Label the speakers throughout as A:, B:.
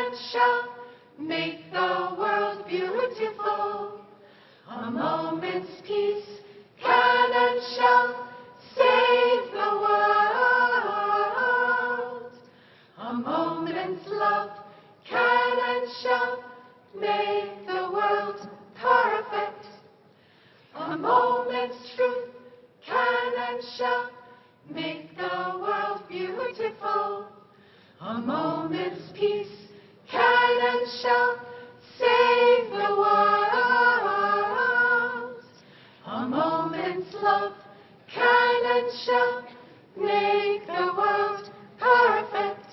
A: and shall make the world beautiful. A moment's peace can and shall save the world. A moment's love can and shall make the world perfect. A moment's truth can and shall make the world beautiful. A moment's peace can and shall save the world. A moment's love can and shall make the world perfect.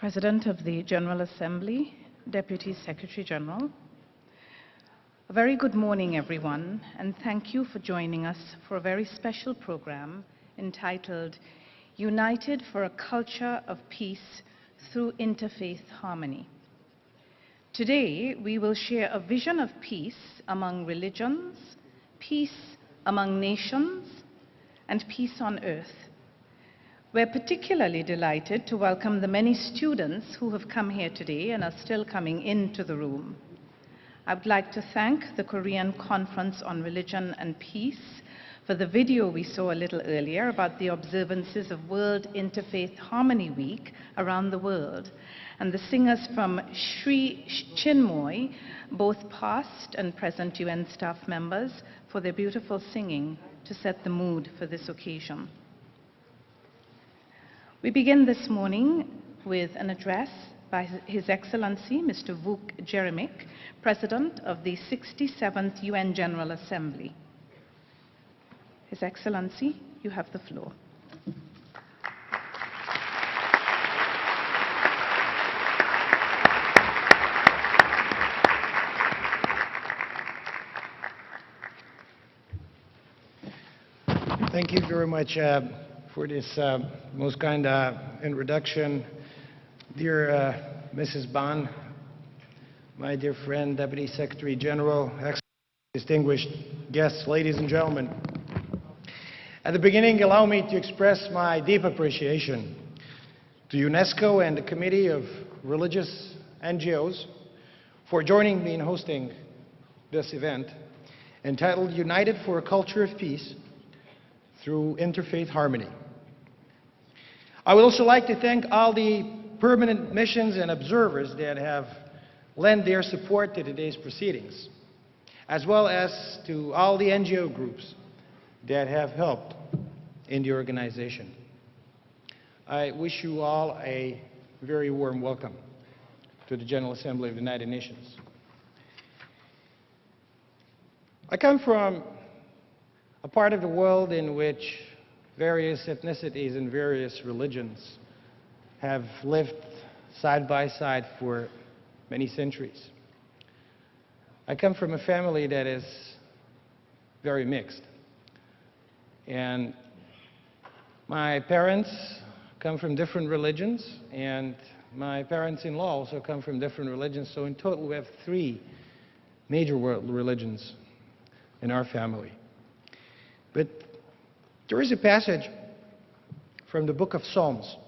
B: President of the General Assembly, Deputy Secretary General. A very good morning, everyone, and thank you for joining us for a very special program entitled United for a Culture of Peace Through Interfaith Harmony. Today, we will share a vision of peace among religions, peace among nations, and peace on earth. We're particularly delighted to welcome the many students who have come here today and are still coming into the room. I would like to thank the Korean Conference on Religion and Peace for the video we saw a little earlier about the observances of World Interfaith Harmony Week around the world, and the singers from Sri Chinmoy, both past and present UN staff members, for their beautiful singing to set the mood for this occasion. We begin this morning with an address by His Excellency Mr. Vuk Jeremic, President of the 67th UN General Assembly. His Excellency, you have the floor.
C: Thank you very much for this most kind introduction. Dear Mrs. Ban, my dear friend, Deputy Secretary General, distinguished guests, ladies and gentlemen. At the beginning, allow me to express my deep appreciation to UNESCO and the Committee of Religious NGOs for joining me in hosting this event entitled United for a Culture of Peace through Interfaith Harmony. I would also like to thank all the permanent missions and observers that have lent their support to today's proceedings, as well as to all the NGO groups that have helped in the organization. I wish you all a very warm welcome to the General Assembly of the United Nations. I come from a part of the world in which various ethnicities and various religions have lived side by side for many centuries. I come from a family that is very mixed. And my parents come from different religions, and my parents-in-law also come from different religions. So in total, we have 3 major world religions in our family. But there is a passage from the book of Psalms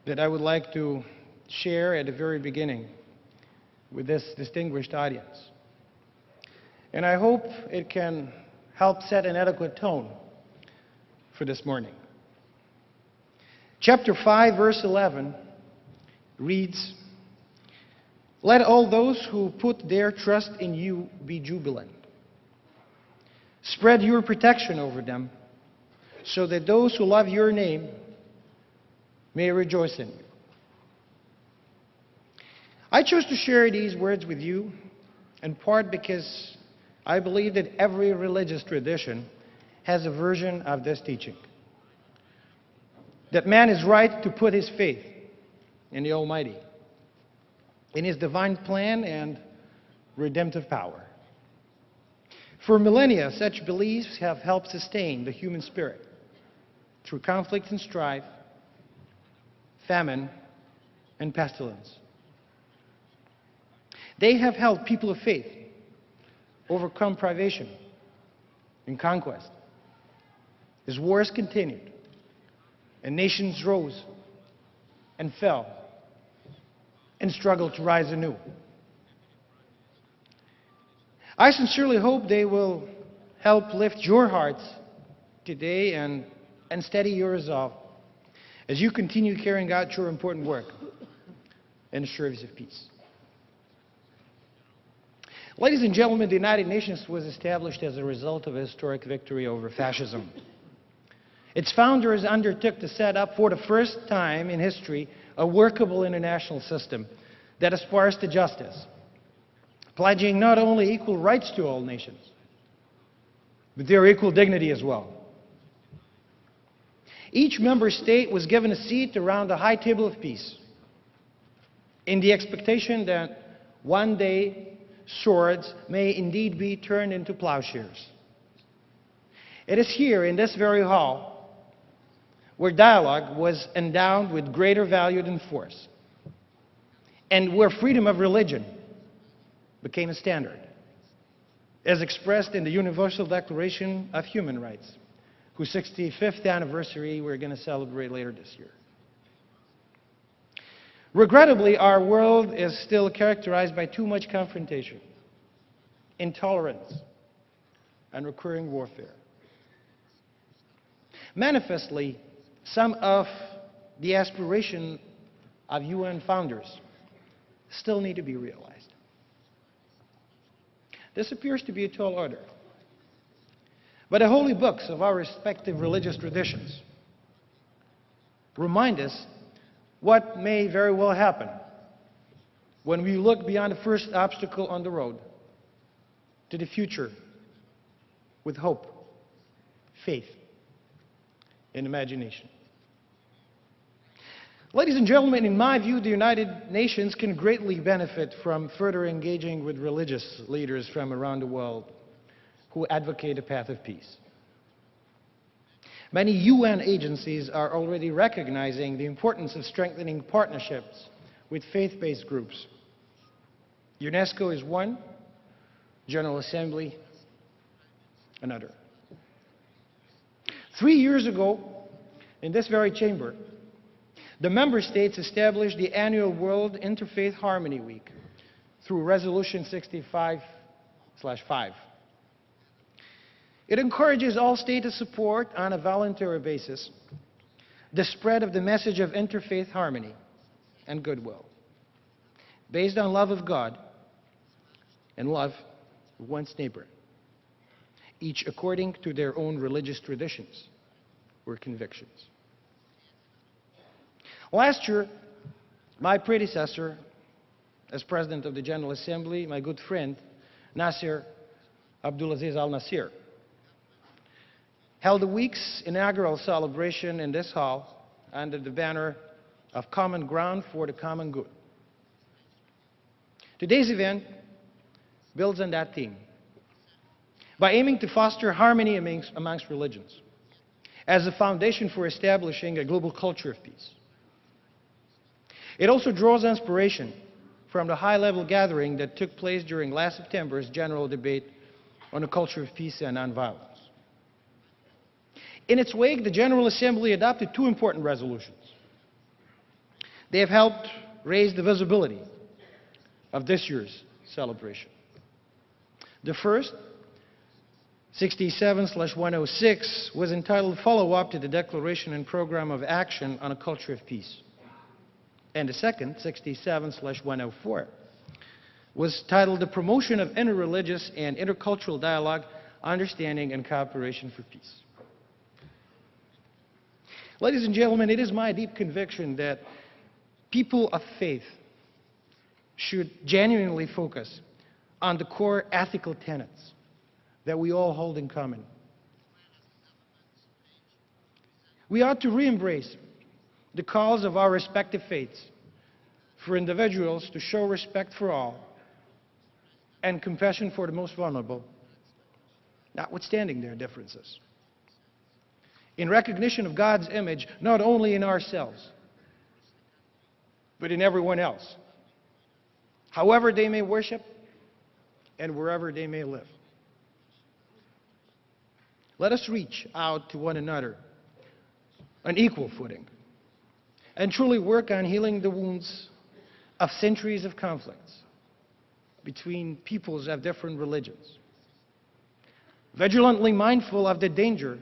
C: that I would like to share at the very beginning with this distinguished audience. And I hope it can help set an adequate tone for this morning. Chapter 5, verse 11 reads, "Let all those who put their trust in you be jubilant. Spread your protection over them, so that those who love your name may rejoice in you." I chose to share these words with you, in part because I believe that every religious tradition has a version of this teaching. That man is right to put his faith in the Almighty, in His divine plan and redemptive power. For millennia, such beliefs have helped sustain the human spirit through conflict and strife, famine, and pestilence. They have helped people of faith overcome privation and conquest as wars continued and nations rose and fell and struggled to rise anew. I sincerely hope they will help lift your hearts today and steady your resolve as you continue carrying out your important work in the service of peace. Ladies and gentlemen, the United Nations was established as a result of a historic victory over fascism. Its founders undertook to set up for the first time in history a workable international system that aspires to justice, pledging not only equal rights to all nations, but their equal dignity as well. Each member state was given a seat around the high table of peace, in the expectation that one day swords may indeed be turned into plowshares. It is here, in this very hall, where dialogue was endowed with greater value than force, and where freedom of religion became a standard, as expressed in the Universal Declaration of Human Rights, whose 65th anniversary we're going to celebrate later this year. Regrettably, our world is still characterized by too much confrontation, intolerance, and recurring warfare. Manifestly, some of the aspirations of UN founders still need to be realized. This appears to be a tall order. But the holy books of our respective religious traditions remind us what may very well happen when we look beyond the first obstacle on the road to the future with hope, faith, and imagination. Ladies and gentlemen, in my view, the United Nations can greatly benefit from further engaging with religious leaders from around the world who advocate a path of peace. Many UN agencies are already recognizing the importance of strengthening partnerships with faith-based groups. UNESCO is one, General Assembly another. 3 years ago, in this very chamber, the member states established the annual World Interfaith Harmony Week through Resolution 65/5. It encourages all states to support, on a voluntary basis, the spread of the message of interfaith harmony and goodwill, based on love of God and love of one's neighbor, each according to their own religious traditions or convictions. Last year, my predecessor as President of the General Assembly, my good friend, Nasser Abdulaziz Al-Nasir, held the week's inaugural celebration in this hall under the banner of Common Ground for the Common Good. Today's event builds on that theme by aiming to foster harmony amongst religions as a foundation for establishing a global culture of peace. It also draws inspiration from the high-level gathering that took place during last September's general debate on a culture of peace and nonviolence. In its wake, the General Assembly adopted two important resolutions. They have helped raise the visibility of this year's celebration. The first, 67/106, was entitled Follow-up to the Declaration and Program of Action on a Culture of Peace. And the second, 67/104, was titled The Promotion of Interreligious and Intercultural Dialogue, Understanding and Cooperation for Peace. Ladies and gentlemen, it is my deep conviction that people of faith should genuinely focus on the core ethical tenets that we all hold in common. We ought to re-embrace the cause of our respective faiths for individuals to show respect for all and compassion for the most vulnerable, notwithstanding their differences, in recognition of God's image not only in ourselves, but in everyone else, however they may worship and wherever they may live. Let us reach out to one another on equal footing and truly work on healing the wounds of centuries of conflicts between peoples of different religions, vigilantly mindful of the danger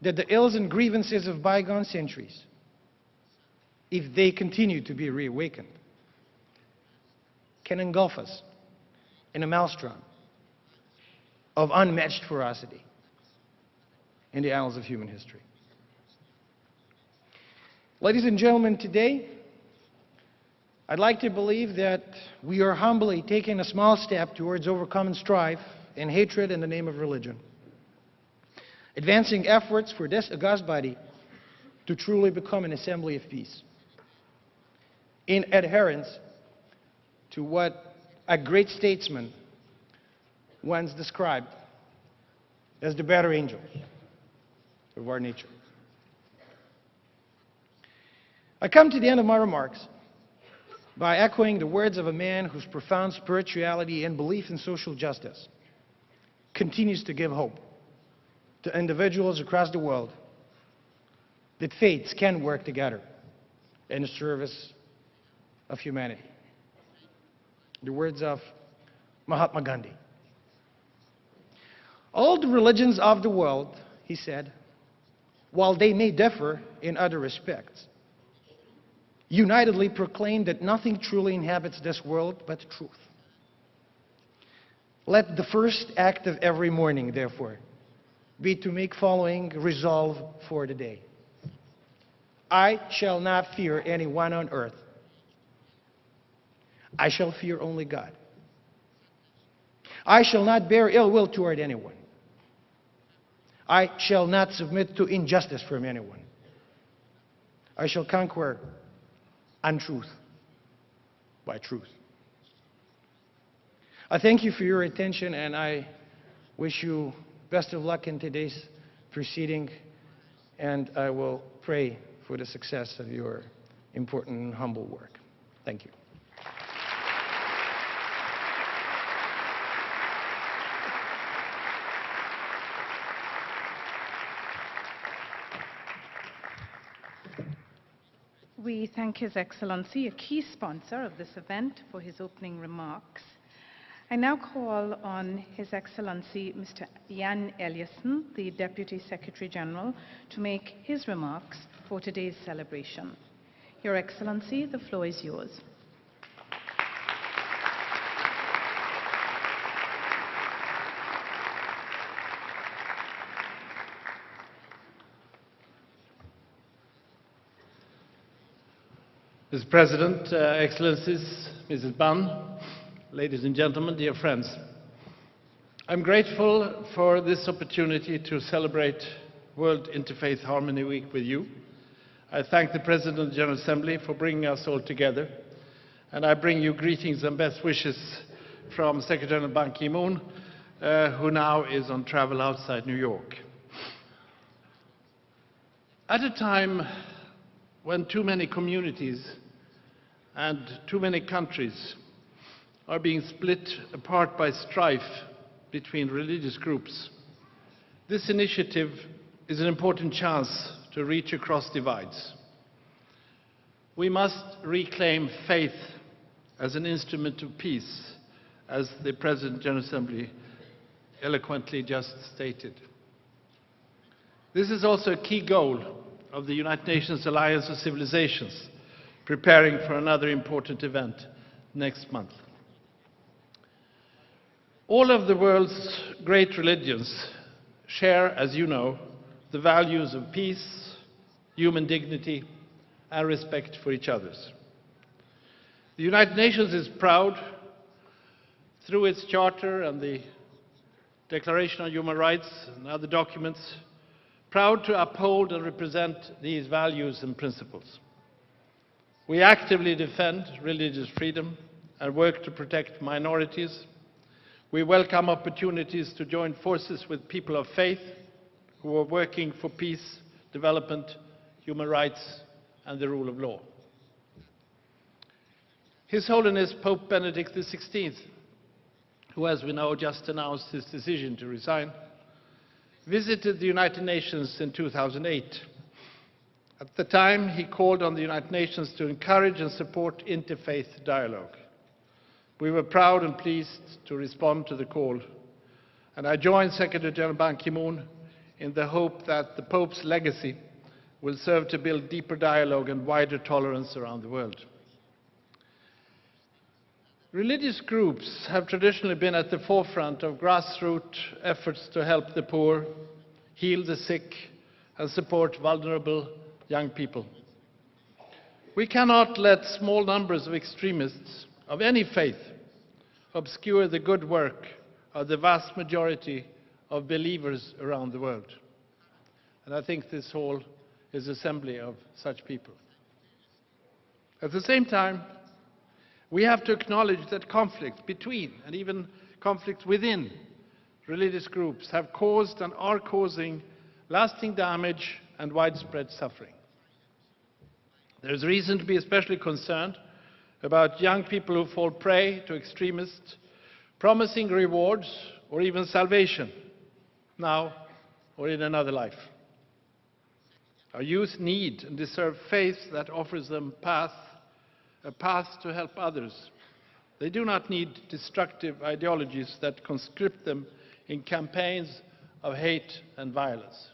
C: that the ills and grievances of bygone centuries, if they continue to be reawakened, can engulf us in a maelstrom of unmatched ferocity in the annals of human history. Ladies and gentlemen, today, I'd like to believe that we are humbly taking a small step towards overcoming strife and hatred in the name of religion, advancing efforts for this august body to truly become an assembly of peace, in adherence to what a great statesman once described as the better angels of our nature. I come to the end of my remarks by echoing the words of a man whose profound spirituality and belief in social justice continues to give hope to individuals across the world that faiths can work together in the service of humanity. The words of Mahatma Gandhi. All the religions of the world, he said, while they may differ in other respects, unitedly proclaim that nothing truly inhabits this world but truth. Let the first act of every morning, therefore, be to make following resolve for the day. I shall not fear anyone on earth, I shall fear only God. I shall not bear ill will toward anyone. I shall not submit to injustice from anyone. I shall conquer untruth by truth. I thank you for your attention, and I wish you best of luck in today's proceeding, and I will pray for the success of your important and humble work. Thank you.
B: We thank His Excellency, a key sponsor of this event, for his opening remarks. I now call on His Excellency Mr. Jan Eliasson, the Deputy Secretary General, to make his remarks for today's celebration. Your Excellency, the floor is yours.
D: Mr. President, Excellencies, Mrs. Ban, ladies and gentlemen, dear friends. I'm grateful for this opportunity to celebrate World Interfaith Harmony Week with you. I thank the President of the General Assembly for bringing us all together, and I bring you greetings and best wishes from Secretary General Ban Ki-moon, who now is on travel outside New York. At a time when too many communities and too many countries are being split apart by strife between religious groups, this initiative is an important chance to reach across divides. We must reclaim faith as an instrument of peace, as the President of the General Assembly eloquently just stated. This is also a key goal of the United Nations Alliance of Civilizations, preparing for another important event next month. All of the world's great religions share, as you know, the values of peace, human dignity, and respect for each other. The United Nations is proud, through its Charter and the Declaration on Human Rights and other documents, proud to uphold and represent these values and principles. We actively defend religious freedom and work to protect minorities. We welcome opportunities to join forces with people of faith who are working for peace, development, human rights, and the rule of law. His Holiness Pope Benedict XVI, who, as we know, just announced his decision to resign, visited the United Nations in 2008. At the time, he called on the United Nations to encourage and support interfaith dialogue. We were proud and pleased to respond to the call, and I joined Secretary General Ban Ki-moon in the hope that the Pope's legacy will serve to build deeper dialogue and wider tolerance around the world. Religious groups have traditionally been at the forefront of grassroots efforts to help the poor, heal the sick, and support vulnerable young people. We cannot let small numbers of extremists of any faith obscure the good work of the vast majority of believers around the world. And I think this hall is an assembly of such people. At the same time, we have to acknowledge that conflict between and even conflict within religious groups have caused and are causing lasting damage and widespread suffering. There is reason to be especially concerned about young people who fall prey to extremists promising rewards or even salvation, now or in another life. Our youth need and deserve faith that offers them a path to help others. They do not need destructive ideologies that conscript them in campaigns of hate and violence.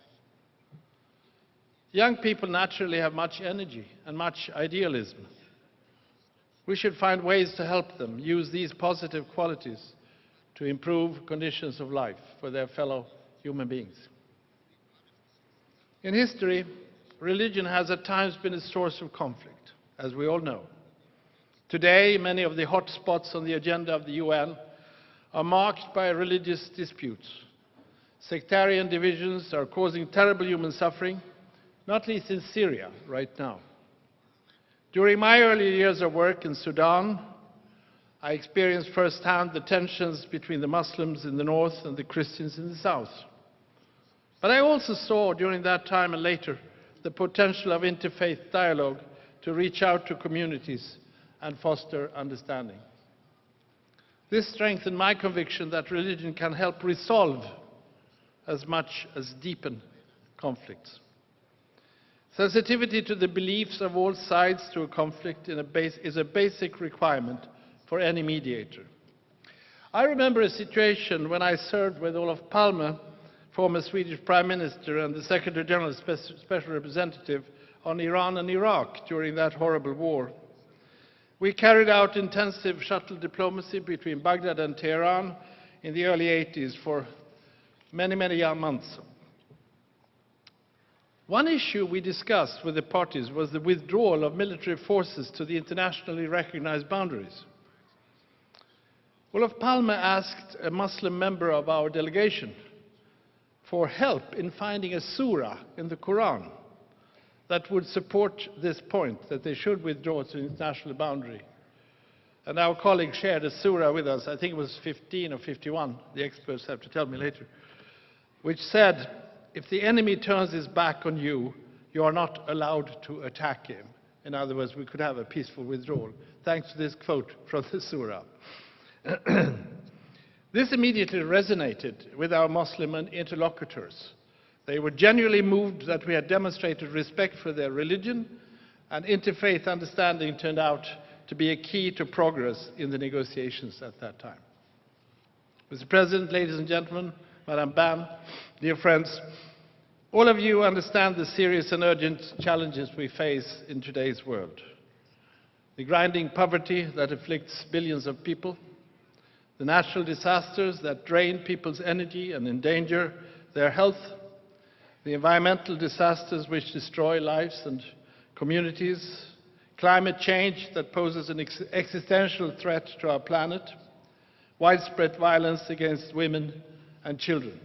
D: Young people naturally have much energy and much idealism. We should find ways to help them use these positive qualities to improve conditions of life for their fellow human beings. In history, religion has at times been a source of conflict, as we all know. Today, many of the hot spots on the agenda of the UN are marked by religious disputes. Sectarian divisions are causing terrible human suffering, not least in Syria right now. During my early years of work in Sudan, I experienced firsthand the tensions between the Muslims in the north and the Christians in the south. But I also saw during that time and later the potential of interfaith dialogue to reach out to communities and foster understanding. This strengthened my conviction that religion can help resolve as much as deepen conflicts. Sensitivity to the beliefs of all sides to a conflict is a basic requirement for any mediator. I remember a situation when I served with Olof Palme, former Swedish Prime Minister and the Secretary General Special Representative on Iran and Iraq during that horrible war. We carried out intensive shuttle diplomacy between Baghdad and Tehran in the early 80s for many months. One issue we discussed with the parties was the withdrawal of military forces to the internationally recognized boundaries. Olof Palme asked a Muslim member of our delegation for help in finding a surah in the Quran that would support this point, that they should withdraw to the international boundary. And our colleague shared a surah with us, I think it was 15 or 51, the experts have to tell me later, which said, if the enemy turns his back on you, you are not allowed to attack him. In other words, we could have a peaceful withdrawal, thanks to this quote from the surah. This immediately resonated with our Muslim interlocutors. They were genuinely moved that we had demonstrated respect for their religion, and interfaith understanding turned out to be a key to progress in the negotiations at that time. Mr. President, ladies and gentlemen, Madam Ban, dear friends, all of you understand the serious and urgent challenges we face in today's world. The grinding poverty that afflicts billions of people, the natural disasters that drain people's energy and endanger their health, the environmental disasters which destroy lives and communities, climate change that poses an existential threat to our planet, widespread violence against women and children.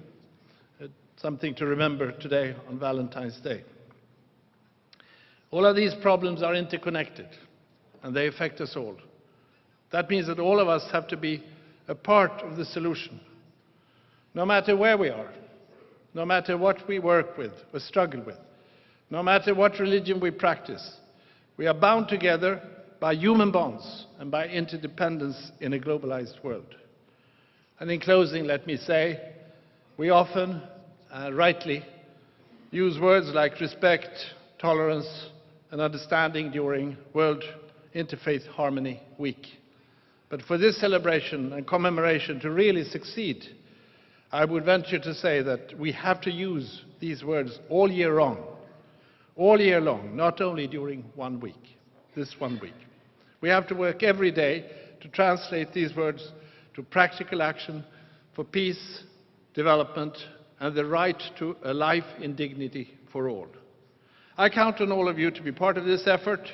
D: Something to remember today on Valentine's Day. All of these problems are interconnected, and they affect us all. That means that all of us have to be a part of the solution, no matter where we are, no matter what we work with or struggle with, no matter what religion we practice. We are bound together by human bonds and by interdependence in a globalized world. And in closing, let me say, we often, rightly, use words like respect, tolerance, and understanding during World Interfaith Harmony Week. But for this celebration and commemoration to really succeed, I would venture to say that we have to use these words all year long, not only during 1 week, this 1 week. We have to work every day to translate these words to practical action for peace, development, and the right to a life in dignity for all. I count on all of you to be part of this effort.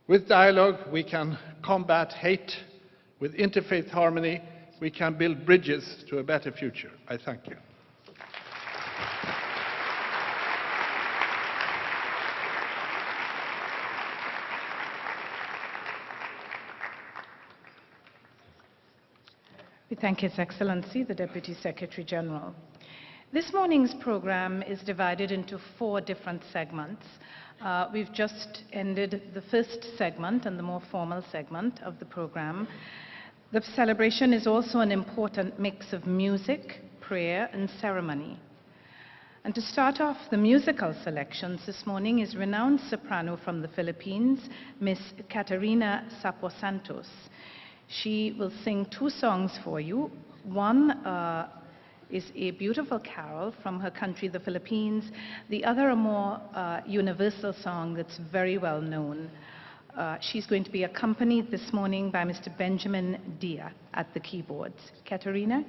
D: With dialogue, we can combat hate. With interfaith harmony, we can build bridges to a better future. I thank you.
B: We thank His Excellency, the Deputy Secretary General. This morning's program is divided into 4 different segments. We've just ended the first segment and the more formal segment of the program. The celebration is also an important mix of music, prayer, and ceremony. And to start off the musical selections this morning is renowned soprano from the Philippines, Miss Caterina Sapo-Santos. She will sing 2 songs for you. One is a beautiful carol from her country, the Philippines. The other, a more universal song that's very well known. She's going to be accompanied this morning by Mr. Benjamin Dia at the keyboards. Caterina?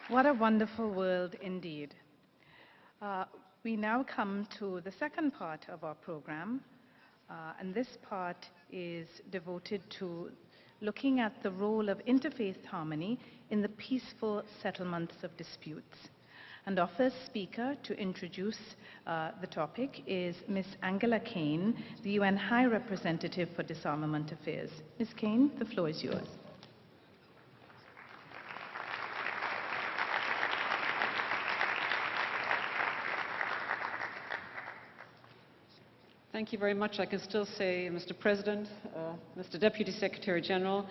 B: What a wonderful world indeed. We now come to the second part of our program, and this part is devoted to looking at the role of interfaith harmony in the peaceful settlements of disputes. And our first speaker to introduce the topic is Ms. Angela Kane, the UN High Representative for Disarmament Affairs. Ms. Kane, the floor is yours.
E: Thank you very much. I can still say, Mr. President, Mr. Deputy Secretary General,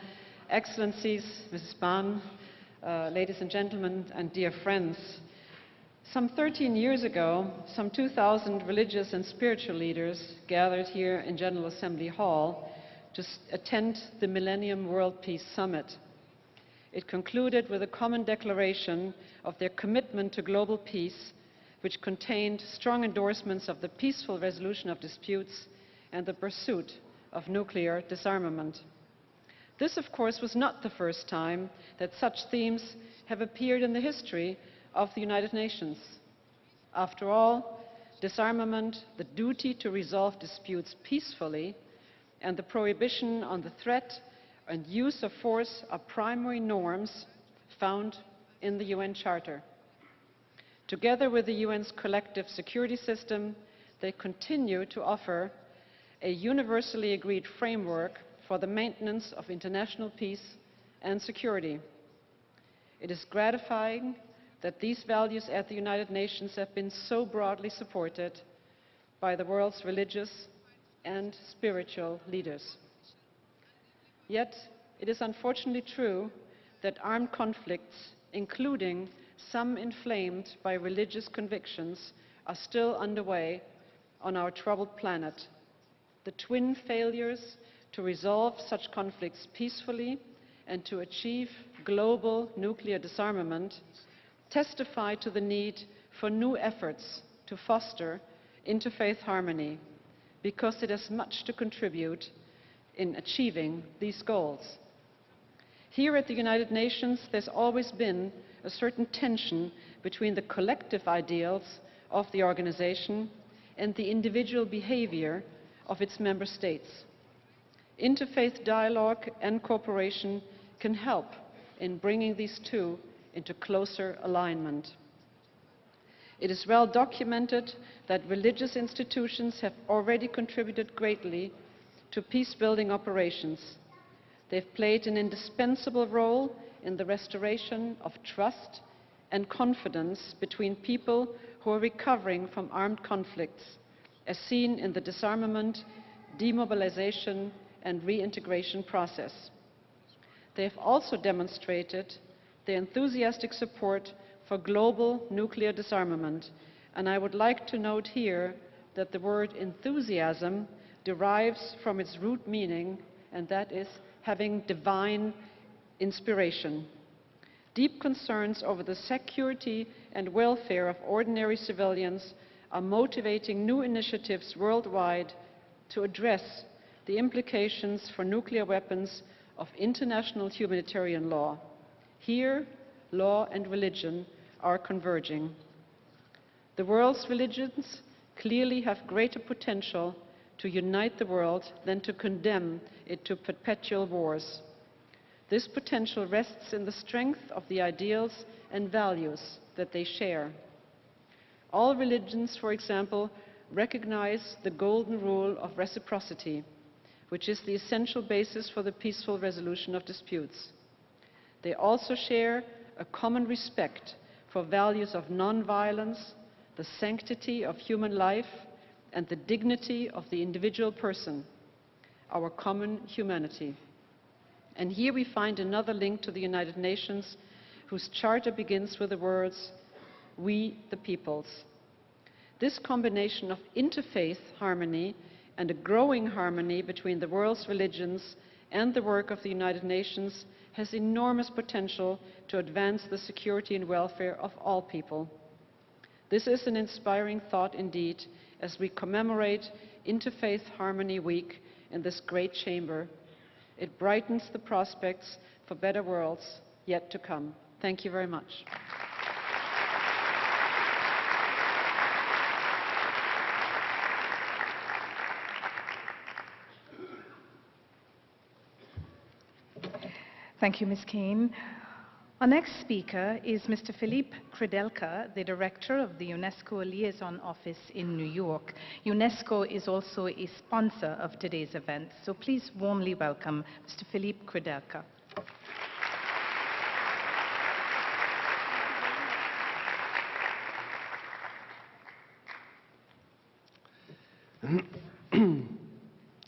E: Excellencies, Mrs. Bahn, ladies and gentlemen, and dear friends. Some 13 years ago, some 2,000 religious and spiritual leaders gathered here in General Assembly Hall to attend the Millennium World Peace Summit. It concluded with a common declaration of their commitment to global peace, which contained strong endorsements of the peaceful resolution of disputes and the pursuit of nuclear disarmament. This, of course, was not the first time that such themes have appeared in the history of the United Nations. After all, disarmament, the duty to resolve disputes peacefully, and the prohibition on the threat and use of force are primary norms found in the UN Charter. Together with the UN's collective security system, they continue to offer a universally agreed framework for the maintenance of international peace and security. It is gratifying that these values at the United Nations have been so broadly supported by the world's religious and spiritual leaders. Yet, it is unfortunately true that armed conflicts, including some inflamed by religious convictions, are still underway on our troubled planet. The twin failures to resolve such conflicts peacefully and to achieve global nuclear disarmament testify to the need for new efforts to foster interfaith harmony, because it has much to contribute in achieving these goals. Here at the United Nations, there's always been a certain tension between the collective ideals of the organization and the individual behavior of its member states. Interfaith dialogue and cooperation can help in bringing these two into closer alignment. It is well documented that religious institutions have already contributed greatly to peace-building operations. They've played an indispensable role in the restoration of trust and confidence between people who are recovering from armed conflicts, as seen in the disarmament, demobilization, and reintegration process. They have also demonstrated their enthusiastic support for global nuclear disarmament, and I would like to note here that the word enthusiasm derives from its root meaning, and that is having divine inspiration. Deep concerns over the security and welfare of ordinary civilians are motivating new initiatives worldwide to address the implications for nuclear weapons of international humanitarian law. Here, law and religion are converging. The world's religions clearly have greater potential to unite the world than to condemn it to perpetual wars. This potential rests in the strength of the ideals and values that they share. All religions, for example, recognize the golden rule of reciprocity, which is the essential basis for the peaceful resolution of disputes. They also share a common respect for values of non-violence, the sanctity of human life, and the dignity of the individual person, our common humanity. And here we find another link to the United Nations, whose charter begins with the words, "We the peoples." This combination of interfaith harmony and a growing harmony between the world's religions and the work of the United Nations has enormous potential to advance the security and welfare of all people. This is an inspiring thought indeed as we commemorate Interfaith Harmony Week in this great chamber. It brightens the prospects for better worlds yet to come. Thank you very much.
B: Thank you, Ms. Kane. Our next speaker is Mr. Philippe Kredelka, the Director of the UNESCO Liaison Office in New York. UNESCO is also a sponsor of today's event, so please warmly welcome Mr. Philippe Kredelka.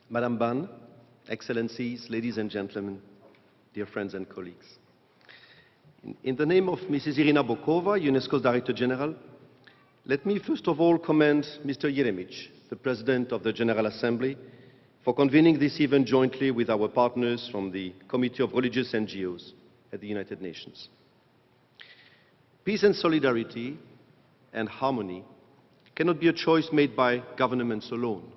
F: Madam Ban, Excellencies, ladies and gentlemen, dear friends and colleagues. In the name of Mrs. Irina Bokova, UNESCO's Director General, let me first of all commend Mr. Jeremic, the President of the General Assembly, for convening this event jointly with our partners from the Committee of Religious NGOs at the United Nations. Peace and solidarity and harmony cannot be a choice made by governments alone.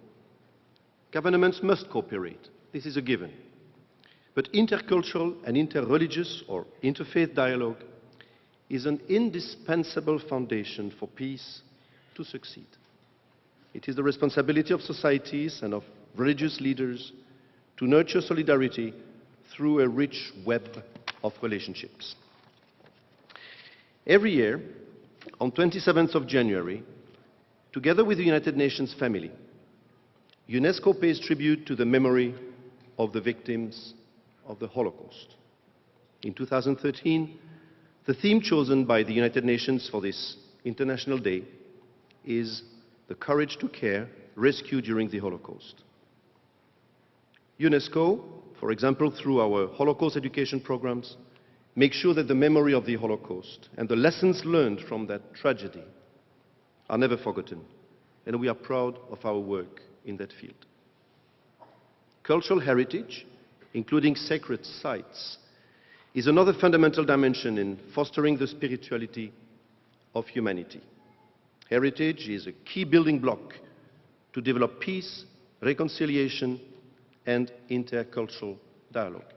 F: Governments must cooperate. This is a given. But intercultural and interreligious or interfaith dialogue is an indispensable foundation for peace to succeed. It is the responsibility of societies and of religious leaders to nurture solidarity through a rich web of relationships. Every year, on 27th of January, together with the United Nations family, UNESCO pays tribute to the memory of the victims of the Holocaust. In 2013, the theme chosen by the United Nations for this International Day is the courage to care, rescue during the Holocaust. UNESCO, for example, through our Holocaust education programs, makes sure that the memory of the Holocaust and the lessons learned from that tragedy are never forgotten, and we are proud of our work in that field. Cultural heritage, including sacred sites, is another fundamental dimension in fostering the spirituality of humanity. Heritage is a key building block to develop peace, reconciliation, and intercultural dialogue.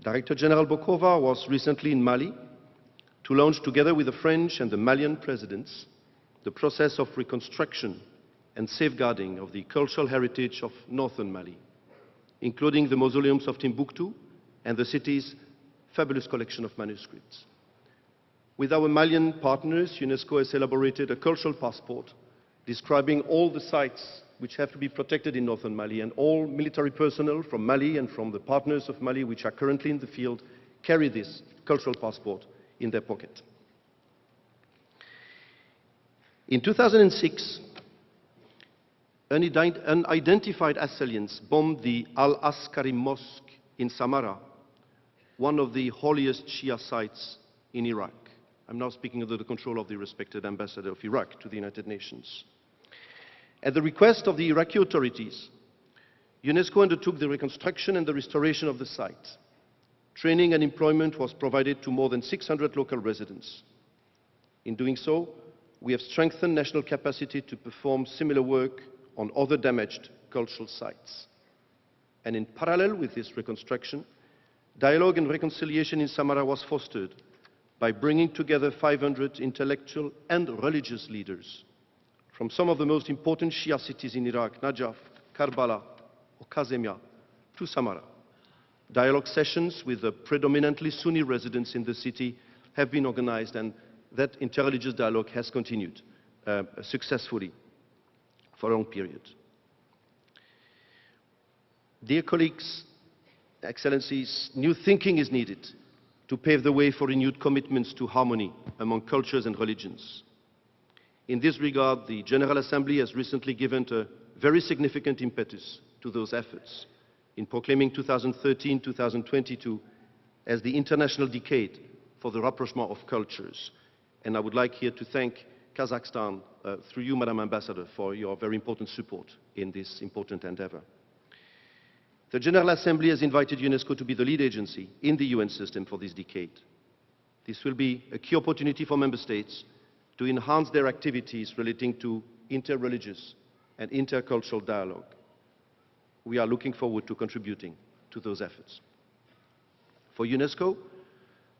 F: Director General Bokova was recently in Mali to launch, together with the French and the Malian presidents, the process of reconstruction and safeguarding of the cultural heritage of northern Mali, including the mausoleums of Timbuktu and the city's fabulous collection of manuscripts. With our Malian partners, UNESCO has elaborated a cultural passport describing all the sites which have to be protected in northern Mali, and all military personnel from Mali and from the partners of Mali which are currently in the field carry this cultural passport in their pocket. In 2006, unidentified assailants bombed the Al-Askari Mosque in Samarra, one of the holiest Shia sites in Iraq. I'm now speaking under the control of the respected ambassador of Iraq to the United Nations. At the request of the Iraqi authorities, UNESCO undertook the reconstruction and the restoration of the site. Training and employment was provided to more than 600 local residents. In doing so, we have strengthened national capacity to perform similar work on other damaged cultural sites. And in parallel with this reconstruction, dialogue and reconciliation in Samarra was fostered by bringing together 500 intellectual and religious leaders from some of the most important Shia cities in Iraq, Najaf, Karbala, or Kazemia, to Samarra. Dialogue sessions with the predominantly Sunni residents in the city have been organized, and that interreligious dialogue has continued successfully for a long period. Dear colleagues, Excellencies, new thinking is needed to pave the way for renewed commitments to harmony among cultures and religions. In this regard, the General Assembly has recently given a very significant impetus to those efforts in proclaiming 2013-2022 as the International Decade for the Rapprochement of Cultures. And I would like here to thank Kazakhstan, through you, Madam Ambassador, for your very important support in this important endeavor. The General Assembly has invited UNESCO to be the lead agency in the UN system for this decade. This will be a key opportunity for member states to enhance their activities relating to interreligious and intercultural dialogue. We are looking forward to contributing to those efforts. For UNESCO,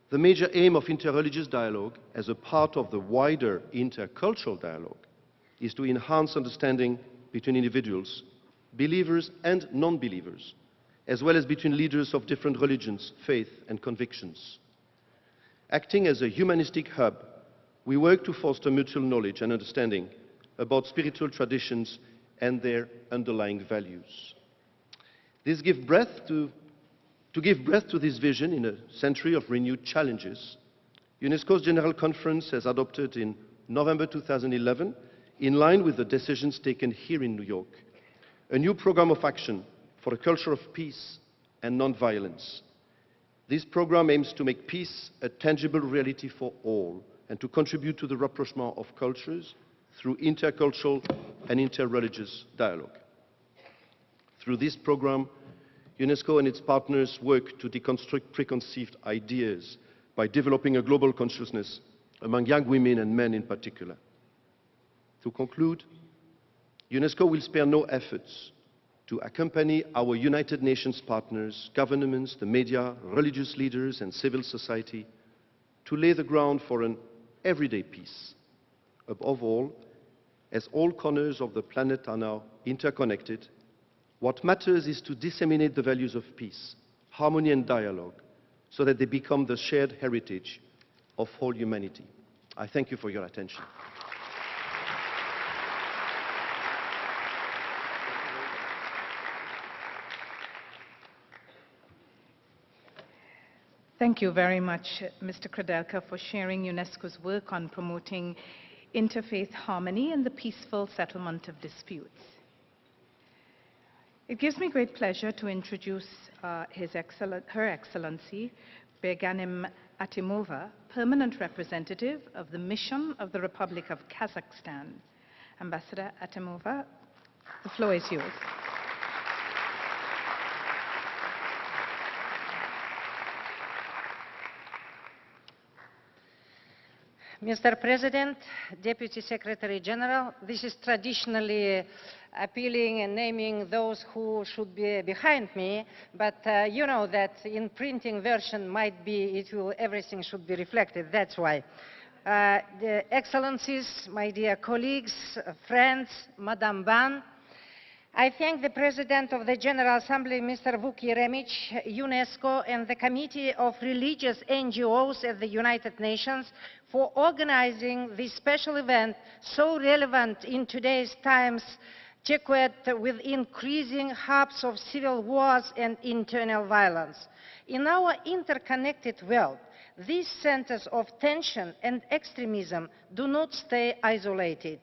F: the major aim of interreligious dialogue as a part of the wider intercultural dialogue is to enhance understanding between individuals, believers and non-believers, as well as between leaders of different religions, faith, and convictions. Acting as a humanistic hub, we work to foster mutual knowledge and understanding about spiritual traditions and their underlying values. To give breath to this vision in a century of renewed challenges, UNESCO's General Conference has adopted in November 2011, in line with the decisions taken here in New York, a new program of action for a culture of peace and non-violence. This program aims to make peace a tangible reality for all and to contribute to the rapprochement of cultures through intercultural and interreligious dialogue. Through this program, UNESCO and its partners work to deconstruct preconceived ideas by developing a global consciousness among young women and men in particular. To conclude, UNESCO will spare no efforts to accompany our United Nations partners, governments, the media, religious leaders, and civil society to lay the ground for an everyday peace. Above all, as all corners of the planet are now interconnected, what matters is to disseminate the values of peace, harmony, and dialogue so that they become the shared heritage of whole humanity. I thank you for your attention.
B: Thank you very much, Mr. Kredelka, for sharing UNESCO's work on promoting interfaith harmony and the peaceful settlement of disputes. It gives me great pleasure to introduce Her Excellency Berganim Atimova, Permanent Representative of the Mission of the Republic of Kazakhstan. Ambassador Atimova, the floor is yours.
G: Mr. President, Deputy Secretary General, this is traditionally appealing and naming those who should be behind me, but you know that in printing version might be, everything should be reflected, that's why. The Excellencies, my dear colleagues, friends, Madam Ban, I thank the President of the General Assembly, Mr. Vuk Jeremic, UNESCO, and the Committee of Religious NGOs at the United Nations for organizing this special event so relevant in today's times, checkered with increasing hubs of civil wars and internal violence. In our interconnected world, these centers of tension and extremism do not stay isolated.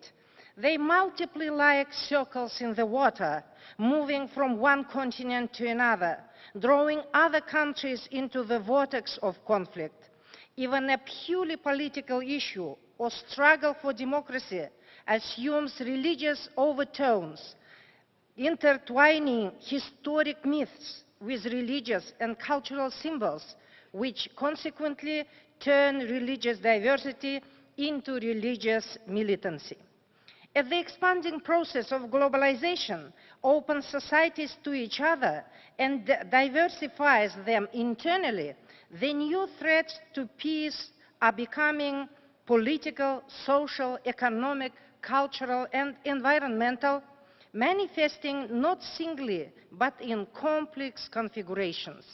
G: They multiply like circles in the water, moving from one continent to another, drawing other countries into the vortex of conflict. Even a purely political issue or struggle for democracy assumes religious overtones, intertwining historic myths with religious and cultural symbols, which consequently turn religious diversity into religious militancy. As the expanding process of globalization opens societies to each other and diversifies them internally, the new threats to peace are becoming political, social, economic, cultural, and environmental, manifesting not singly but in complex configurations.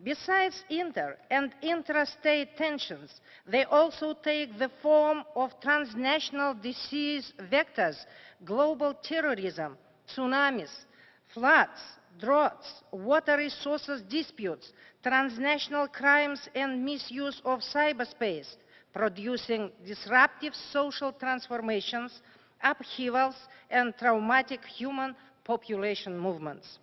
G: Besides inter- and intrastate tensions, they also take the form of transnational disease vectors, global terrorism, tsunamis, floods, droughts, water resources disputes, transnational crimes and misuse of cyberspace, producing disruptive social transformations, upheavals, and traumatic human population movements.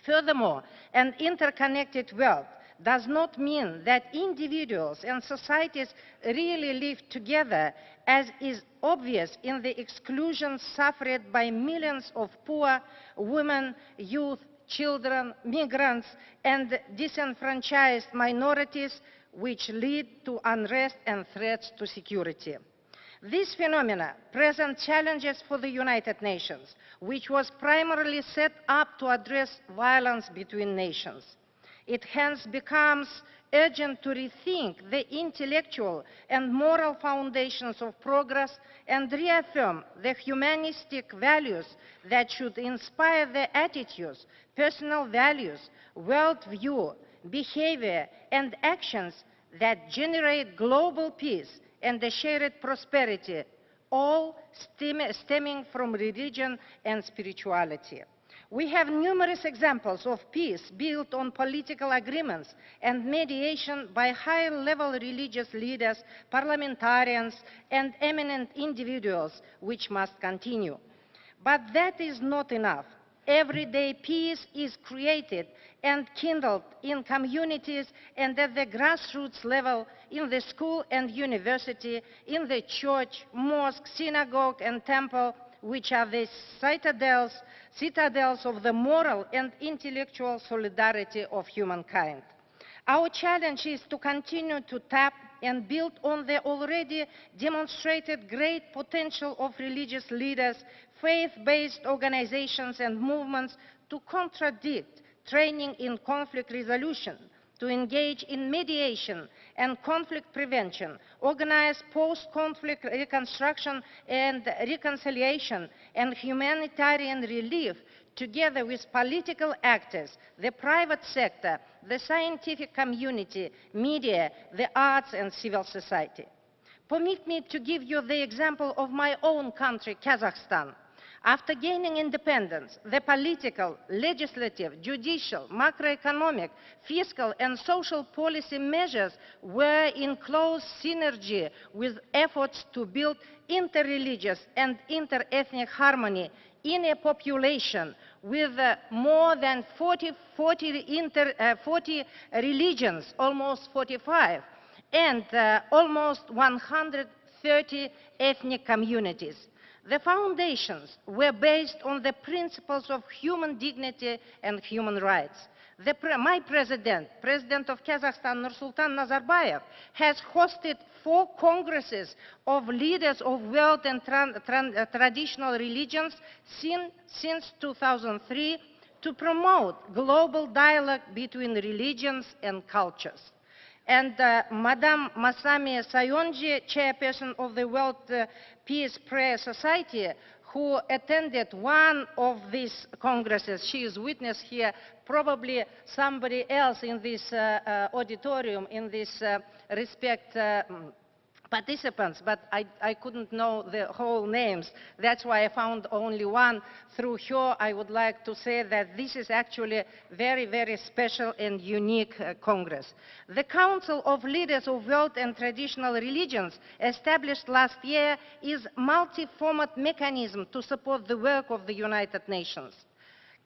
G: Furthermore, an interconnected world does not mean that individuals and societies really live together, as is obvious in the exclusion suffered by millions of poor, women, youth, children, migrants, and disenfranchised minorities, which lead to unrest and threats to security. These phenomena present challenges for the United Nations, which was primarily set up to address violence between nations. It hence becomes urgent to rethink the intellectual and moral foundations of progress and reaffirm the humanistic values that should inspire the attitudes, personal values, worldview, behavior, and actions that generate global peace and a shared prosperity, all stemming from religion and spirituality. We have numerous examples of peace built on political agreements and mediation by high-level religious leaders, parliamentarians, and eminent individuals, which must continue. But that is not enough. Everyday peace is created and kindled in communities and at the grassroots level, in the school and university, in the church, mosque, synagogue, and temple, which are the citadels of the moral and intellectual solidarity of humankind. Our challenge is to continue to tap and build on the already demonstrated great potential of religious leaders, faith-based organizations and movements to contradict training in conflict resolution, to engage in mediation and conflict prevention, organize post-conflict reconstruction and reconciliation, and humanitarian relief, together with political actors, the private sector, the scientific community, media, the arts, and civil society. Permit me to give you the example of my own country, Kazakhstan. After gaining independence, the political, legislative, judicial, macroeconomic, fiscal, and social policy measures were in close synergy with efforts to build interreligious and interethnic harmony in a population with more than 40 religions, almost 45, and almost 130 ethnic communities. The foundations were based on the principles of human dignity and human rights. My president of Kazakhstan, Nursultan Nazarbayev, has hosted 4 congresses of leaders of world and traditional religions since 2003 to promote global dialogue between religions and cultures. And Madame Masami Sayonji, chairperson of the World Peace Prayer Society, who attended one of these congresses, she is witness here, probably somebody else in this auditorium in this respect participants, but I couldn't know the whole names. That's why I found only one. Through her, I would like to say that this is actually very, very special and unique Congress. The Council of Leaders of World and Traditional Religions, established last year, is a multi-format mechanism to support the work of the United Nations.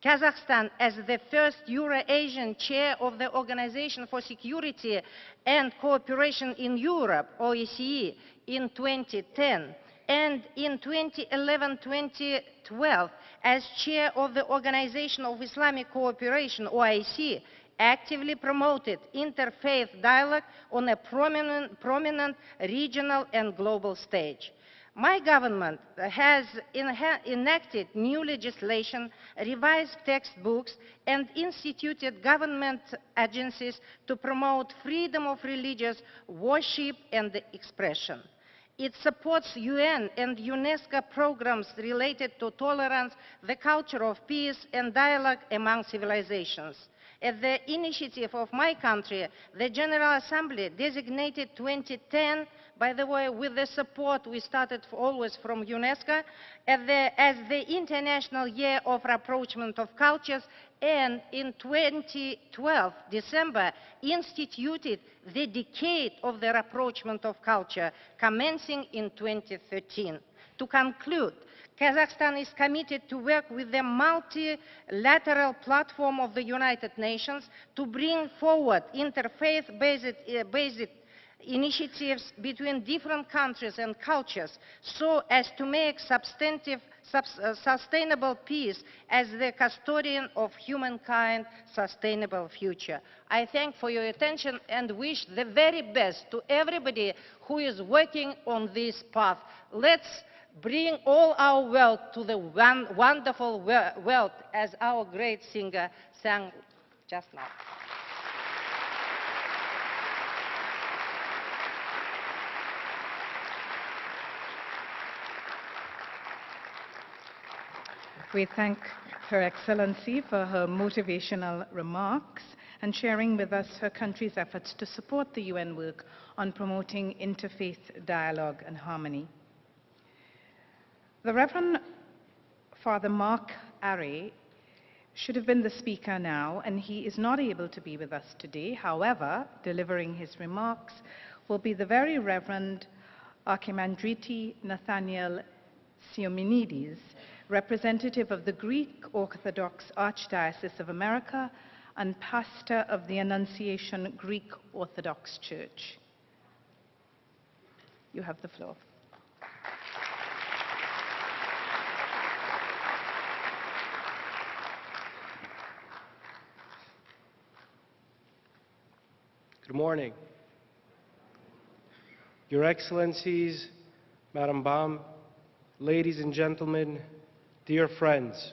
G: Kazakhstan, as the first Euro-Asian chair of the Organization for Security and Cooperation in Europe, OSCE, in 2010, and in 2011-2012, as chair of the Organization of Islamic Cooperation, OIC, actively promoted interfaith dialogue on a prominent regional and global stage. My government has enacted new legislation, revised textbooks, and instituted government agencies to promote freedom of religious worship and expression. It supports UN and UNESCO programs related to tolerance, the culture of peace, and dialogue among civilizations. At the initiative of my country, the General Assembly designated 2010, by the way, with the support we started always from UNESCO, as the International Year of Rapprochement of Cultures, and in 2012, December, instituted the Decade of the Rapprochement of Culture, commencing in 2013. To conclude, Kazakhstan is committed to work with the multilateral platform of the United Nations to bring forward interfaith-based initiatives between different countries and cultures so as to make sustainable peace as the custodian of humankind's sustainable future. I thank for your attention and wish the very best to everybody who is working on this path. Let's bring all our wealth to the wonderful world, as our great singer sang just now.
B: We thank Her Excellency for her motivational remarks and sharing with us her country's efforts to support the UN work on promoting interfaith dialogue and harmony. The Reverend Father Mark Array should have been the speaker now, and he is not able to be with us today. However, delivering his remarks will be the Very Reverend Archimandriti Nathaniel Siominidis, representative of the Greek Orthodox Archdiocese of America and pastor of the Annunciation Greek Orthodox Church. You have the floor.
H: Good morning. Your Excellencies, Madam Baum, ladies and gentlemen, dear friends.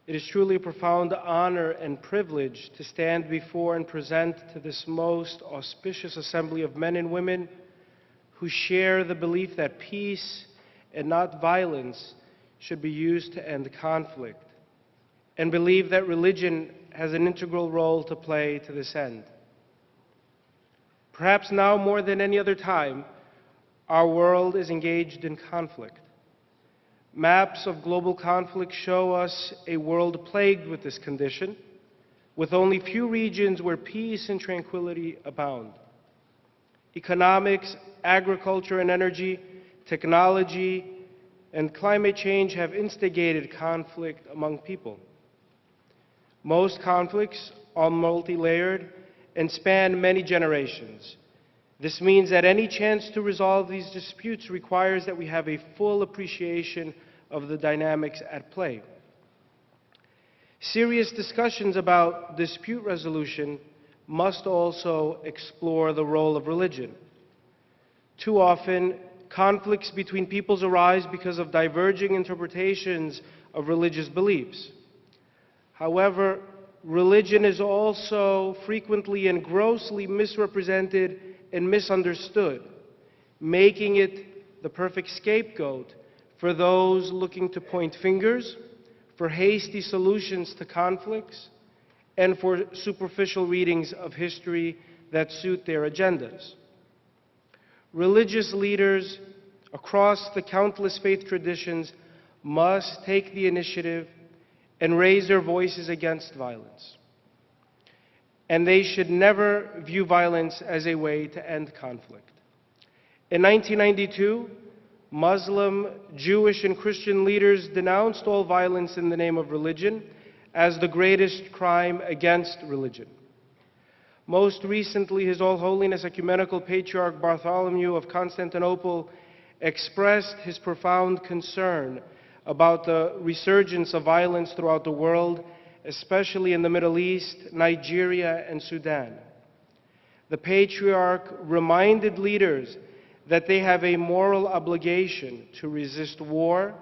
H: It is truly a profound honor and privilege to stand before and present to this most auspicious assembly of men and women who share the belief that peace and not violence should be used to end conflict, and believe that religion has an integral role to play to this end. Perhaps now more than any other time, our world is engaged in conflict. Maps of global conflict show us a world plagued with this condition, with only few regions where peace and tranquility abound. Economics, agriculture and energy, technology, and climate change have instigated conflict among people. Most conflicts are multi-layered and span many generations. This means that any chance to resolve these disputes requires that we have a full appreciation of the dynamics at play. Serious discussions about dispute resolution must also explore the role of religion. Too often, conflicts between peoples arise because of diverging interpretations of religious beliefs. However, religion is also frequently and grossly misrepresented and misunderstood, making it the perfect scapegoat for those looking to point fingers, for hasty solutions to conflicts, and for superficial readings of history that suit their agendas. Religious leaders across the countless faith traditions must take the initiative and raise their voices against violence. And they should never view violence as a way to end conflict. In 1992, Muslim, Jewish, and Christian leaders denounced all violence in the name of religion as the greatest crime against religion. Most recently, His All Holiness Ecumenical Patriarch Bartholomew of Constantinople expressed his profound concern about the resurgence of violence throughout the world, especially in the Middle East, Nigeria, and Sudan. The Patriarch reminded leaders that they have a moral obligation to resist war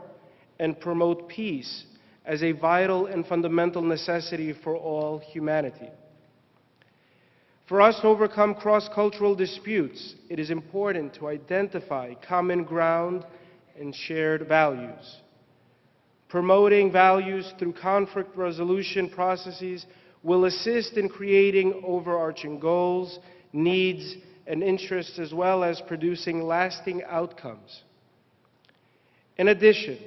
H: and promote peace as a vital and fundamental necessity for all humanity. For us to overcome cross-cultural disputes, it is important to identify common ground and shared values. Promoting values through conflict resolution processes will assist in creating overarching goals, needs, and interests, as well as producing lasting outcomes. In addition,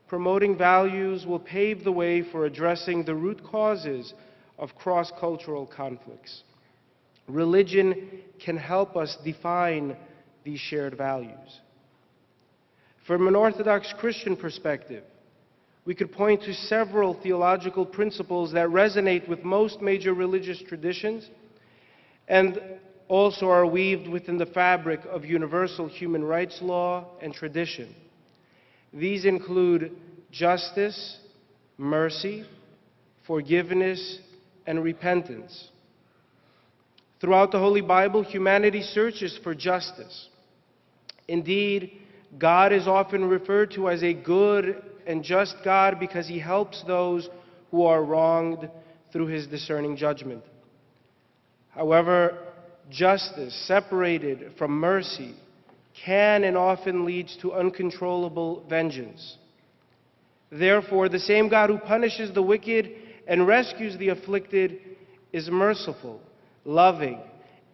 H: promoting values will pave the way for addressing the root causes of cross-cultural conflicts. Religion can help us define these shared values. From an Orthodox Christian perspective, we could point to several theological principles that resonate with most major religious traditions and also are weaved within the fabric of universal human rights law and tradition. These include justice, mercy, forgiveness, and repentance. Throughout the Holy Bible, humanity searches for justice. Indeed, God is often referred to as a good and just God because He helps those who are wronged through His discerning judgment. However, justice separated from mercy can and often leads to uncontrollable vengeance. Therefore, the same God who punishes the wicked and rescues the afflicted is merciful, loving,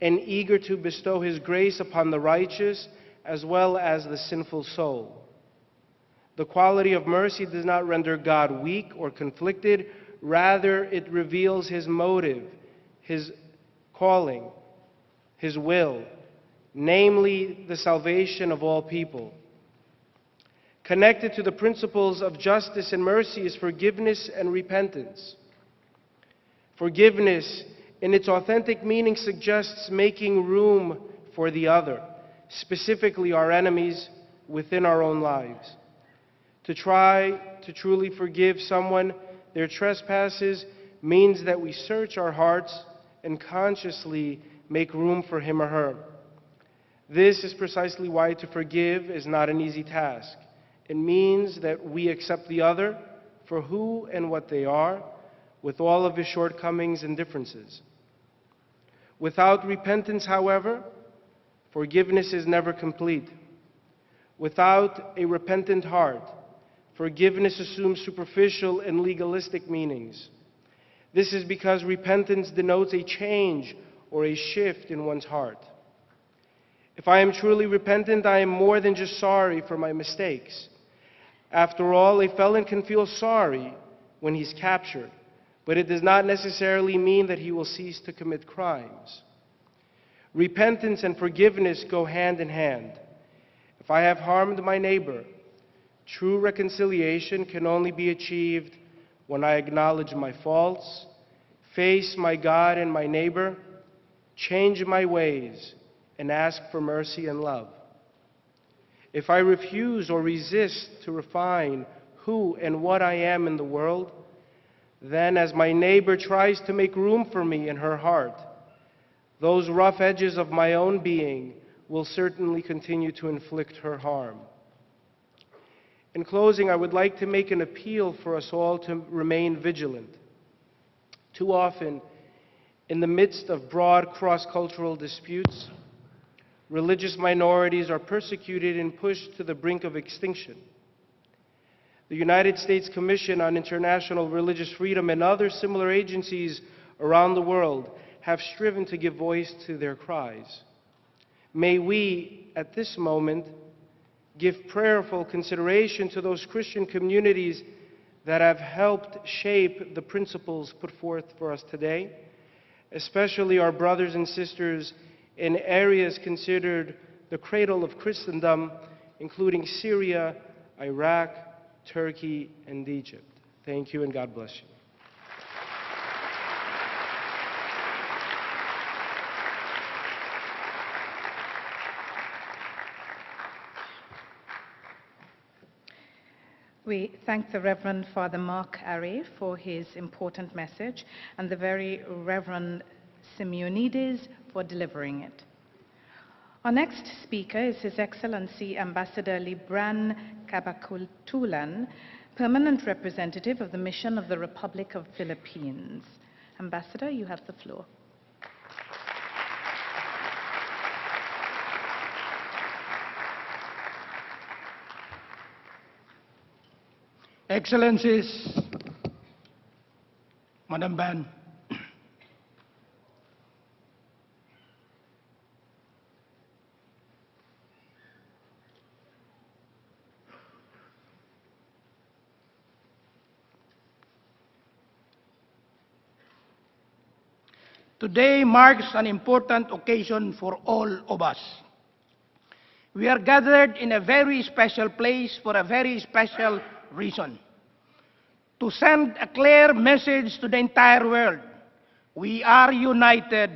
H: and eager to bestow his grace upon the righteous as well as the sinful soul. The quality of mercy does not render God weak or conflicted. Rather, it reveals his motive, his calling, his will, namely the salvation of all people. Connected to the principles of justice and mercy is forgiveness and repentance. Forgiveness, in its authentic meaning, suggests making room for the other, specifically our enemies, within our own lives. To try to truly forgive someone their trespasses means that we search our hearts and consciously make room for him or her. This is precisely why to forgive is not an easy task. It means that we accept the other for who and what they are, with all of his shortcomings and differences. Without repentance, however, forgiveness is never complete. Without a repentant heart, forgiveness assumes superficial and legalistic meanings. This is because repentance denotes a change or a shift in one's heart. If I am truly repentant, I am more than just sorry for my mistakes. After all, a felon can feel sorry when he's captured, but it does not necessarily mean that he will cease to commit crimes. Repentance and forgiveness go hand in hand. If I have harmed my neighbor, true reconciliation can only be achieved when I acknowledge my faults, face my God and my neighbor, change my ways, and ask for mercy and love. If I refuse or resist to refine who and what I am in the world, then as my neighbor tries to make room for me in her heart, those rough edges of my own being will certainly continue to inflict her harm. In closing, I would like to make an appeal for us all to remain vigilant. Too often, in the midst of broad cross-cultural disputes, religious minorities are persecuted and pushed to the brink of extinction. The United States Commission on International Religious Freedom and other similar agencies around the world have striven to give voice to their cries. May we, at this moment, give prayerful consideration to those Christian communities that have helped shape the principles put forth for us today, especially our brothers and sisters in areas considered the cradle of Christendom, including Syria, Iraq, Turkey, and Egypt. Thank you, and God bless you.
B: We thank the Reverend Father Mark Arey for his important message and the very Reverend Simeonides for delivering it. Our next speaker is His Excellency Ambassador Libran Kabakultulan, Permanent Representative of the Mission of the Republic of Philippines. Ambassador, you have the floor.
I: Excellencies, Madam Ban, today marks an important occasion for all of us. We are gathered in a very special place for a very special reason: to send a clear message to the entire world. We are united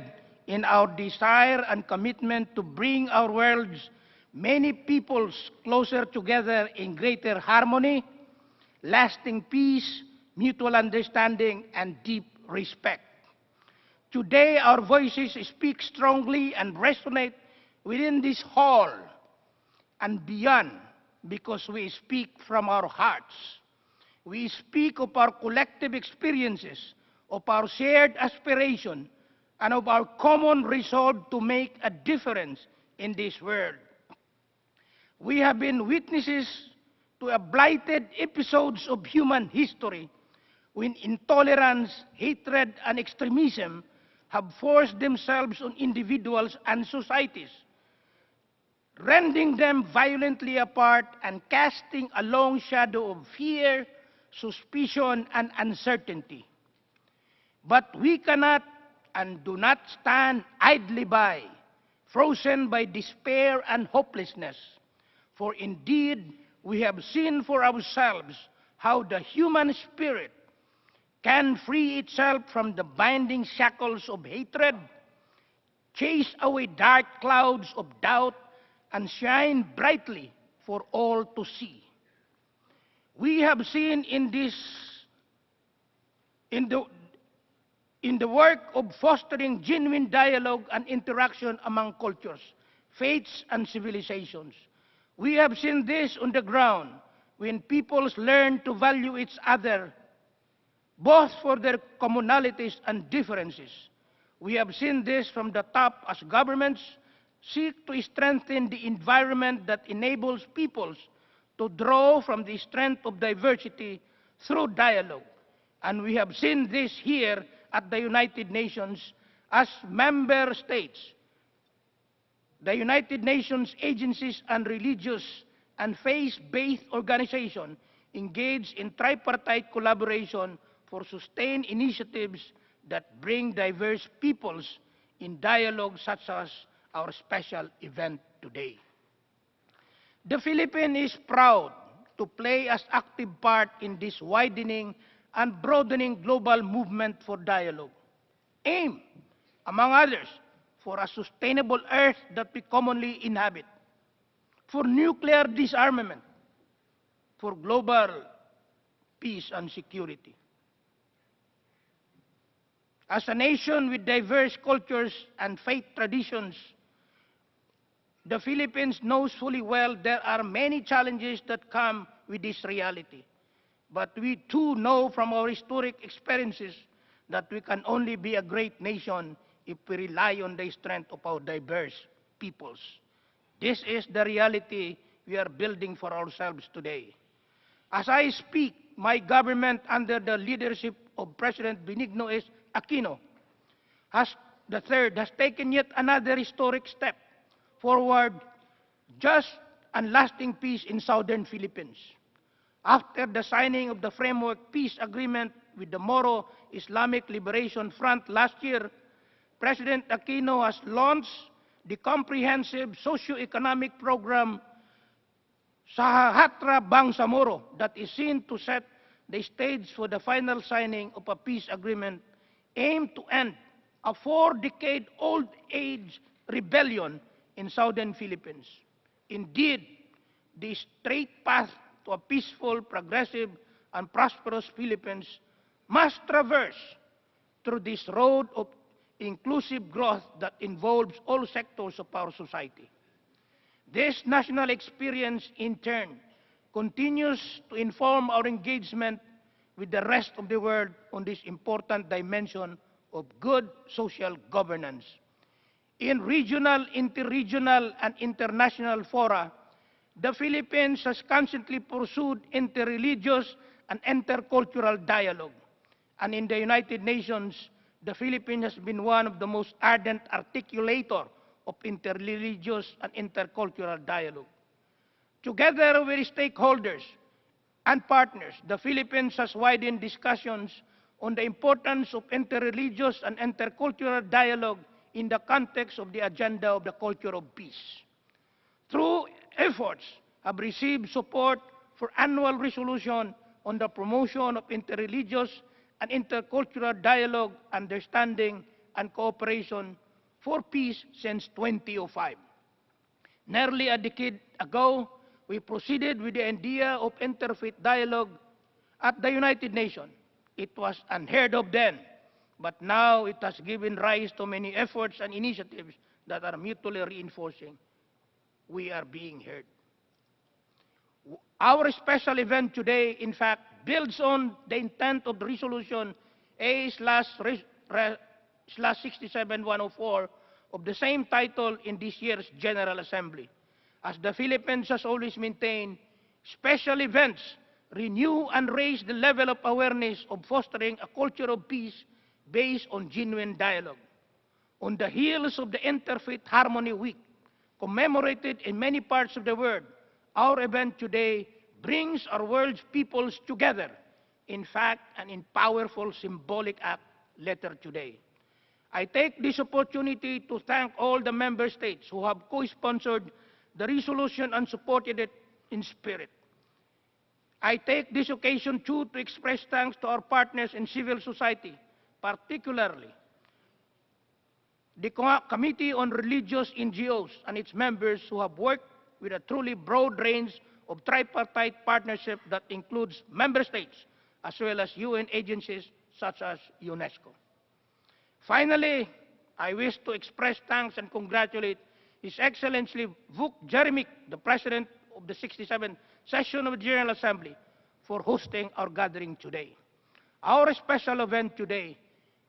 I: in our desire and commitment to bring our world's many peoples closer together in greater harmony, lasting peace, mutual understanding, and deep respect. Today, our voices speak strongly and resonate within this hall and beyond, because we speak from our hearts. We speak of our collective experiences, of our shared aspiration, and of our common resolve to make a difference in this world. We have been witnesses to blighted episodes of human history when intolerance, hatred, and extremism have forced themselves on individuals and societies, rending them violently apart and casting a long shadow of fear, suspicion, and uncertainty. But we cannot and do not stand idly by, frozen by despair and hopelessness. For indeed, we have seen for ourselves how the human spirit can free itself from the binding shackles of hatred, chase away dark clouds of doubt, and shine brightly for all to see. We have seen in the work of fostering genuine dialogue and interaction among cultures, faiths, and civilizations. We have seen this on the ground when peoples learn to value each other, both for their commonalities and differences. We have seen this from the top as governments seek to strengthen the environment that enables peoples to draw from the strength of diversity through dialogue. And we have seen this here at the United Nations as member states, the United Nations agencies and religious and faith-based organizations engage in tripartite collaboration for sustained initiatives that bring diverse peoples in dialogue, such as our special event today. The Philippines is proud to play an active part in this widening and broadening global movement for dialogue, aimed, among others, for a sustainable earth that we commonly inhabit, for nuclear disarmament, for global peace and security. As a nation with diverse cultures and faith traditions, the Philippines knows fully well there are many challenges that come with this reality. But we too know from our historic experiences that we can only be a great nation if we rely on the strength of our diverse peoples. This is the reality we are building for ourselves today. As I speak, my government, under the leadership of President Benigno S. Aquino, has taken yet another historic step forward, just and lasting peace in southern Philippines. After the signing of the Framework Peace Agreement with the Moro Islamic Liberation Front last year, President Aquino has launched the comprehensive socio-economic program Sahatra Bangsamoro that is seen to set the stage for the final signing of a peace agreement aimed to end a 4-decade-old age rebellion in southern Philippines. Indeed, the straight path to a peaceful, progressive, and prosperous Philippines must traverse through this road of inclusive growth that involves all sectors of our society. This national experience, in turn, continues to inform our engagement with the rest of the world on this important dimension of good social governance. In regional, interregional, and international fora, the Philippines has constantly pursued interreligious and intercultural dialogue. And in the United Nations, the Philippines has been one of the most ardent articulators of interreligious and intercultural dialogue. Together with stakeholders and partners, the Philippines has widened discussions on the importance of interreligious and intercultural dialogue in the context of the agenda of the culture of peace. Through efforts have received support for annual resolution on the promotion of interreligious and intercultural dialogue, understanding, and cooperation for peace since 2005. Nearly a decade ago, we proceeded with the idea of interfaith dialogue at the United Nations. It was unheard of then, but now it has given rise to many efforts and initiatives that are mutually reinforcing. We are being heard. Our special event today, in fact, builds on the intent of the resolution A/67-104 of the same title in this year's General Assembly. As the Philippines has always maintained, Special events renew and raise the level of awareness of fostering a culture of peace based on genuine dialogue. On the heels of the Interfaith Harmony Week, commemorated in many parts of the world, our event today brings our world's peoples together. In fact, an powerful symbolic act later today. I take this opportunity to thank all the member states who have co-sponsored the resolution and supported it in spirit. I take this occasion too to express thanks to our partners in civil society, particularly the Committee on Religious NGOs and its members who have worked with a truly broad range of tripartite partnership that includes member states as well as UN agencies such as UNESCO. Finally, I wish to express thanks and congratulate His Excellency Vuk Jeremik, the President of the 67th Session of the General Assembly, for hosting our gathering today. Our special event today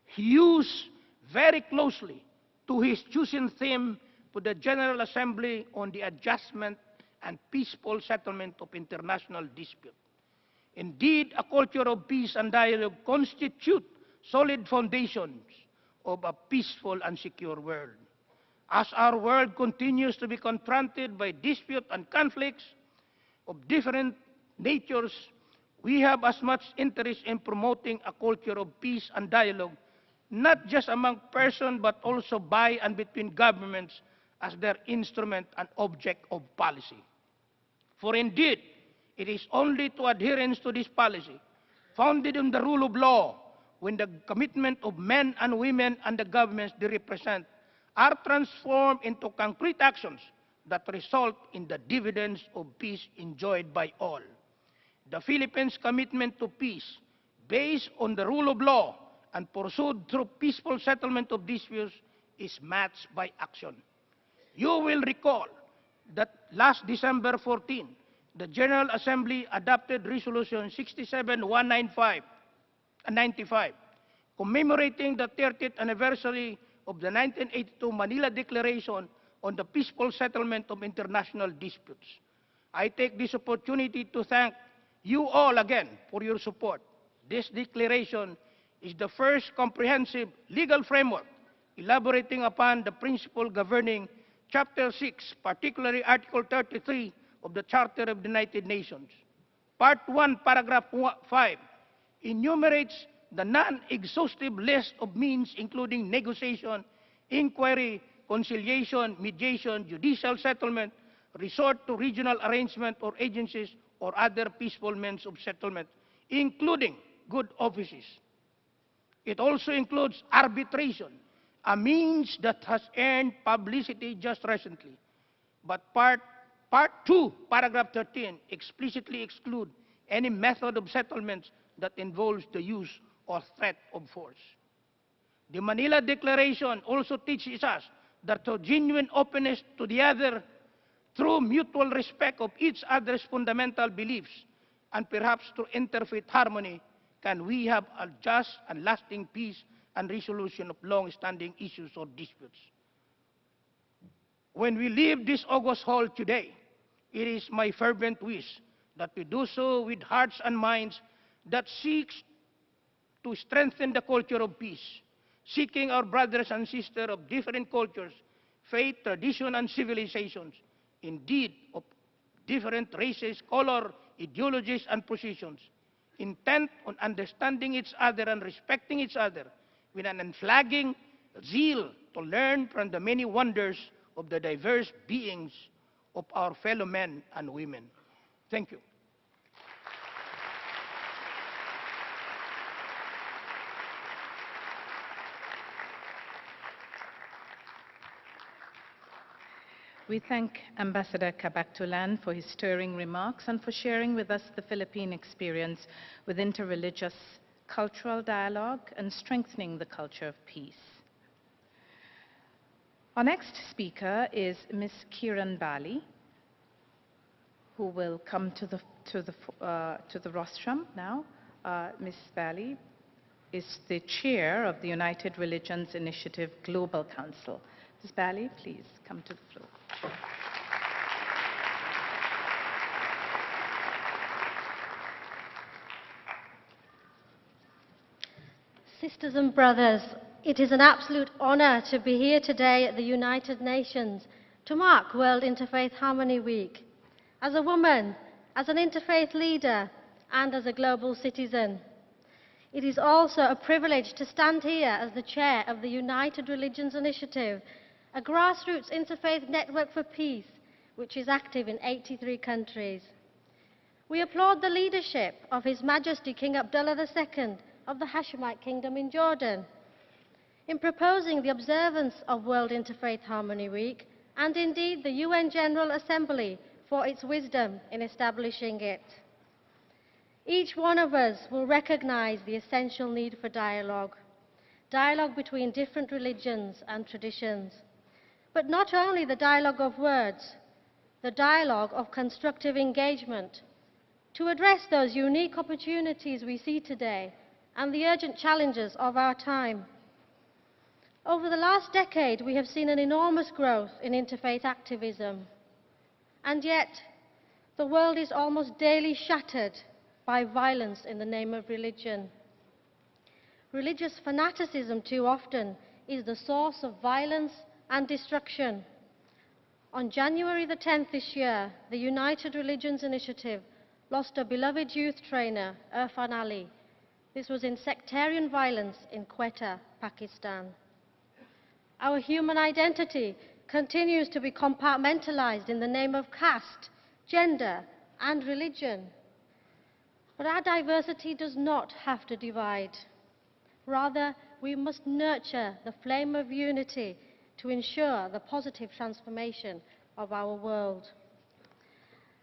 I: hews very closely to his chosen theme for the General Assembly on the adjustment and peaceful settlement of international dispute. Indeed, a culture of peace and dialogue constitute solid foundations of a peaceful and secure world. As our world continues to be confronted by dispute and conflicts of different natures, we have as much interest in promoting a culture of peace and dialogue, not just among persons, but also by and between governments as their instrument and object of policy. For indeed, it is only to adherence to this policy, founded on the rule of law, when the commitment of men and women and the governments they represent are transformed into concrete actions that result in the dividends of peace enjoyed by all. The Philippines' commitment to peace, based on the rule of law and pursued through peaceful settlement of disputes, is matched by action. You will recall that last December 14, the General Assembly adopted Resolution 67-195, commemorating the 30th anniversary of the 1982 Manila Declaration on the peaceful settlement of international disputes. I take this opportunity to thank you all again for your support. This declaration is the first comprehensive legal framework elaborating upon the principle governing Chapter 6, particularly Article 33 of the Charter of the United Nations. Part 1, Paragraph 5, enumerates the non-exhaustive list of means including negotiation, inquiry, conciliation, mediation, judicial settlement, resort to regional arrangement or agencies or other peaceful means of settlement, including good offices. It also includes arbitration, a means that has earned publicity just recently. But Part 2, Paragraph 13, explicitly exclude any method of settlements that involves the use or threat of force. The Manila Declaration also teaches us that through genuine openness to the other, through mutual respect of each other's fundamental beliefs, and perhaps through interfaith harmony, can we have a just and lasting peace and resolution of long-standing issues or disputes. When we leave this august hall today, it is my fervent wish that we do so with hearts and minds that seeks to strengthen the culture of peace, seeking our brothers and sisters of different cultures, faith, tradition, and civilizations, indeed of different races, color, ideologies, and positions, intent on understanding each other and respecting each other with an unflagging zeal to learn from the many wonders of the diverse beings of our fellow men and women. Thank you.
B: We thank Ambassador Kabaktulan for his stirring remarks and for sharing with us the Philippine experience with interreligious cultural dialogue and strengthening the culture of peace. Our next speaker is Ms. Kiran Bali, who will come to the rostrum now. Ms. Bali is the chair of the United Religions Initiative Global Council. Ms. Bali, please come to the floor.
J: Sisters and brothers, it is an absolute honor to be here today at the United Nations to mark World Interfaith Harmony Week. As a woman, as an interfaith leader, and as a global citizen. It is also a privilege to stand here as the chair of the United Religions Initiative, a grassroots interfaith network for peace, which is active in 83 countries. We applaud the leadership of His Majesty King Abdullah II of the Hashemite Kingdom in Jordan in proposing the observance of World Interfaith Harmony Week, and indeed the UN General Assembly for its wisdom in establishing it. Each one of us will recognize the essential need for dialogue between different religions and traditions, but not only the dialogue of words, the dialogue of constructive engagement to address those unique opportunities we see today and the urgent challenges of our time. Over the last decade, we have seen an enormous growth in interfaith activism, and yet the world is almost daily shattered by violence in the name of religion. Religious fanaticism too often is the source of violence and destruction. On January the 10th this year, the United Religions Initiative lost a beloved youth trainer, Irfan Ali. This was in sectarian violence in Quetta, Pakistan. Our human identity continues to be compartmentalized in the name of caste, gender, and religion. But our diversity does not have to divide. Rather, we must nurture the flame of unity to ensure the positive transformation of our world.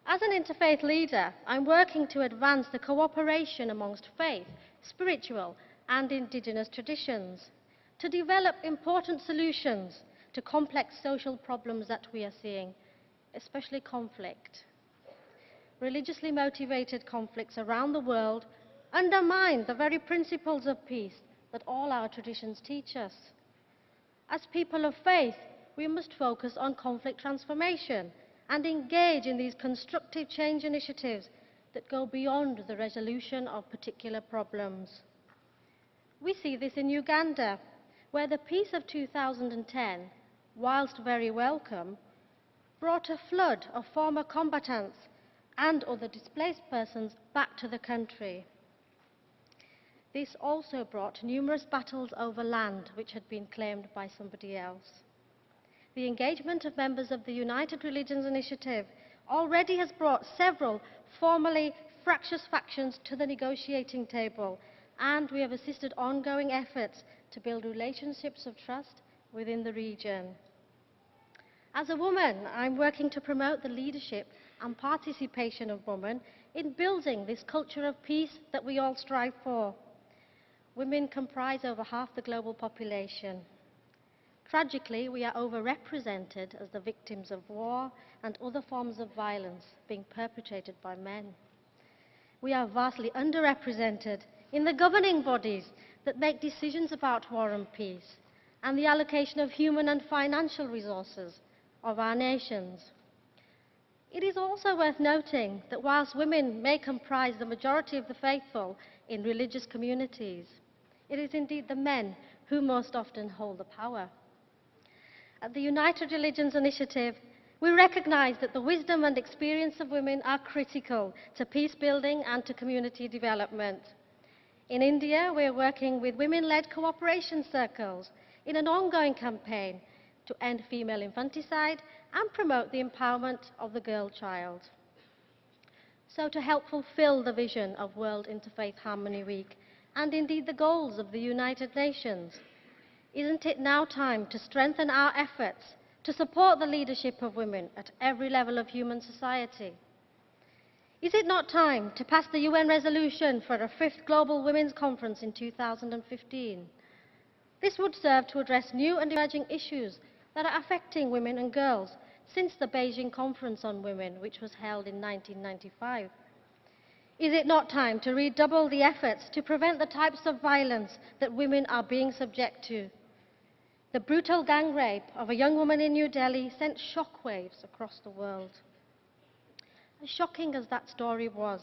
J: As an interfaith leader, I'm working to advance the cooperation amongst faith, spiritual, and indigenous traditions, to develop important solutions to complex social problems that we are seeing, especially conflict. Religiously motivated conflicts around the world undermine the very principles of peace that all our traditions teach us. As people of faith, we must focus on conflict transformation and engage in these constructive change initiatives that go beyond the resolution of particular problems. We see this in Uganda, where the peace of 2010, whilst very welcome, brought a flood of former combatants and other displaced persons back to the country. This also brought numerous battles over land which had been claimed by somebody else. The engagement of members of the United Religions Initiative already has brought several formerly fractious factions to the negotiating table, and we have assisted ongoing efforts to build relationships of trust within the region. As a woman, I'm working to promote the leadership and participation of women in building this culture of peace that we all strive for. Women comprise over half the global population. Tragically, we are overrepresented as the victims of war and other forms of violence being perpetrated by men. We are vastly underrepresented in the governing bodies that make decisions about war and peace and the allocation of human and financial resources of our nations. It is also worth noting that whilst women may comprise the majority of the faithful in religious communities, it is indeed the men who most often hold the power. At the United Religions Initiative, we recognize that the wisdom and experience of women are critical to peace building and to community development. In India, we are working with women-led cooperation circles in an ongoing campaign to end female infanticide and promote the empowerment of the girl child. So to help fulfill the vision of World Interfaith Harmony Week, and indeed the goals of the United Nations, isn't it now time to strengthen our efforts to support the leadership of women at every level of human society? Is it not time to pass the UN resolution for a 5th Global Women's Conference in 2015? This would serve to address new and emerging issues that are affecting women and girls since the Beijing Conference on Women, which was held in 1995. Is it not time to redouble the efforts to prevent the types of violence that women are being subject to? The brutal gang rape of a young woman in New Delhi sent shockwaves across the world. As shocking as that story was,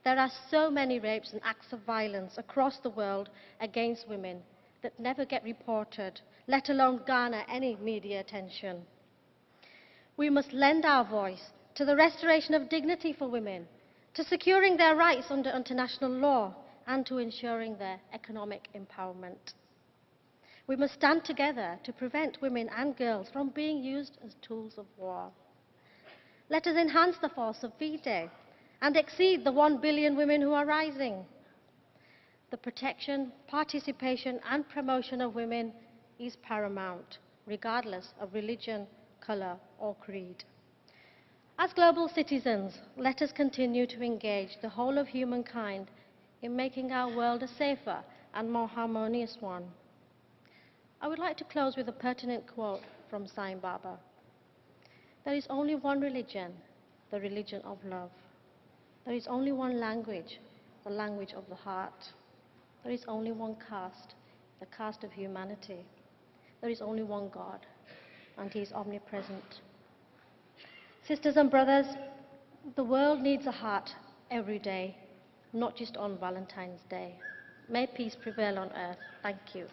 J: There are so many rapes and acts of violence across the world against women that never get reported, let alone garner any media attention. We must lend our voice to the restoration of dignity for women, to securing their rights under international law, and to ensuring their economic empowerment. We must stand together to prevent women and girls from being used as tools of war. Let us enhance the force of V-Day and exceed the 1 billion women who are rising. The protection, participation, and promotion of women is paramount, regardless of religion, colour, or creed. As global citizens, let us continue to engage the whole of humankind in making our world a safer and more harmonious one. I would like to close with a pertinent quote from Sai Baba. There is only one religion, the religion of love. There is only one language, the language of the heart. There is only one caste, the caste of humanity. There is only one God, and He is omnipresent. Sisters and brothers, the world needs a heart every day, not just on Valentine's Day. May peace prevail on earth. Thank you.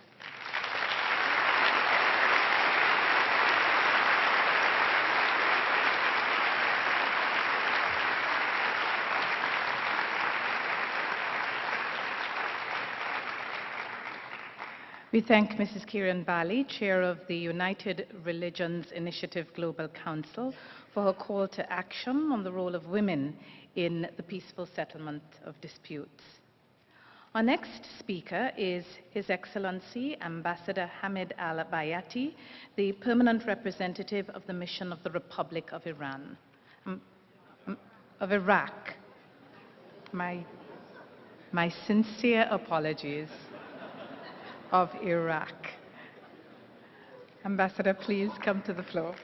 B: We thank Mrs. Kiran Bali, Chair of the United Religions Initiative Global Council, for her call to action on the role of women in the peaceful settlement of disputes. Our next speaker is His Excellency Ambassador Hamid Al-Bayati, the permanent representative of the Mission of the Republic of Iran, of Iraq. My sincere apologies. Of Iraq. Ambassador, please come to the floor.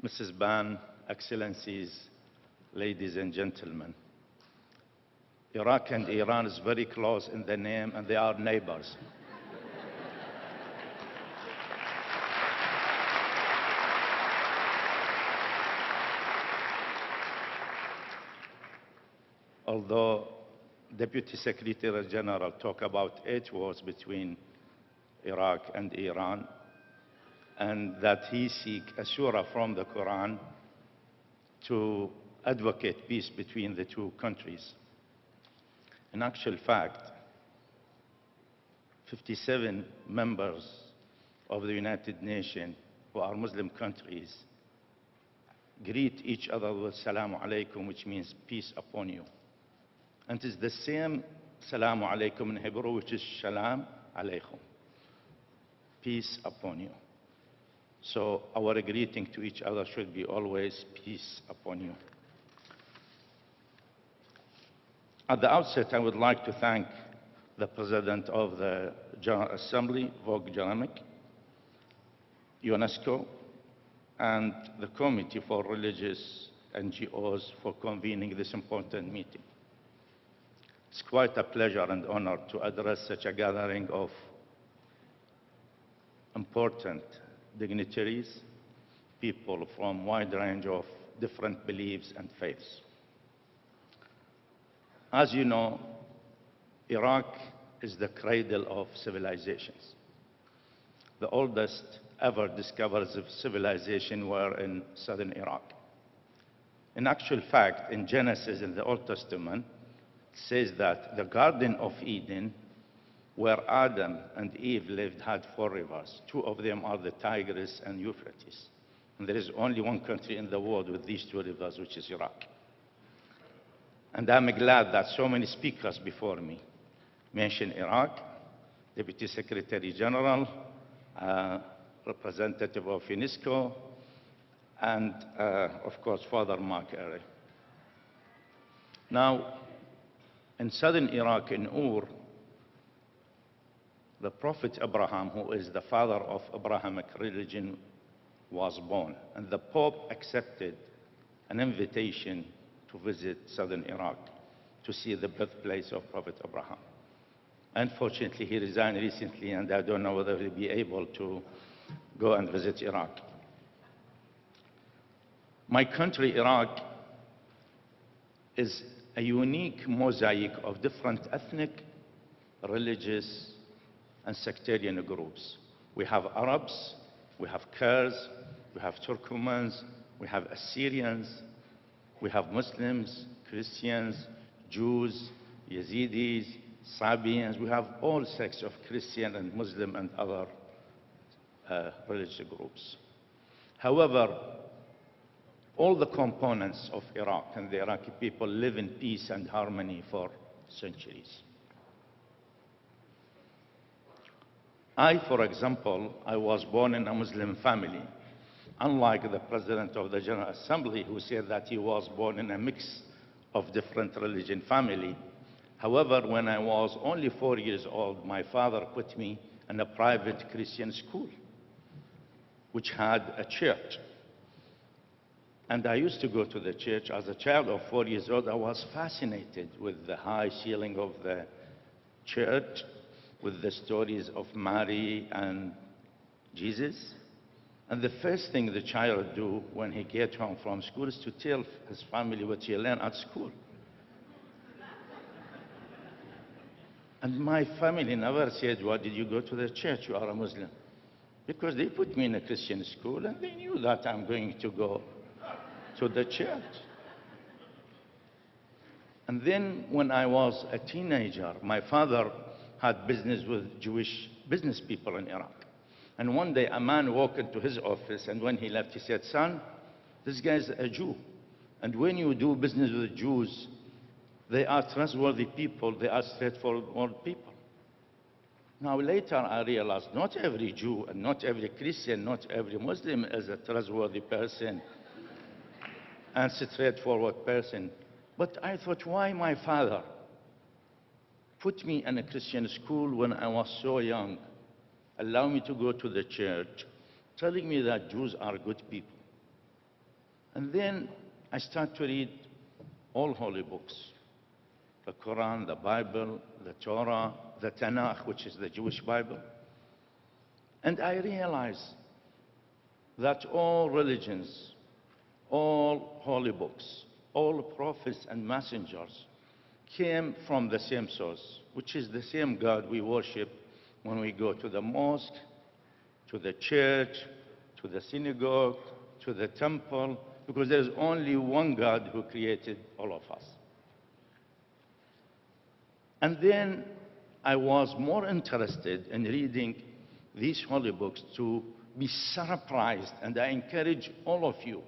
K: Mrs. Ban, Excellencies, ladies and gentlemen, Iraq and Iran is very close in the name, and they are neighbors. Although Deputy Secretary General talked about 8 wars between Iraq and Iran, and that he seek a surah from the Quran to advocate peace between the two countries. In actual fact, 57 members of the United Nations who are Muslim countries greet each other with Salamu Alaikum, which means peace upon you. And it is the same Salamu Alaikum in Hebrew, which is Shalom Alaikum, peace upon you. So our greeting to each other should be always peace upon you. At the outset, I would like to thank the President of the General Assembly, Vogue Jeremic, UNESCO, and the Committee for Religious NGOs for convening this important meeting. It's quite a pleasure and honor to address such a gathering of important dignitaries, people from a wide range of different beliefs and faiths. As you know, Iraq is the cradle of civilizations. The oldest ever discoveries of civilization were in southern Iraq. In actual fact, in Genesis in the Old Testament, it says that the Garden of Eden, where Adam and Eve lived, had 4 rivers. 2 of them are the Tigris and Euphrates. And there is only one country in the world with these 2 rivers, which is Iraq. And I'm glad that so many speakers before me mentioned Iraq, Deputy Secretary General, representative of UNESCO, and of course, Father Mark Ery. Now, in southern Iraq, in Ur, the Prophet Abraham, who is the father of Abrahamic religion, was born. And the Pope accepted an invitation to visit southern Iraq to see the birthplace of Prophet Abraham. Unfortunately, he resigned recently, and I don't know whether he'll be able to go and visit Iraq. My country, Iraq, is a unique mosaic of different ethnic, religious, and sectarian groups. We have Arabs, we have Kurds, we have Turkomans, we have Assyrians, we have Muslims, Christians, Jews, Yazidis, Sabians. We have all sects of Christian and Muslim and other religious groups. However, all the components of Iraq and the Iraqi people live in peace and harmony for centuries. I, for example, I was born in a Muslim family, unlike the President of the General Assembly, who said that he was born in a mix of different religion family. However, when I was only 4 years old, my father put me in a private Christian school, which had a church. And I used to go to the church. As a child of 4 years old, I was fascinated with the high ceiling of the church, with the stories of Mary and Jesus. And the first thing the child do when he gets home from school is to tell his family what he learned at school. And my family never said, "Why did you go to the church? You are a Muslim." Because they put me in a Christian school and they knew that I'm going to go to the church. And then when I was a teenager, my father had business with Jewish business people in Iraq. And one day a man walked into his office, and when he left, he said, "Son, this guy's a Jew. And when you do business with Jews, they are trustworthy people, they are straightforward people." Now later I realized not every Jew and not every Christian, not every Muslim is a trustworthy person and straightforward person. But I thought, why my father put me in a Christian school when I was so young, allow me to go to the church, telling me that Jews are good people. And then I started to read all holy books, the Quran, the Bible, the Torah, the Tanakh, which is the Jewish Bible. And I realized that all religions, all holy books, all prophets and messengers came from the same source, which is the same God we worship when we go to the mosque, to the church, to the synagogue, to the temple, because there's only one God who created all of us. And then I was more interested in reading these holy books to be surprised, and I encourage all of you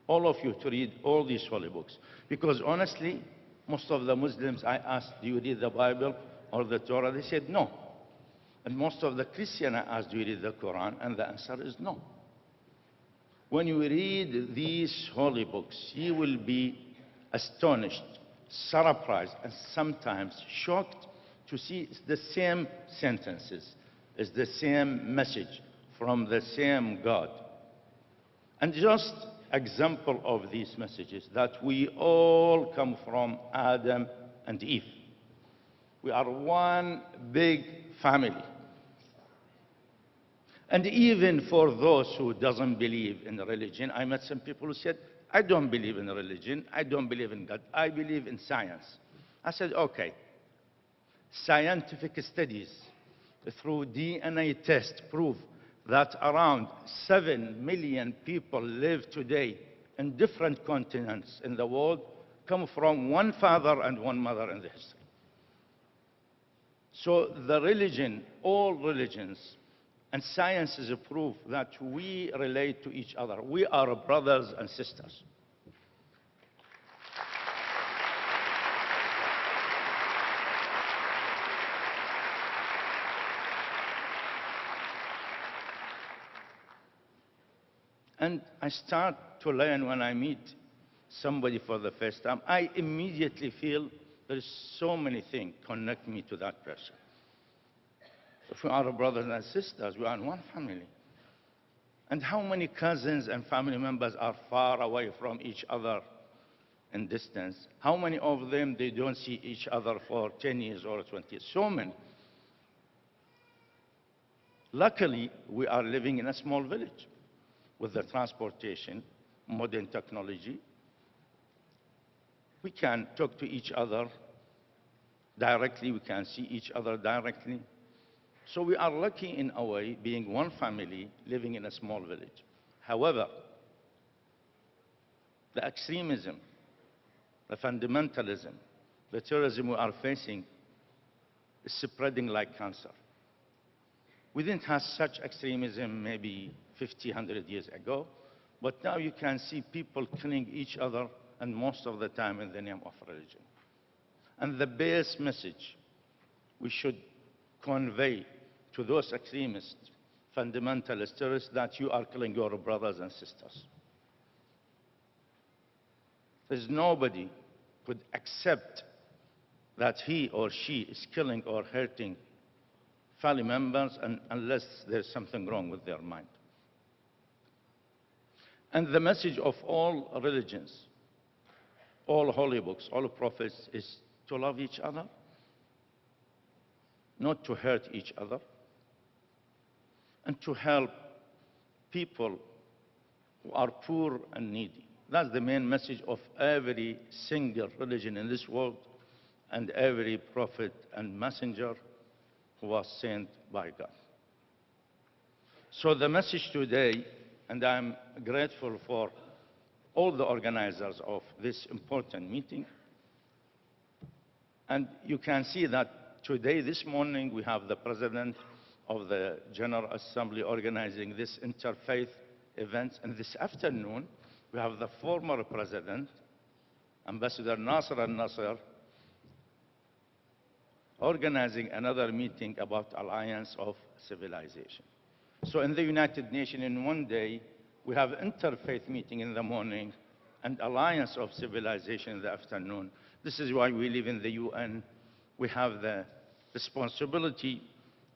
K: to read all these holy books. Because honestly, most of the Muslims I asked, "Do you read the Bible or the Torah?" They said no. And most of the Christians I asked, "Do you read the Quran?" And the answer is no. When you read these holy books, you will be astonished, surprised, and sometimes shocked to see it's the same sentences, it's the same message from the same God. And just example of these messages, that we all come from Adam and Eve. We are one big family. And even for those who doesn't believe in religion, I met some people who said, "I don't believe in religion, I don't believe in God, I believe in science." I said, okay, scientific studies through DNA tests prove that around 7 million people live today in different continents in the world, come from one father and one mother in the history. So the religion, all religions, and science is a proof that we relate to each other. We are brothers and sisters. And I start to learn when I meet somebody for the first time. I immediately feel there is so many things connect me to that person. If we are brothers and sisters, we are in one family. And how many cousins and family members are far away from each other in distance? How many of them, they don't see each other for 10 years or 20 years? So many. Luckily, we are living in a small village with the transportation, modern technology. We can talk to each other directly, we can see each other directly. So we are lucky in a way, being one family living in a small village. However, the extremism, the fundamentalism, the terrorism we are facing is spreading like cancer. We didn't have such extremism maybe 50, 100 years ago, but now you can see people killing each other, and most of the time in the name of religion. And the base message we should convey to those extremists, fundamentalist terrorists, that you are killing your brothers and sisters. There's nobody could accept that he or she is killing or hurting family members unless there's something wrong with their mind. And the message of all religions, all holy books, all prophets is to love each other, not to hurt each other, and to help people who are poor and needy. That's the main message of every single religion in this world and every prophet and messenger who was sent by God. So the message today, and I'm grateful for all the organizers of this important meeting, and you can see that today, this morning, we have the President of the General Assembly organizing this interfaith event, and this afternoon, we have the former President, Ambassador Nasser al-Nasser, organizing another meeting about alliance of civilization. So in the United Nations, in one day, we have interfaith meeting in the morning and alliance of civilization in the afternoon. This is why we live in the UN. We have the responsibility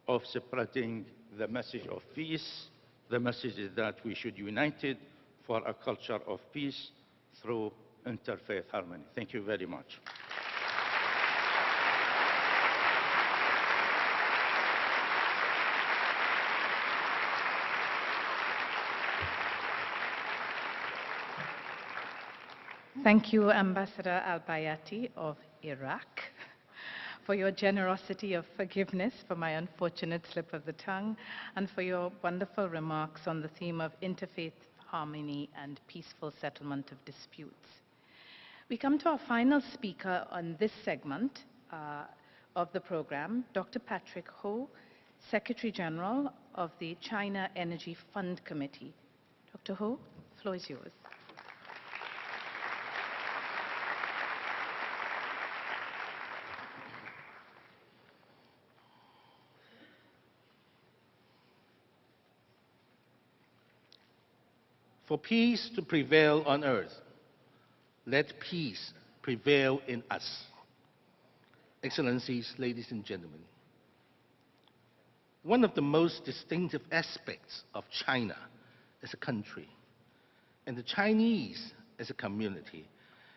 K: of spreading the message of peace. The message is that we should unite it for a culture of peace through interfaith harmony. Thank you very much.
B: Thank you, Ambassador Al-Bayati of Iraq, for your generosity of forgiveness for my unfortunate slip of the tongue, and for your wonderful remarks on the theme of interfaith harmony and peaceful settlement of disputes. We come to our final speaker on this segment of the program, Dr. Patrick Ho, Secretary General of the China Energy Fund Committee. Dr. Ho, the floor is yours.
L: For peace to prevail on earth, let peace prevail in us. Excellencies, ladies and gentlemen, one of the most distinctive aspects of China as a country and the Chinese as a community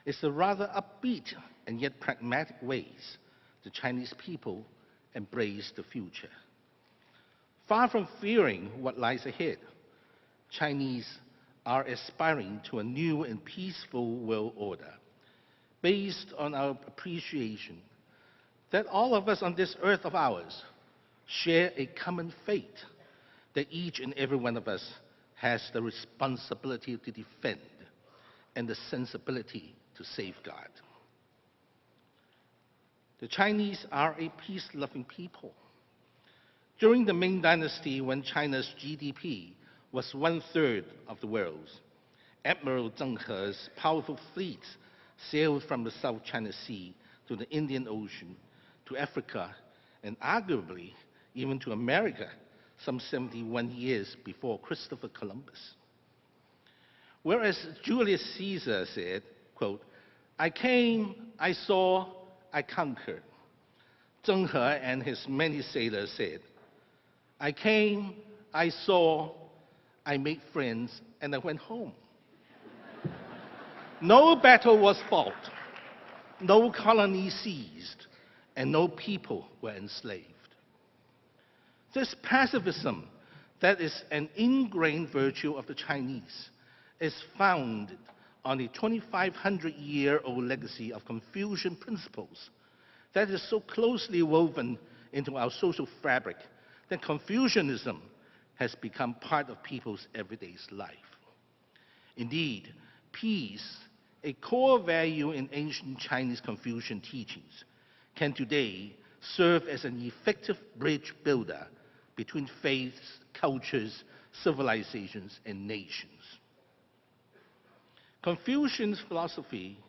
L: is the rather upbeat and yet pragmatic ways the Chinese people embrace the future. Far from fearing what lies ahead, Chinese are aspiring to a new and peaceful world order based on our appreciation that all of us on this earth of ours share a common fate that each and every one of us has the responsibility to defend and the sensibility to safeguard. The Chinese are a peace-loving people. During the Ming Dynasty, when China's GDP was 1/3 of the world's, Admiral Zheng He's powerful fleets sailed from the South China Sea to the Indian Ocean, to Africa, and arguably even to America some 71 years before Christopher Columbus. Whereas Julius Caesar said, quote, "I came, I saw, I conquered," Zheng He and his many sailors said, "I came, I saw, I made friends, and I went home." No battle was fought, no colony seized, and no people were enslaved. This pacifism that is an ingrained virtue of the Chinese is founded on a 2,500-year-old legacy of Confucian principles that is so closely woven into our social fabric that Confucianism has become part of people's everyday life. Indeed, peace, a core value in ancient Chinese Confucian teachings, can today serve as an effective bridge builder between faiths, cultures, civilizations, and nations. Confucian's philosophy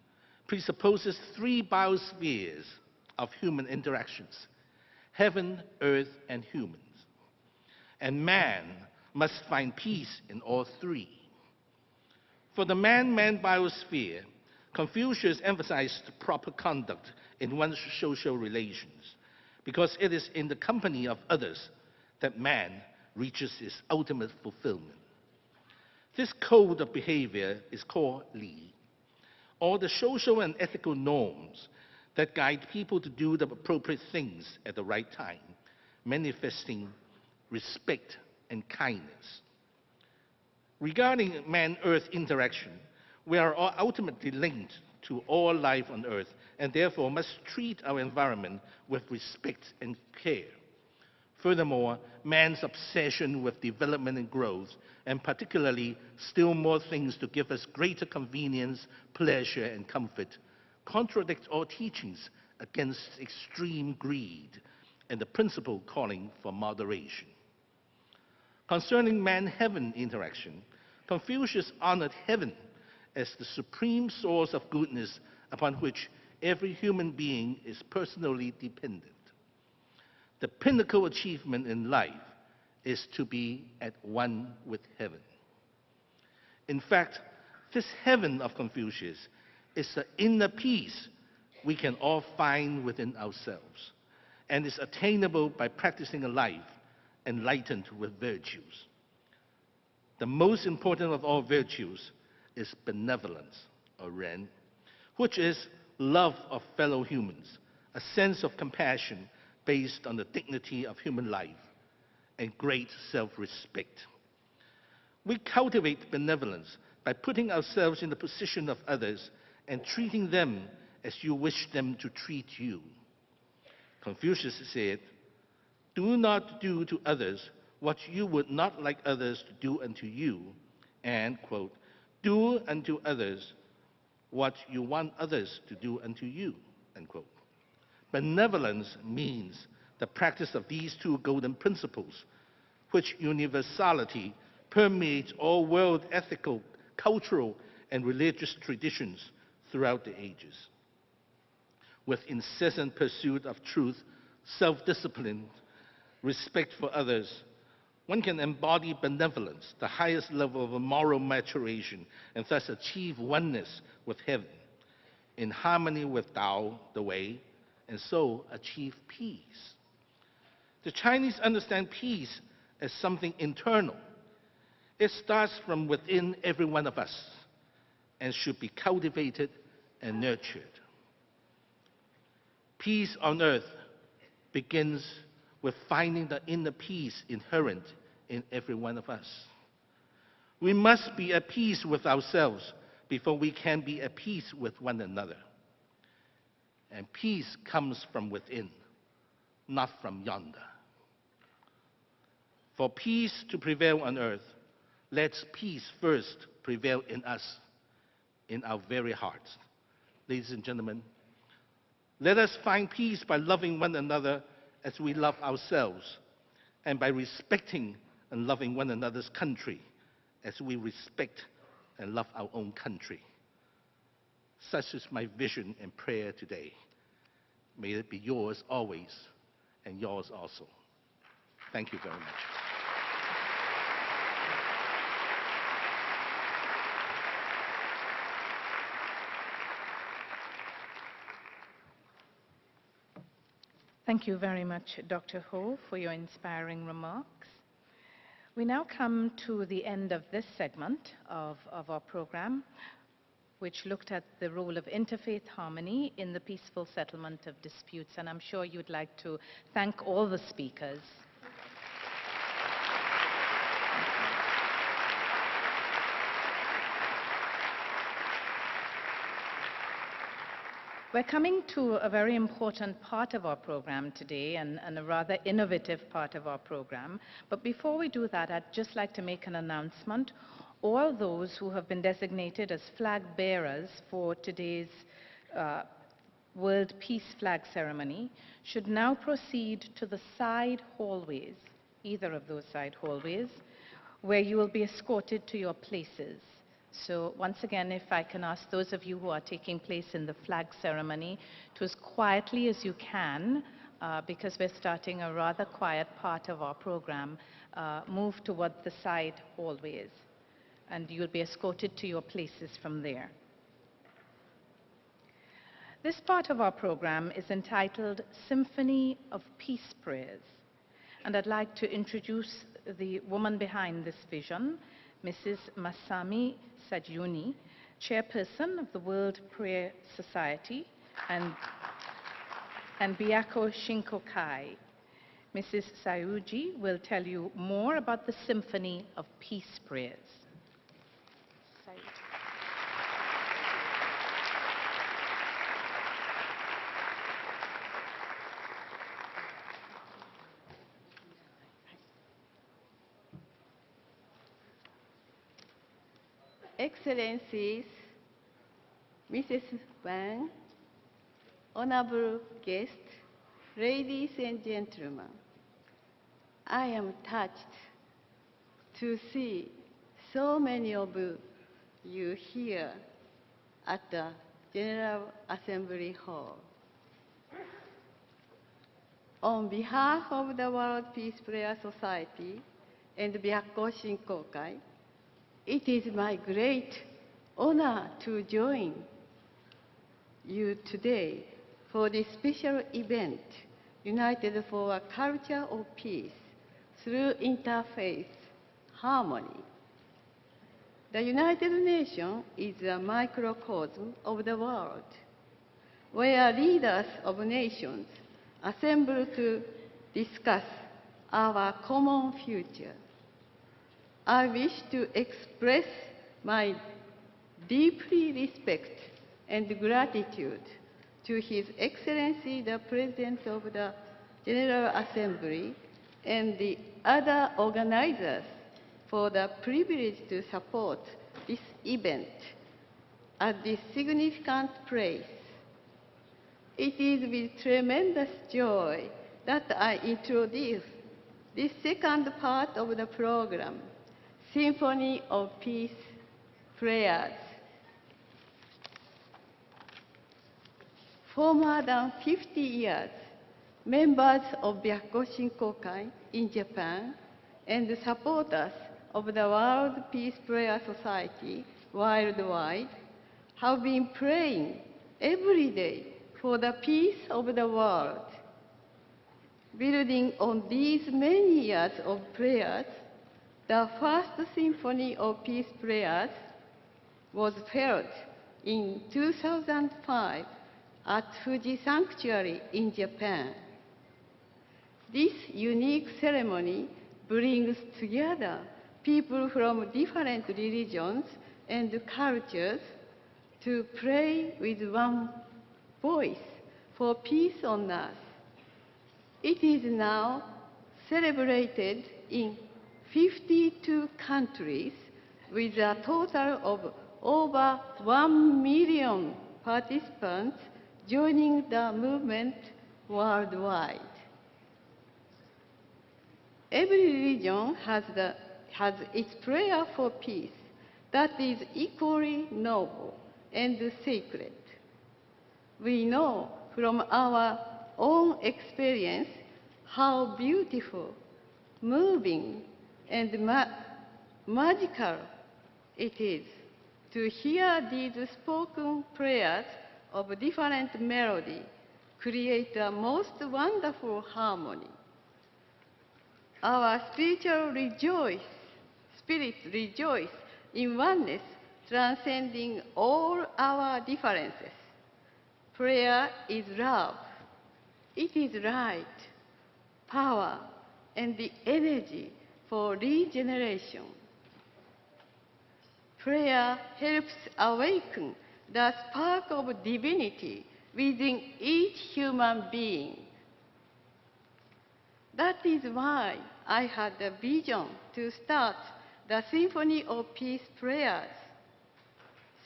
L: presupposes three biospheres of human interactions: heaven, earth, and humans. And man must find peace in all three. For the man-man biosphere, Confucius emphasized proper conduct in one's social relations, because it is in the company of others that man reaches his ultimate fulfillment. This code of behavior is called Li, or the social and ethical norms that guide people to do the appropriate things at the right time, manifesting respect and kindness. Regarding man-earth interaction, we are all ultimately linked to all life on earth, and therefore must treat our environment with respect and care. Furthermore, man's obsession with development and growth, and particularly still more things to give us greater convenience, pleasure, and comfort, contradicts all teachings against extreme greed and the principle calling for moderation. Concerning man-heaven interaction, Confucius honored heaven as the supreme source of goodness upon which every human being is personally dependent. The pinnacle achievement in life is to be at one with heaven. In fact, this heaven of Confucius is the inner peace we can all find within ourselves, and is attainable by practicing a life enlightened with virtues. The most important of all virtues is benevolence, or Ren, which is love of fellow humans, a sense of compassion based on the dignity of human life, and great self-respect. We cultivate benevolence by putting ourselves in the position of others and treating them as you wish them to treat you. Confucius said, "Do not do to others what you would not like others to do unto you," and, quote, "do unto others what you want others to do unto you," unquote. Benevolence means the practice of these two golden principles, which universality permeates all world ethical, cultural, and religious traditions throughout the ages. With incessant pursuit of truth, self-discipline, respect for others, one can embody benevolence, the highest level of moral maturation, and thus achieve oneness with heaven, in harmony with Tao, the way, and so achieve peace. The Chinese understand peace as something internal. It starts from within every one of us and should be cultivated and nurtured. Peace on earth begins with finding the inner peace inherent in every one of us. We must be at peace with ourselves before we can be at peace with one another. And peace comes from within, not from yonder. For peace to prevail on earth, let peace first prevail in us, in our very hearts. Ladies and gentlemen, let us find peace by loving one another as we love ourselves, and by respecting and loving one another's country as we respect and love our own country. Such is my vision and prayer today. May it be yours always, and yours also. Thank you very much.
B: Thank you very much, Dr. Ho, for your inspiring remarks. We now come to the end of this segment of our program, which looked at the role of interfaith harmony in the peaceful settlement of disputes. And I'm sure you'd like to thank all the speakers. We're coming to a very important part of our program today and a rather innovative part of our program. But before we do that, I'd just like to make an announcement. All those who have been designated as flag bearers for today's World Peace Flag Ceremony should now proceed to the side hallways, either of those side hallways, where you will be escorted to your places. So once again, if I can ask those of you who are taking place in the flag ceremony to as quietly as you can, because we're starting a rather quiet part of our program, move toward the side hallways, and you'll be escorted to your places from there. This part of our program is entitled Symphony of Peace Prayers, and I'd like to introduce the woman behind this vision, Mrs. Masami Sajuni, chairperson of the World Prayer Society, and Biako Shinkokai. Mrs. Sayuji will tell you more about the Symphony of Peace Prayers.
M: Excellencies, Mrs. Wang, honorable guests, ladies and gentlemen, I am touched to see so many of you here at the General Assembly Hall. On behalf of the World Peace Prayer Society and Biako Shinkokai, it is my great honor to join you today for this special event, United for a Culture of Peace through Interfaith Harmony. The United Nations is a microcosm of the world, where leaders of nations assemble to discuss our common future. I wish to express my deeply respect and gratitude to His Excellency, the President of the General Assembly, and the other organizers for the privilege to support this event at this significant place. It is with tremendous joy that I introduce this second part of the program, Symphony of Peace Prayers. For more than 50 years, members of Biako Shinkokai in Japan and supporters of the World Peace Prayer Society worldwide have been praying every day for the peace of the world. Building on these many years of prayers, the first Symphony of Peace Prayers was held in 2005 at Fuji Sanctuary in Japan. This unique ceremony brings together people from different religions and cultures to pray with one voice for peace on earth. It is now celebrated in 52 countries with a total of over 1 million participants joining the movement worldwide. Every religion has its prayer for peace that is equally noble and sacred. We know from our own experience how beautiful, moving, and magical it is to hear these spoken prayers of different melody create a most wonderful harmony. Our spirit rejoice in oneness, transcending all our differences. Prayer is love. It is light, power, and the energy for regeneration. Prayer helps awaken the spark of divinity within each human being. That is why I had a vision to start the Symphony of Peace prayers,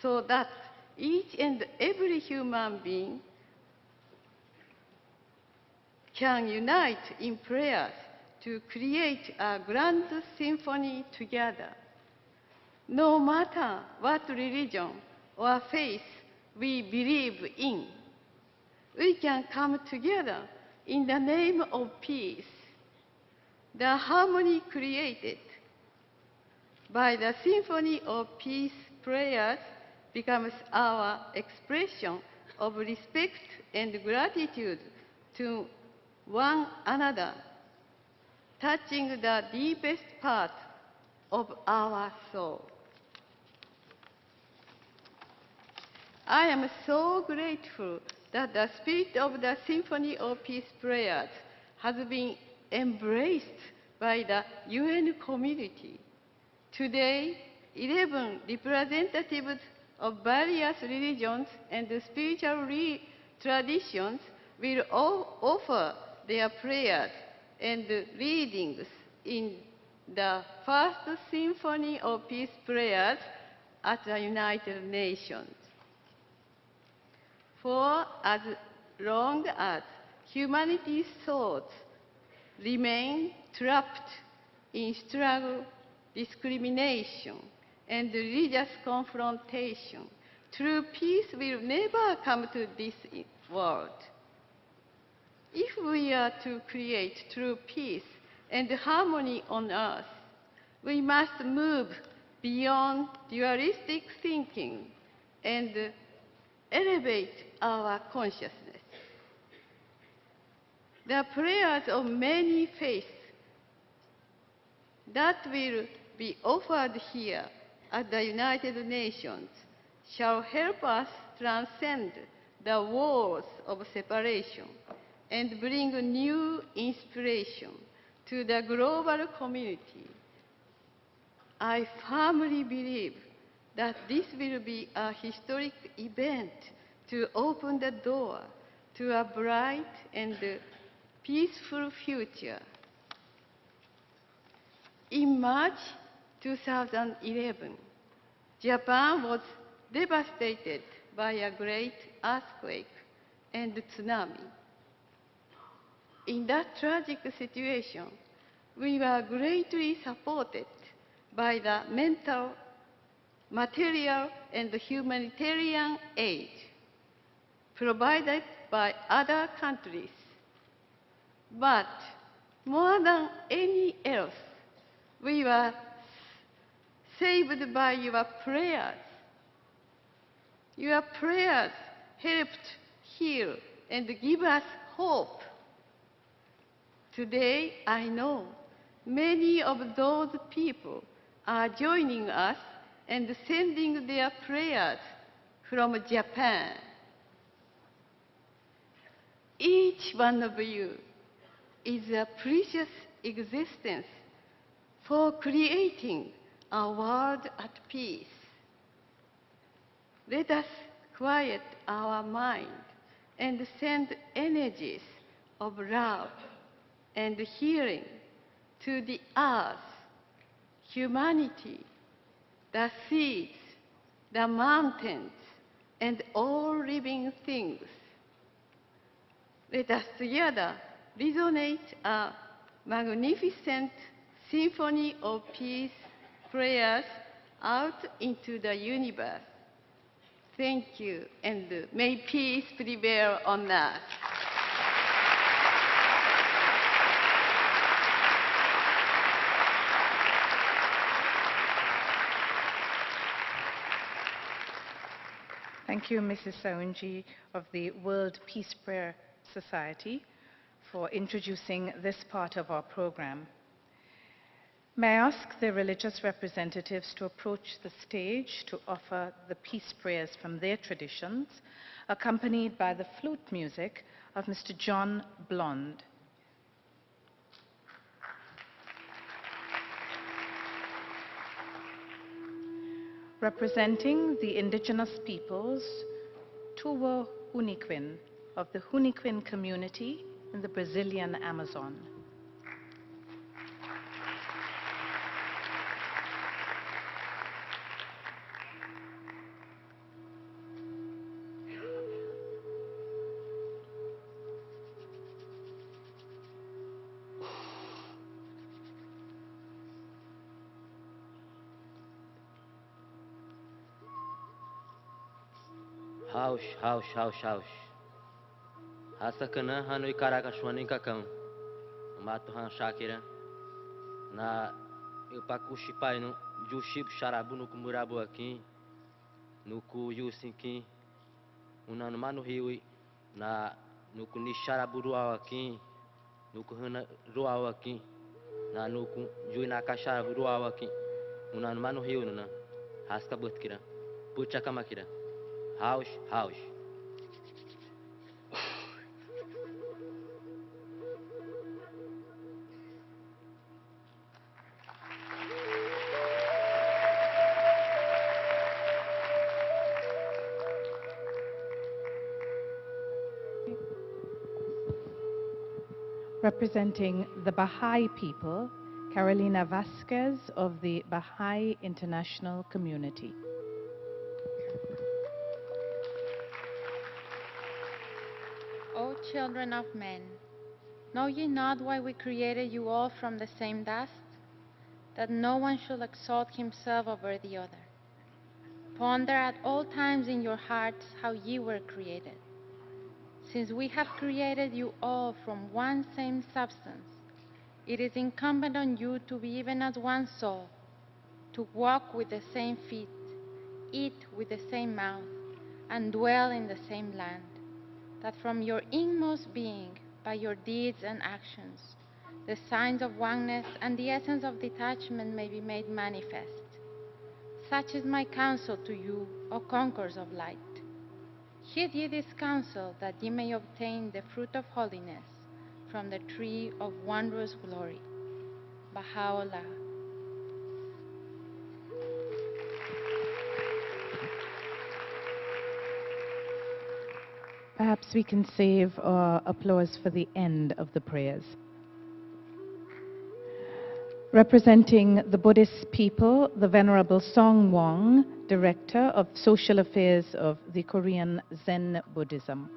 M: so that each and every human being can unite in prayers to create a grand symphony together. No matter what religion or faith we believe in, we can come together in the name of peace. The harmony created by the Symphony of Peace prayers becomes our expression of respect and gratitude to one another, touching the deepest part of our soul. I am so grateful that the spirit of the Symphony of Peace prayers has been embraced by the UN community. Today, 11 representatives of various religions and spiritual traditions will offer their prayers and readings in the first Symphony of Peace prayers at the United Nations. For as long as humanity's thoughts remain trapped in struggle, discrimination, and religious confrontation, true peace will never come to this world. If we are to create true peace and harmony on earth, we must move beyond dualistic thinking and elevate our consciousness. The prayers of many faiths that will be offered here at the United Nations shall help us transcend the walls of separation and bring new inspiration to the global community. I firmly believe that this will be a historic event to open the door to a bright and peaceful future. In March 2011, Japan was devastated by a great earthquake and tsunami. In that tragic situation, we were greatly supported by the mental, material, and humanitarian aid provided by other countries. But more than any else, we were saved by your prayers. Your prayers helped heal and give us hope. Today, I know many of those people are joining us and sending their prayers from Japan. Each one of you is a precious existence for creating a world at peace. Let us quiet our mind and send energies of love and healing to the earth, humanity, the seas, the mountains, and all living things. Let us together resonate a magnificent symphony of peace prayers out into the universe. Thank you, and may peace prevail on earth.
B: Thank you, Mrs. Saunji of the World Peace Prayer Society, for introducing this part of our program. May I ask the religious representatives to approach the stage to offer the peace prayers from their traditions, accompanied by the flute music of Mr. John Blond. Representing the indigenous peoples, Tuwa Huniquin of the Huniquin community in the Brazilian Amazon.
N: Haush. Hasa kana hanu ikaraka shwani kakam. Mato han shakira. Na eu pakushi pai no jushib sharabu no kumurabu aqui. No ku yusinki. Unano mano hiwi na no ku ni sharabu ruau aqui. No ku hana ruau aqui. Na no ku juina kasharabu ruau aqui. Unano mano hiwi na haska butkira. Pucha kamakira. Haush.
B: Representing the Baha'i people, Carolina Vasquez of the Baha'i International Community.
O: O children of men, know ye not why we created you all from the same dust? That no one should exalt himself over the other. Ponder at all times in your hearts how ye were created. Since we have created you all from one same substance, it is incumbent on you to be even as one soul, to walk with the same feet, eat with the same mouth, and dwell in the same land, that from your inmost being, by your deeds and actions, the signs of oneness and the essence of detachment may be made manifest. Such is my counsel to you, O conquerors of light. Heed ye this counsel, that ye may obtain the fruit of holiness from the tree of wondrous glory. Baha'u'llah.
B: Perhaps we can save our applause for the end of the prayers. Representing the Buddhist people, the Venerable Song Wong, Director of Social Affairs of the Korean Zen Buddhism.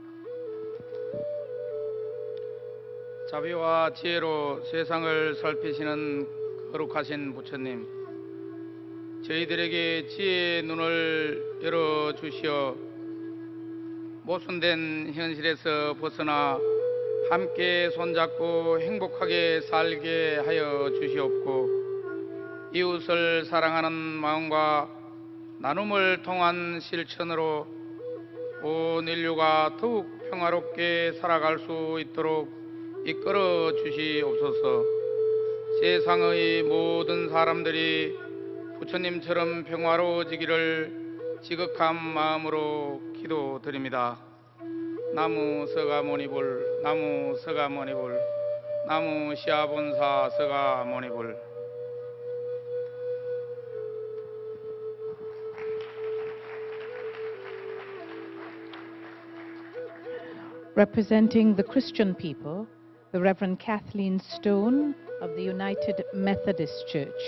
P: 자비와 지혜로 세상을 살피시는 거룩하신 부처님, 저희들에게 지혜의 눈을 열어주시어 모순된 현실에서 벗어나 함께 손잡고 행복하게 살게 하여 주시옵고, 이웃을 사랑하는 마음과 나눔을 통한 실천으로 온 인류가 더욱 평화롭게 살아갈 수 있도록 이끌어 주시옵소서. 세상의 모든 사람들이 부처님처럼 평화로워지기를 지극한 마음으로 기도드립니다. 나무 서가모니불, 나무 서가모니불, 나무 시아본사 서가모니불.
B: Representing the Christian people, the Reverend Kathleen Stone of the United Methodist Church.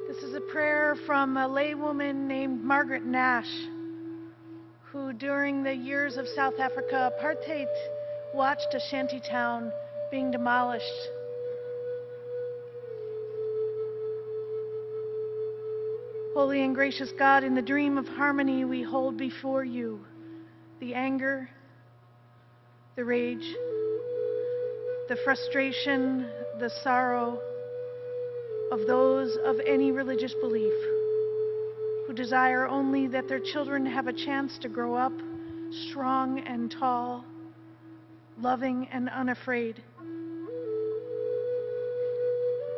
Q: This is a prayer from a laywoman named Margaret Nash, who during the years of South Africa apartheid watched a shanty town being demolished. Holy and gracious God, in the dream of harmony we hold before you the anger, the rage, the frustration, the sorrow of those of any religious belief who desire only that their children have a chance to grow up strong and tall, loving and unafraid.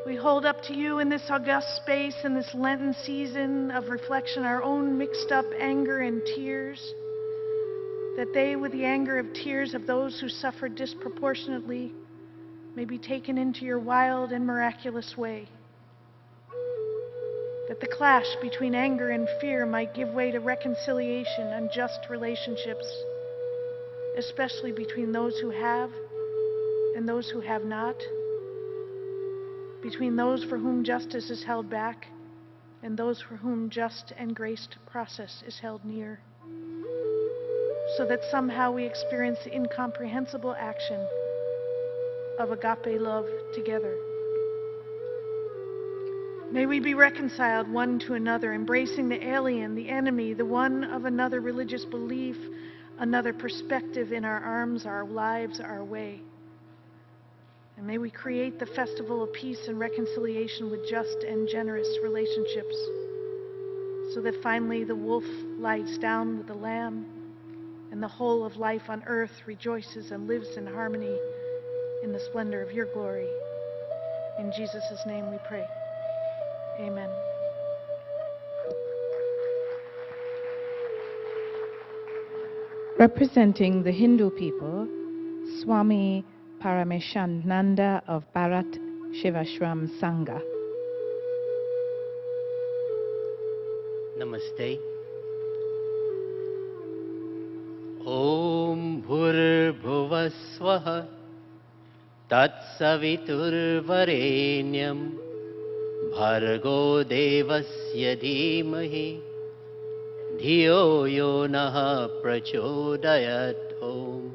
Q: We hold up to you in this august space, in this Lenten season of reflection, our own mixed up anger and tears, that they, with the anger of tears of those who suffered disproportionately, may be taken into your wild and miraculous way. that the clash between anger and fear might give way to reconciliation and just relationships, especially between those who have and those who have not, between those for whom justice is held back and those for whom just and graced process is held near, so that somehow we experience the incomprehensible action of agape love together. May we be reconciled one to another, embracing the alien, the enemy, the one of another religious belief, another perspective in our arms, our lives, our way. And may we create the festival of peace and reconciliation with just and generous relationships, so that finally the wolf lies down with the lamb, and the whole of life on earth rejoices and lives in harmony in the splendor of your glory. In Jesus' name we pray. Amen.
B: Representing the Hindu people, Swami Parameshananda of Bharat Shivashram Sangha.
R: Namaste. Om Bhurrbhuva Swaha Tatsaviturvarenyam Bhargo Devasya Dhimahi Dhiyo Yo Naha Prachodayat Om.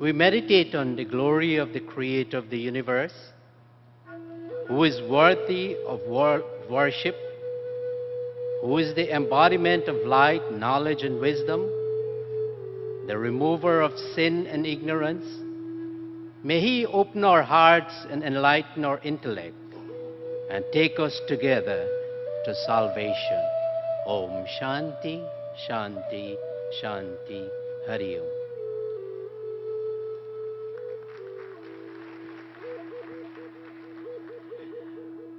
R: We meditate on the glory of the Creator of the universe, who is worthy of worship, who is the embodiment of light, knowledge, and wisdom, the remover of sin and ignorance. May He open our hearts and enlighten our intellect and take us together to salvation. Om Shanti, Shanti, Shanti, Hari Om.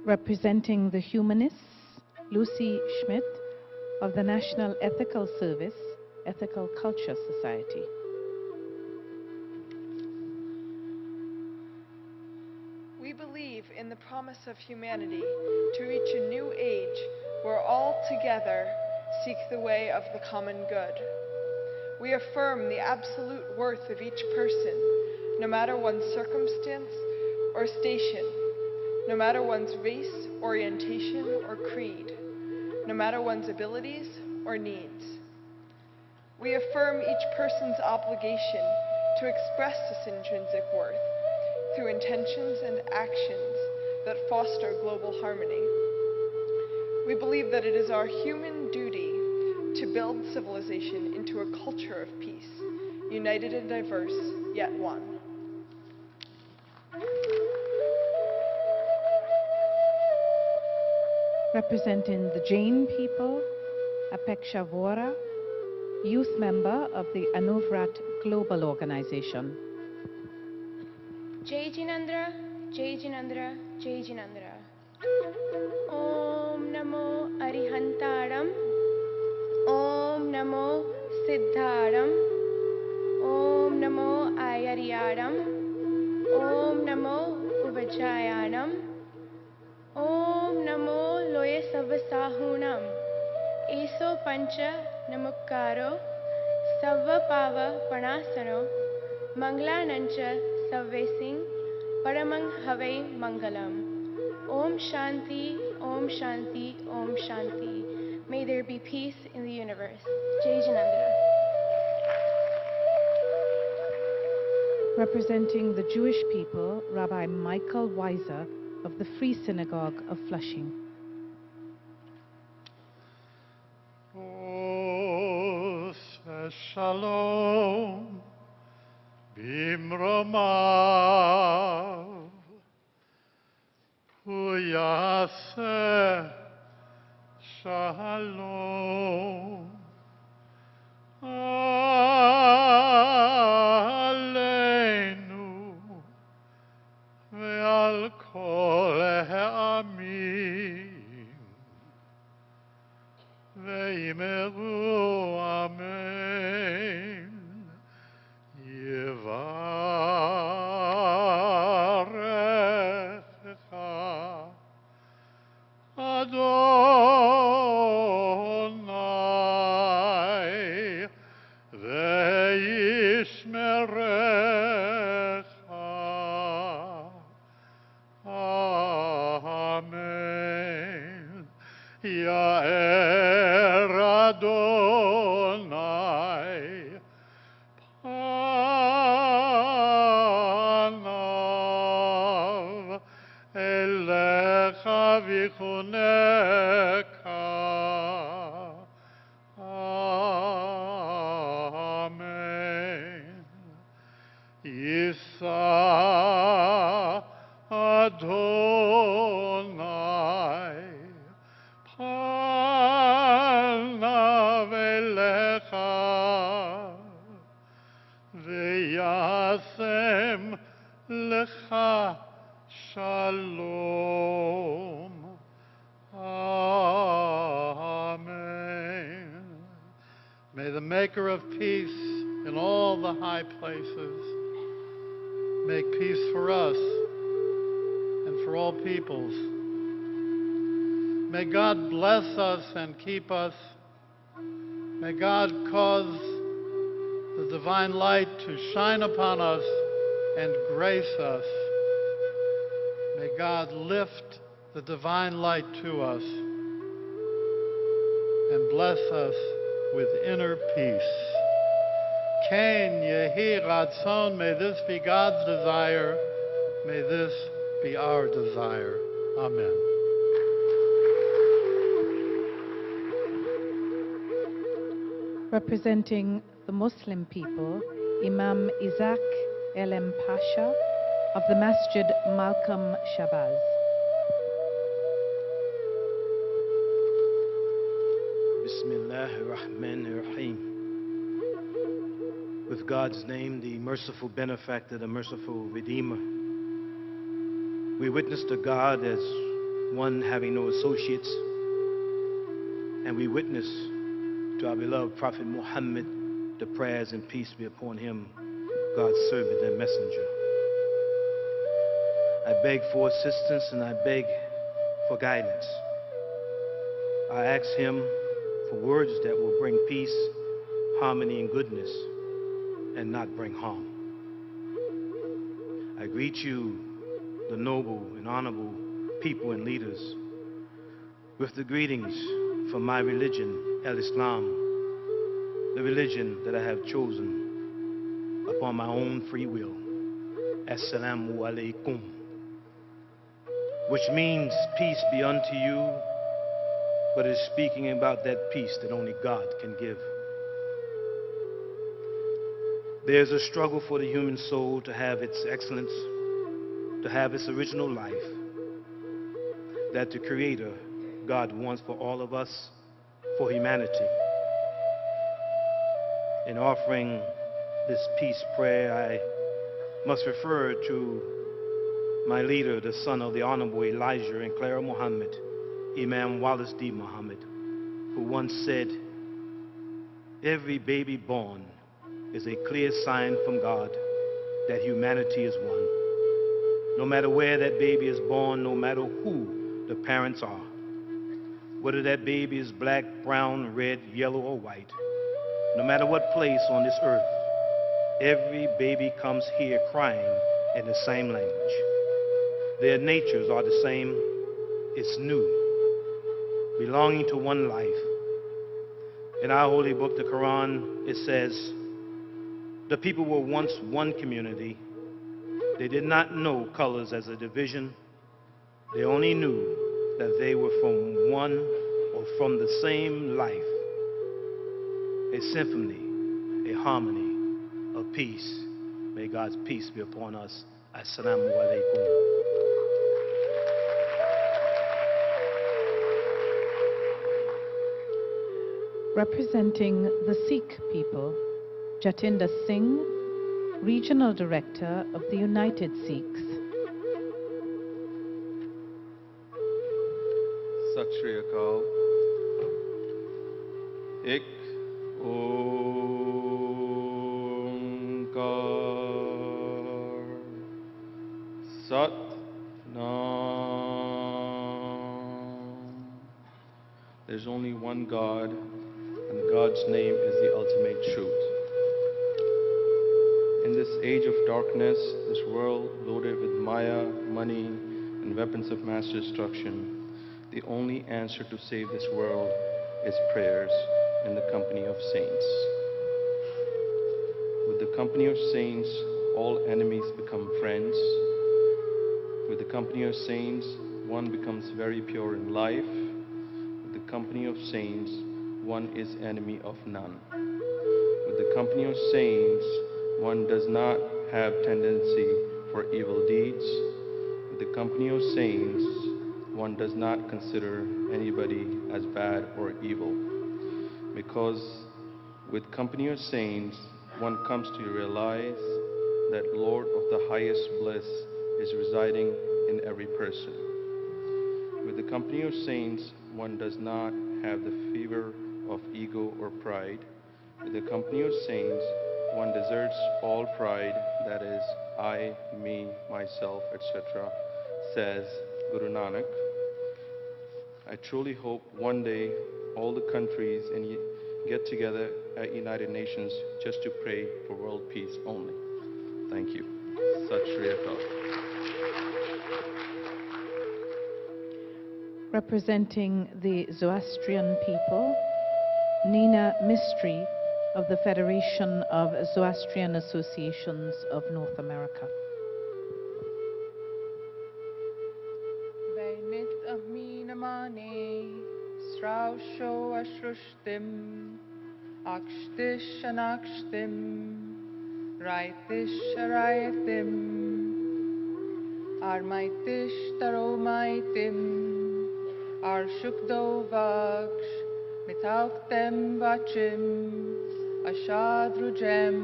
B: Representing the humanists, Lucy Schmidt of the National Ethical Service, Ethical Culture Society.
S: We believe in the promise of humanity to reach a new age where all together seek the way of the common good. We affirm the absolute worth of each person, no matter one's circumstance or station, no matter one's race, orientation, or creed, no matter one's abilities or needs. We affirm each person's obligation to express this intrinsic worth through intentions and actions that foster global harmony. We believe that it is our human duty to build civilization into a culture of peace, united and diverse, yet one.
B: Representing the Jain people, Apeksha Vora, youth member of the Anuvrat Global Organization.
T: Jai Jinandra, Jai Jinandra, Jai Jinandra. Om Namo Arihantaram, Om Namo Siddharam, Om Namo Ayariyaram, Om Namo Uvajayanam, Om Namo Loye Savasahunam, Eso Pancha Namukkaro, Savva Pava Panasano, Manglanancha Savvesing, Paramang Have Mangalam. Om Shanti, Om Shanti, Om Shanti. May there be peace in the universe. Jai Jinandra.
B: Representing the Jewish people, Rabbi Michael Weiser of the Free Synagogue of Flushing.
U: Shalom Bimromav Uyase Shalom Aleinu Ve'al kol ha'amim Ve'imeru Amen Yevarecha vichuneka. Amen. Yisa Adonai panav elecha v'yasem lecha shalom. Amen. May the maker of peace in all the high places make peace for us and for all peoples. May God bless us and keep us. May God cause the divine light to shine upon us and grace us. May God lift the divine light to us and bless us with inner peace. Ken Yehi Ratzon, may this be God's desire. May this be our desire. Amen.
B: Representing the Muslim people, Imam Isaac Elem Pasha of the Masjid Malcolm Shabazz.
C: Bismillahirrahmanirrahim. With God's name, the merciful benefactor, the merciful redeemer. We witness to God as one having no associates, and we witness to our beloved Prophet Muhammad, the prayers and peace be upon him, God's servant and messenger. I beg for assistance and I beg for guidance. I ask him for words that will bring peace, harmony, and goodness, and not bring harm. I greet you, the noble and honorable people and leaders, with the greetings from my religion, Al-Islam, the religion that I have chosen upon my own free will. Assalamu alaikum, which means peace be unto you, but is speaking about that peace that only God can give. There's a struggle for the human soul to have its excellence, to have its original life, that the Creator, God, wants for all of us, for humanity. In offering this peace prayer, I must refer to my leader, the son of the Honorable Elijah and Clara Muhammad, Imam Wallace D. Muhammad, who once said, "Every baby born is a clear sign from God that humanity is one. No matter where that baby is born, no matter who the parents are, whether that baby is black, brown, red, yellow, or white, no matter what place on this earth, every baby comes here crying in the same language. Their natures are the same. It's new, belonging to one life." In our holy book, the Quran, it says, the people were once one community. They did not know colors as a division. They only knew that they were from one or from the same life. A symphony, a harmony of peace. May God's peace be upon us. Assalamu alaikum.
B: Representing the Sikh people, Jatinder Singh, Regional Director of the United Sikhs.
A: Sat Shri Akal. Ek Omkar Sat Nam. There's only one God, and God's name is the ultimate truth. In this age of darkness, this world loaded with Maya, money, and weapons of mass destruction, the only answer to save this world is prayers in the company of saints. With the company of saints, all enemies become friends. With the company of saints, one becomes very pure in life. With the company of saints, one is enemy of none. With the company of saints, one does not have tendency for evil deeds. With the company of saints, one does not consider anybody as bad or evil. Because with company of saints, one comes to realize that Lord of the highest bliss is residing in every person. With the company of saints, one does not have the fever of ego or pride. With the company of saints, one deserts all pride, that is, I, me, myself, etc., says Guru Nanak. I truly hope one day all the countries get together at United Nations just to pray for world peace only. Thank you. Sat Shri Akal.
B: Representing the Zoroastrian people, Nina Mistry of the Federation of Zoroastrian Associations of North America.
D: Veinit aminamane, srausho ashrushtim, akshtish anakshtim, raitish arayatim, armaitish taromaitim, arshukdo vaksh, mitauktem vachim, ashadrujem,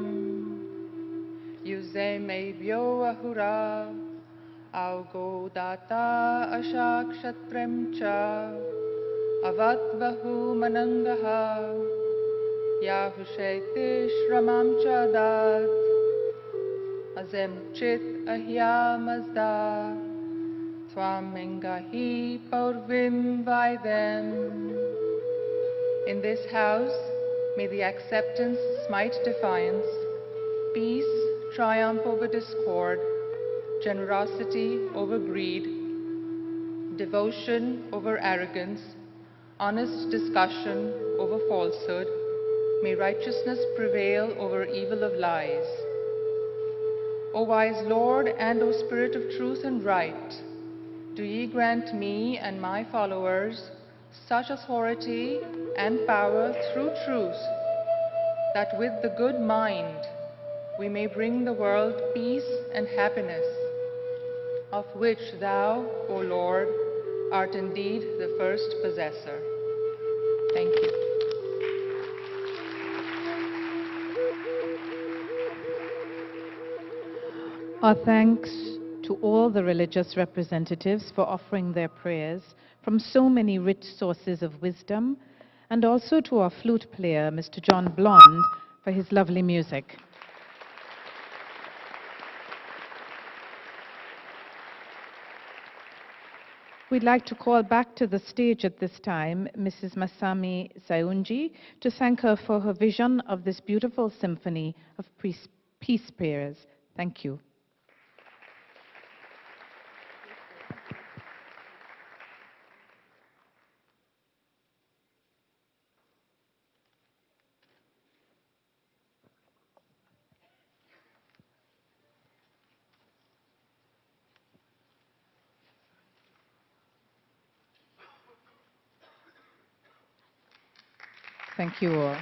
D: yuzem evyo ahura, augo data ashakshatrem cha, avatvahu manangaha, yahushetish ramam chadat, azem chit ahyamazda, Twamingahi Paurvim Vaidem. In this house, may the acceptance smite defiance, peace triumph over discord, generosity over greed, devotion over arrogance, honest discussion over falsehood, may righteousness prevail over evil of lies. O wise Lord and O Spirit of truth and right, do ye grant me and my followers such authority and power through truth, that with the good mind we may bring the world peace and happiness, of which thou, O Lord, art indeed the first possessor. Thank you.
B: Our thanks to all the religious representatives for offering their prayers from so many rich sources of wisdom, and also to our flute player, Mr. John Blond, for his lovely music. We'd like to call back to the stage at this time Mrs. Masami Sayunji to thank her for her vision of this beautiful symphony of peace prayers. Thank you. Thank you all.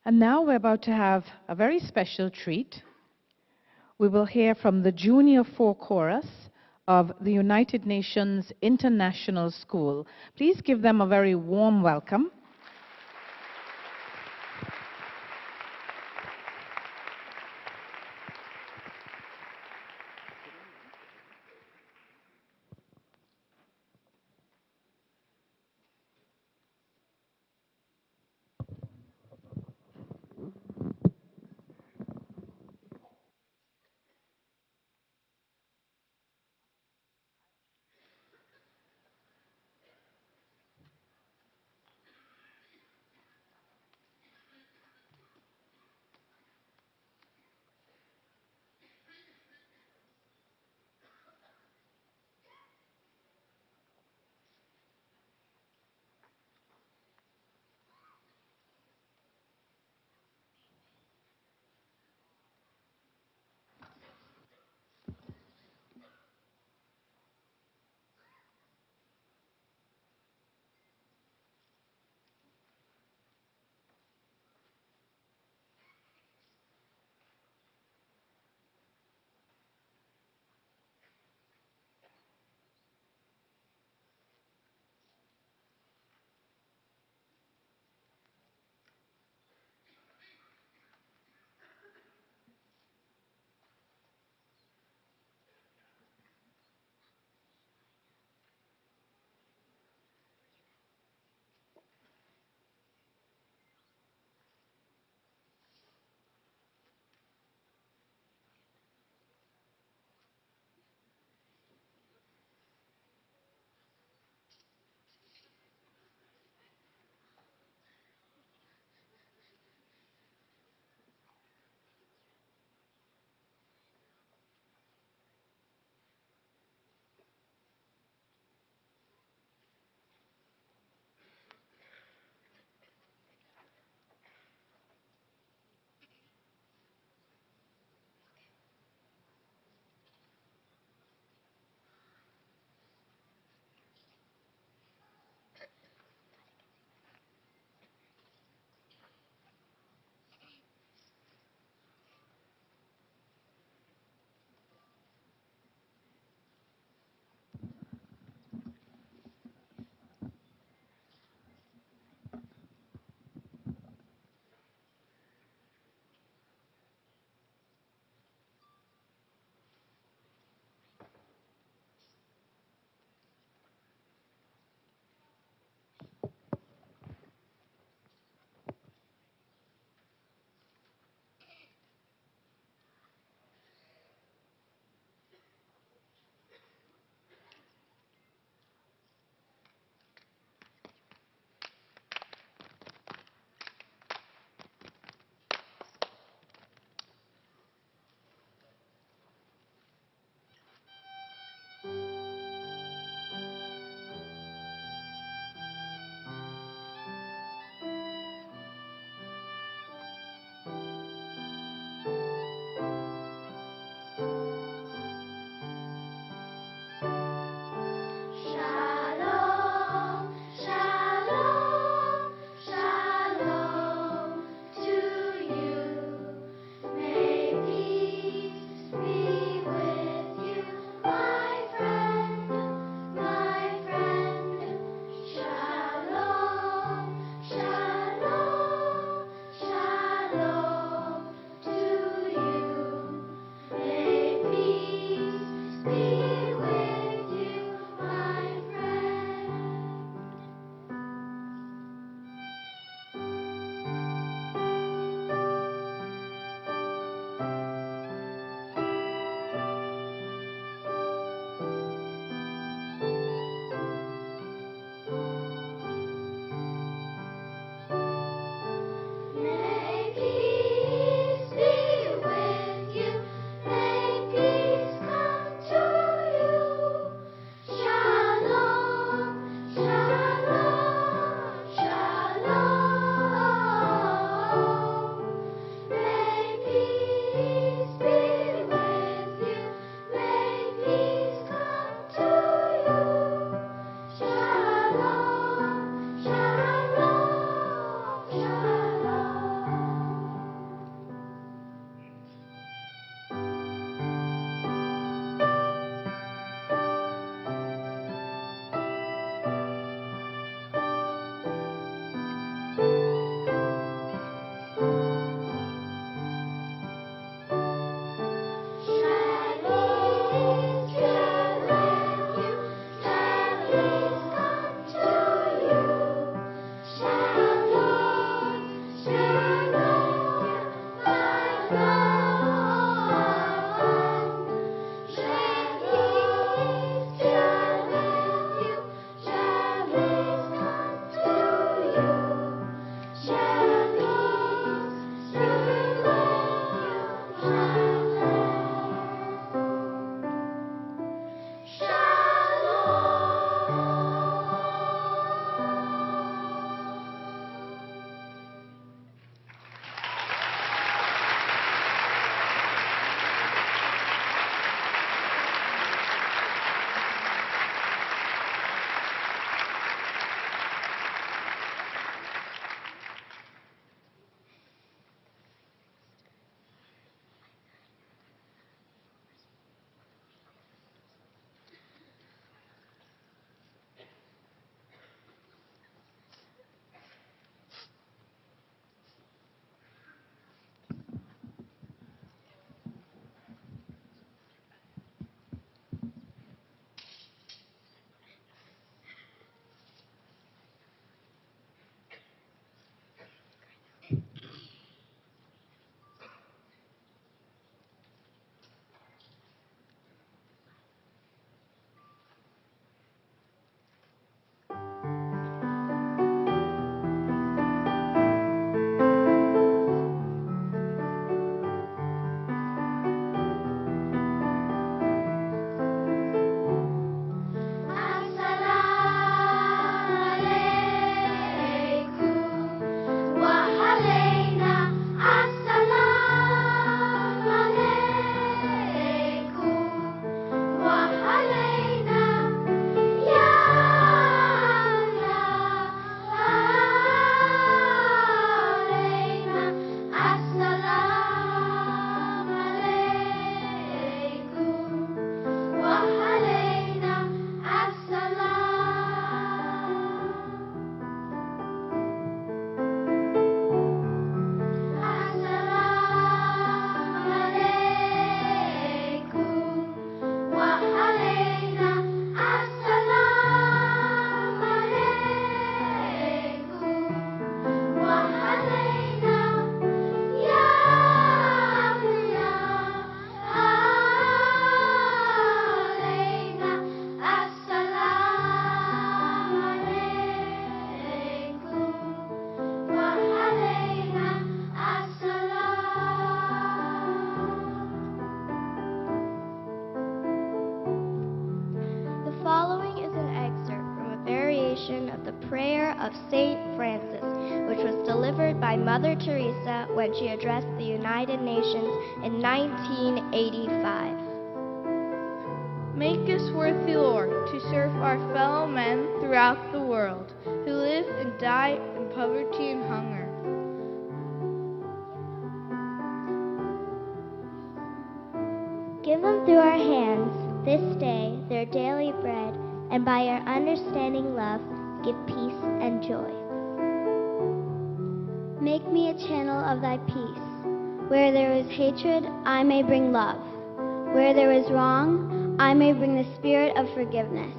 B: And now we're about to have a very special treat. We will hear from the Junior 4 Chorus of the United Nations International School. Please give them a very warm welcome.
T: rendition of the Prayer of St. Francis, which was delivered by Mother Teresa when she addressed the United Nations in 1985.
E: Make us worthy, Lord, to serve our fellow men throughout the world who live and die in poverty and hunger.
T: Give them through our hands this day their daily bread, and by your understanding love, give peace and joy. Make me a channel of thy peace. Where there is hatred, I may bring love. Where there is wrong, I may bring the spirit of forgiveness.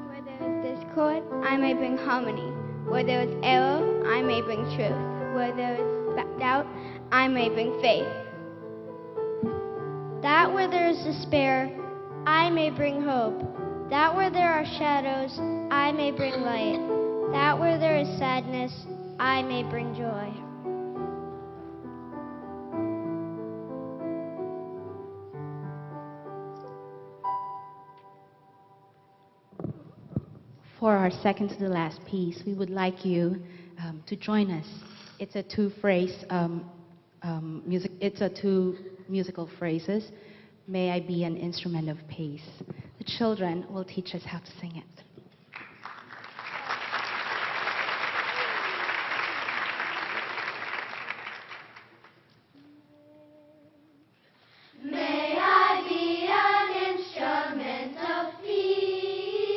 T: Where there is discord, I may bring harmony. Where there is error, I may bring truth. Where there is doubt, I may bring faith. That where there is despair, I may bring hope. That where there are shadows, I may bring light. That where there is sadness, I may bring joy.
V: For our second to the last piece, we would like you to join us. It's a two musical phrases. May I be an instrument of peace. The children will teach us how to sing it.
T: May I be an instrument of peace.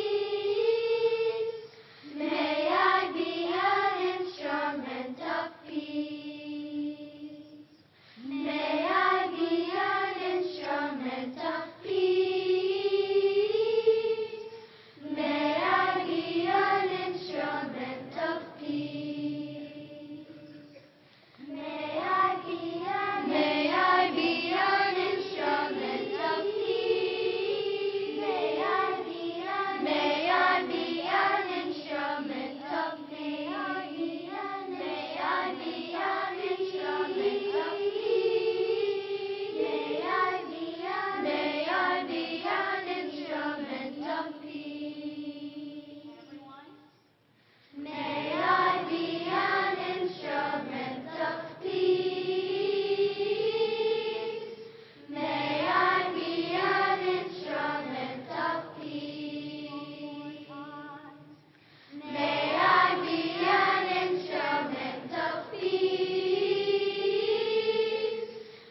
T: May I be an instrument of peace. May I be an instrument of peace. May I be an instrument of peace. May I be an instrument of peace. May I be an instrument of peace. May I be an instrument of peace. May I be an instrument of peace. May I be an instrument of peace. May I be an instrument of peace. May I be an instrument of peace.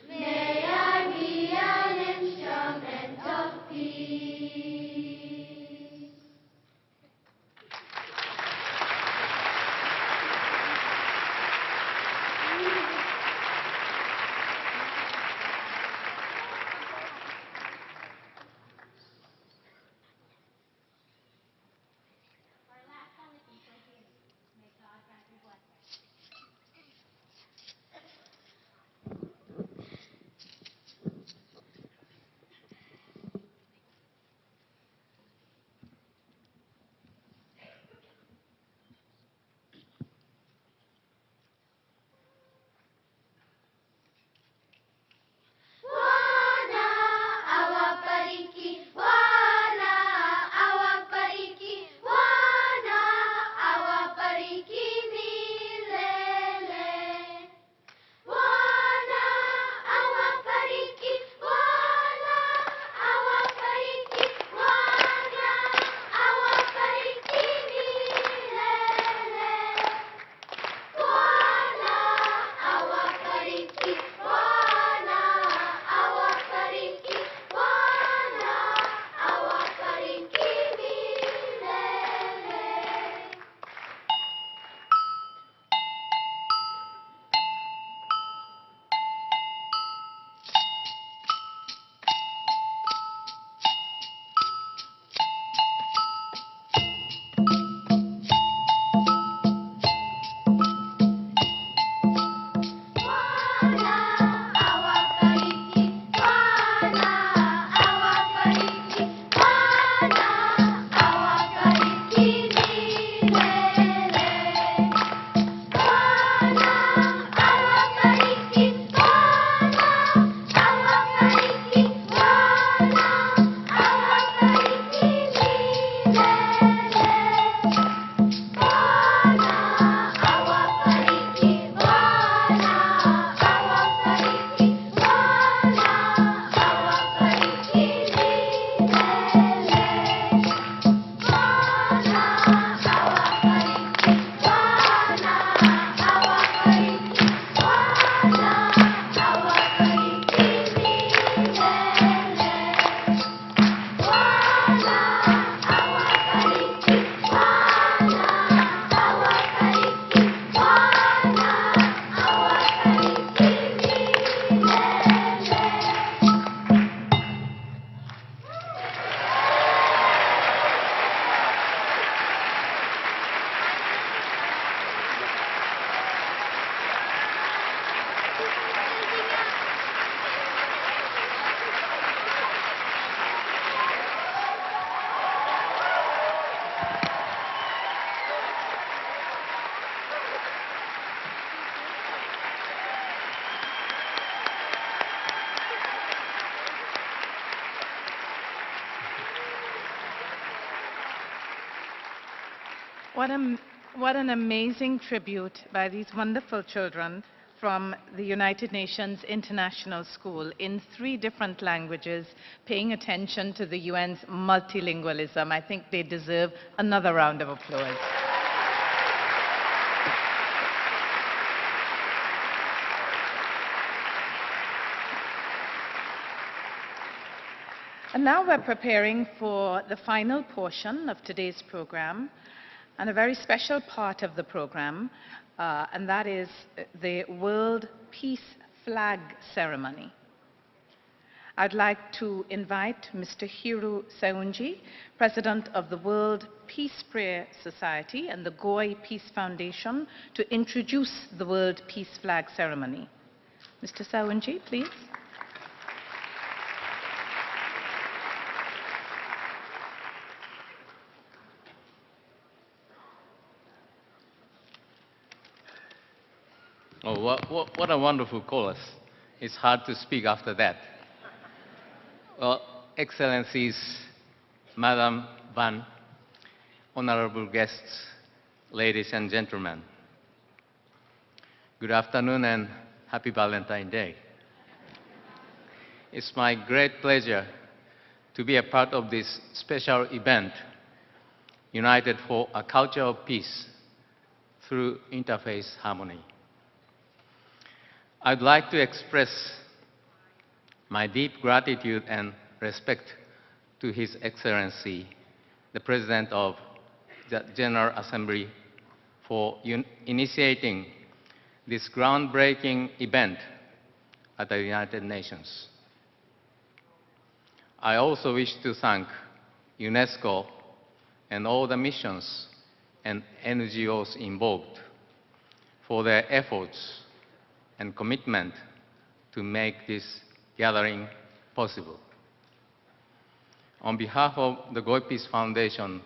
T: May I be an instrument of peace.
B: What an amazing tribute by these wonderful children from the United Nations International School in 3 different languages, paying attention to the UN's multilingualism. I think they deserve another round of applause. And now we're preparing for the final portion of today's program, and a very special part of the program, and that is the World Peace Flag Ceremony. I'd like to invite Mr. Hiru Seunji, President of the World Peace Prayer Society and the Goy Peace Foundation, to introduce the World Peace Flag Ceremony. Mr. Seunji, please.
F: Oh, what a wonderful chorus. It's hard to speak after that. Well, Excellencies, Madam Van, honorable guests, ladies and gentlemen, good afternoon and happy Valentine's Day. It's my great pleasure to be a part of this special event, United for a Culture of Peace through Interfaith Harmony. I'd like to express my deep gratitude and respect to His Excellency, the President of the General Assembly, for initiating this groundbreaking event at the United Nations. I also wish to thank UNESCO and all the missions and NGOs involved for their efforts and commitment to make this gathering possible. On behalf of the Goy Peace Foundation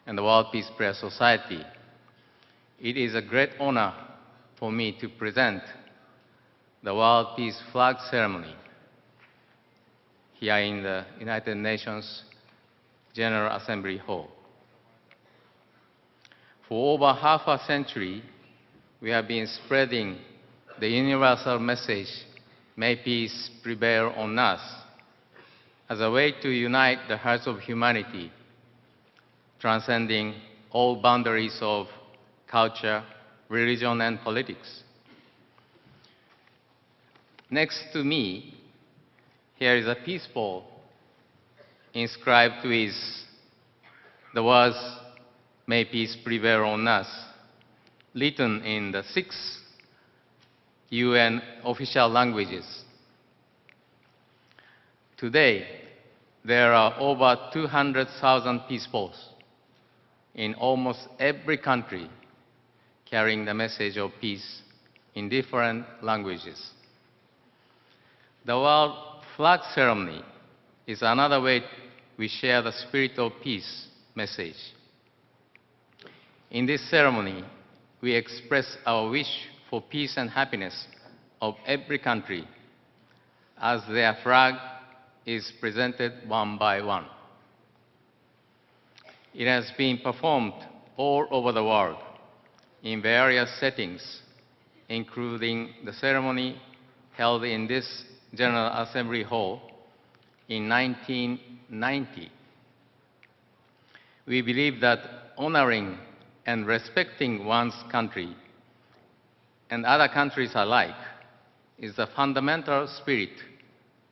F: and the World Peace Prayer Society, it is a great honor for me to present the World Peace Flag Ceremony here in the United Nations General Assembly Hall. For over half a century, we have been spreading the universal message, may peace prevail on us, as a way to unite the hearts of humanity, transcending all boundaries of culture, religion, and politics. Next to me, here is a peace ball inscribed with the words, may peace prevail on us, written in the 6 UN official languages. Today, there are over 200,000 peace balls in almost every country carrying the message of peace in different languages. The World Flag Ceremony is another way we share the spirit of peace message. In this ceremony, we express our wish for peace and happiness of every country as their flag is presented one by one. It has been performed all over the world in various settings, including the ceremony held in this General Assembly Hall in 1990. We believe that honoring and respecting one's country and other countries alike is the fundamental spirit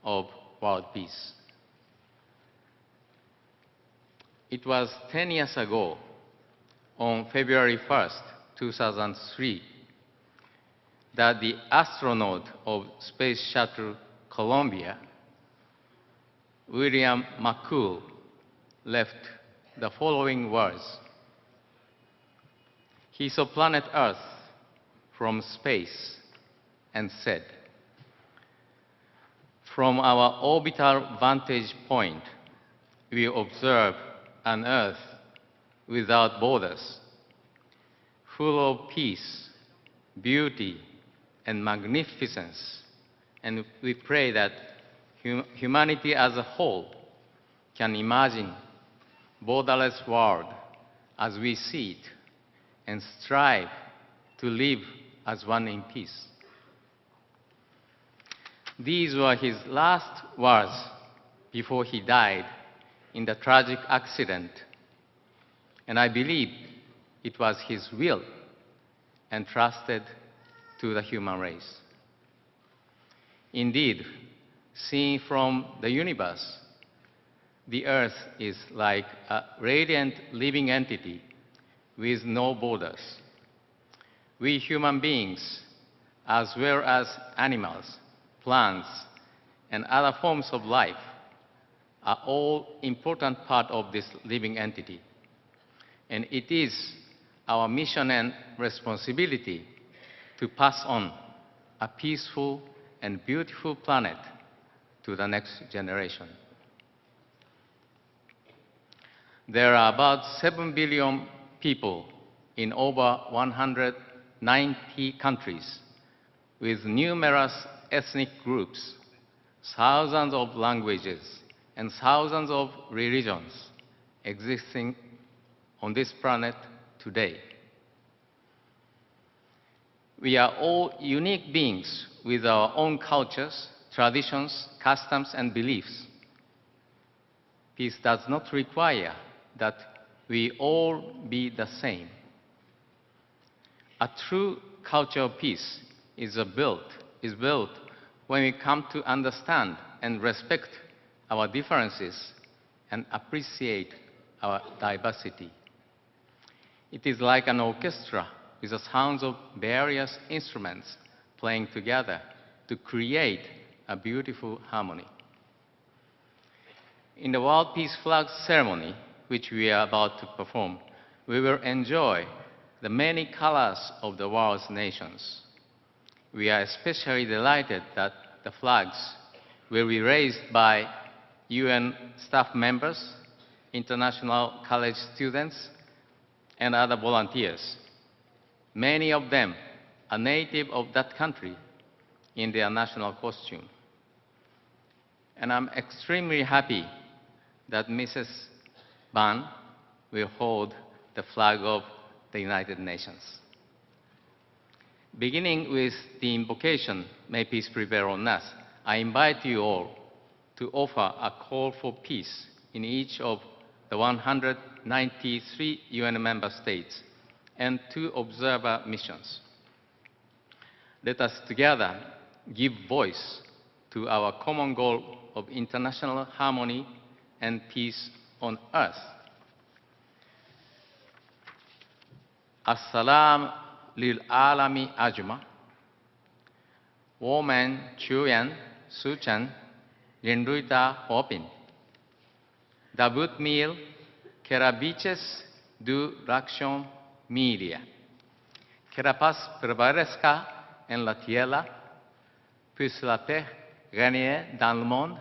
F: of world peace. It was 10 years ago, on February 1st, 2003, that the astronaut of Space Shuttle Columbia, William McCool, left the following words. He saw planet Earth from space and said, "From our orbital vantage point, we observe an Earth without borders, full of peace, beauty, and magnificence, and we pray that humanity as a whole can imagine borderless world as we see it and strive to live as one in peace. These were his last words before he died in the tragic accident, and I believe it was his will entrusted to the human race. Indeed, seen from the universe, the Earth is like a radiant living entity with no borders. We human beings, as well as animals, plants, and other forms of life, are all important part of this living entity. And it is our mission and responsibility to pass on a peaceful and beautiful planet to the next generation. There are about 7 billion people in over 190 countries with numerous ethnic groups, thousands of languages, and thousands of religions existing on this planet today. We are all unique beings with our own cultures, traditions, customs, and beliefs. Peace does not require that we all be the same. A true culture of peace is built when we come to understand and respect our differences and appreciate our diversity. It is like an orchestra with the sounds of various instruments playing together to create a beautiful harmony. In the World Peace Flag ceremony, which we are about to perform, we will enjoy the many colors of the world's nations. We are especially delighted that the flags will be raised by UN staff members, international college students, and other volunteers. Many of them are native of that country in their national costume. And I'm extremely happy that Mrs. Ban will hold the flag of the United Nations. Beginning with the invocation, May Peace Prevail on Us, I invite you all to offer a call for peace in each of the 193 UN member states and 2 observer missions. Let us together give voice to our common goal of international harmony and peace on earth. Assalam lil alami ajma. Woman chuyan suchan lindruita hopin. Dabut mil kerabiches du l'action media. Que la paz prevalezca en la tierra, puisse la paix régner dans le monde,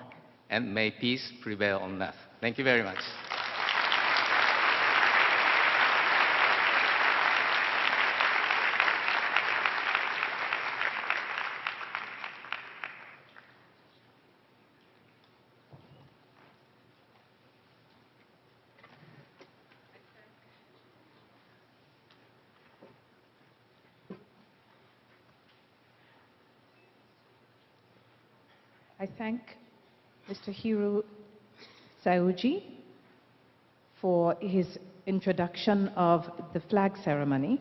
F: and may peace prevail on earth. Thank you very much.
B: I thank Mr. Hiro Sauji for his introduction of the flag ceremony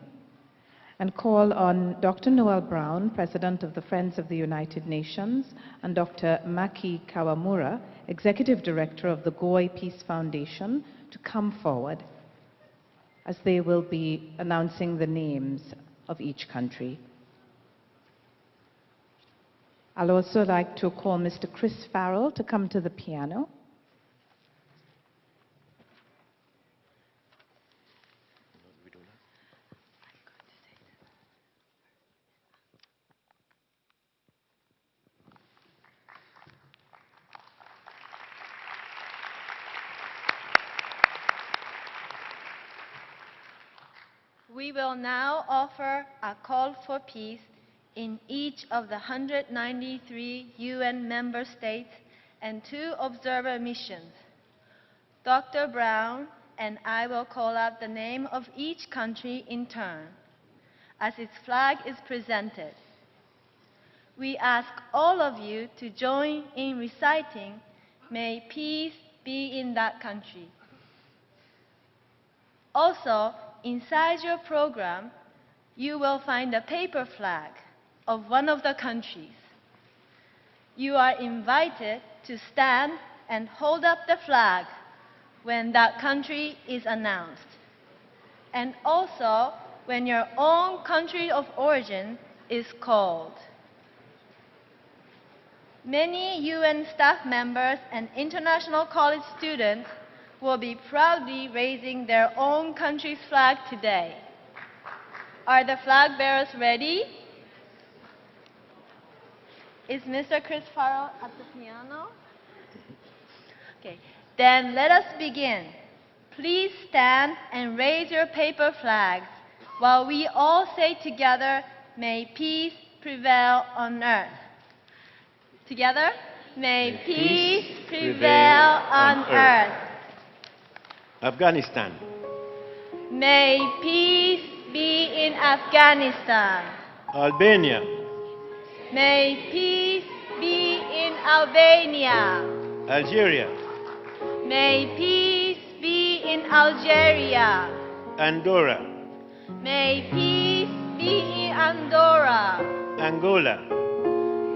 B: and call on Dr. Noel Brown, President of the Friends of the United Nations, and Dr. Maki Kawamura, Executive Director of the Goi Peace Foundation, to come forward as they will be announcing the names of each country. I'd also like to call Mr. Chris Farrell to come to the piano.
G: We will now offer a call for peace in each of the 193 UN member states and 2 observer missions. Dr. Brown and I will call out the name of each country in turn as its flag is presented. We ask all of you to join in reciting, "May peace be in that country." Also, inside your program, you will find a paper flag of one of the countries. You are invited to stand and hold up the flag when that country is announced, and also when your own country of origin is called. Many UN staff members and international college students will be proudly raising their own country's flag today. Are the flag bearers ready? Is Mr. Chris Farrell at the piano? Okay, then let us begin. Please stand and raise your paper flags while we all say together, "May peace prevail on earth." Together, "May peace prevail on earth."
H: Afghanistan.
G: May peace be in Afghanistan.
H: Albania.
G: May peace be in Albania.
H: Algeria.
G: May peace be in Algeria.
H: Andorra.
G: May peace be in Andorra.
H: Angola.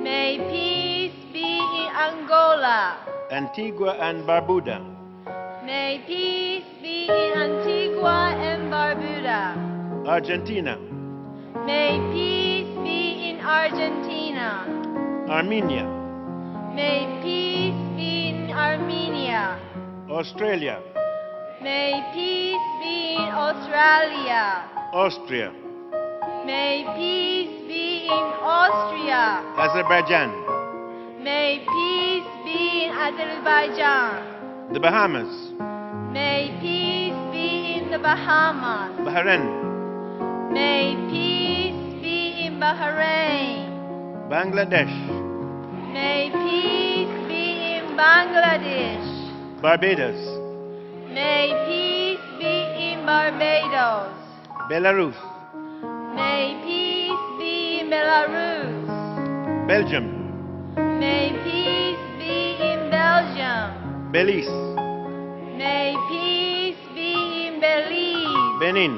G: May peace be in Angola.
H: Antigua and Barbuda.
G: May peace be in Antigua and Barbuda.
H: Argentina.
G: May peace be in Argentina.
H: Armenia.
G: May peace be in Armenia.
H: Australia.
G: May peace be in Australia.
H: Austria.
G: May peace be in Austria.
H: Azerbaijan.
G: May peace be in Azerbaijan.
H: The Bahamas.
G: May peace be in the Bahamas.
H: Bahrain.
G: May peace be in Bahrain.
H: Bangladesh.
G: May peace be in Bangladesh.
H: Barbados.
G: May peace be in Barbados.
H: Belarus.
G: May peace be in Belarus.
H: Belgium.
G: May peace be in Belgium.
H: Belize.
G: May peace be in Belize.
H: Benin.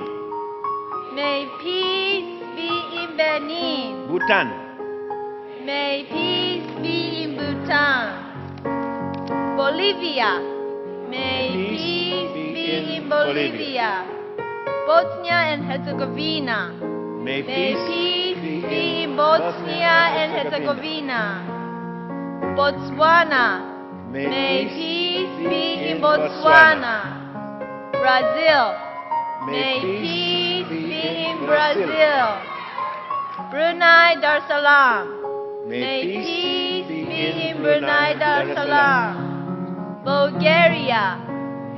G: May peace be in Benin.
H: Bhutan.
G: May peace be in Bhutan. Bolivia. May peace be in Bolivia. Bosnia and Herzegovina.
H: May
G: peace be in Bosnia and Herzegovina. Botswana. May peace be in Botswana. Brazil. May peace be in Brazil. Brunei Darussalam. May peace be in Brunei Darussalam. Bulgaria.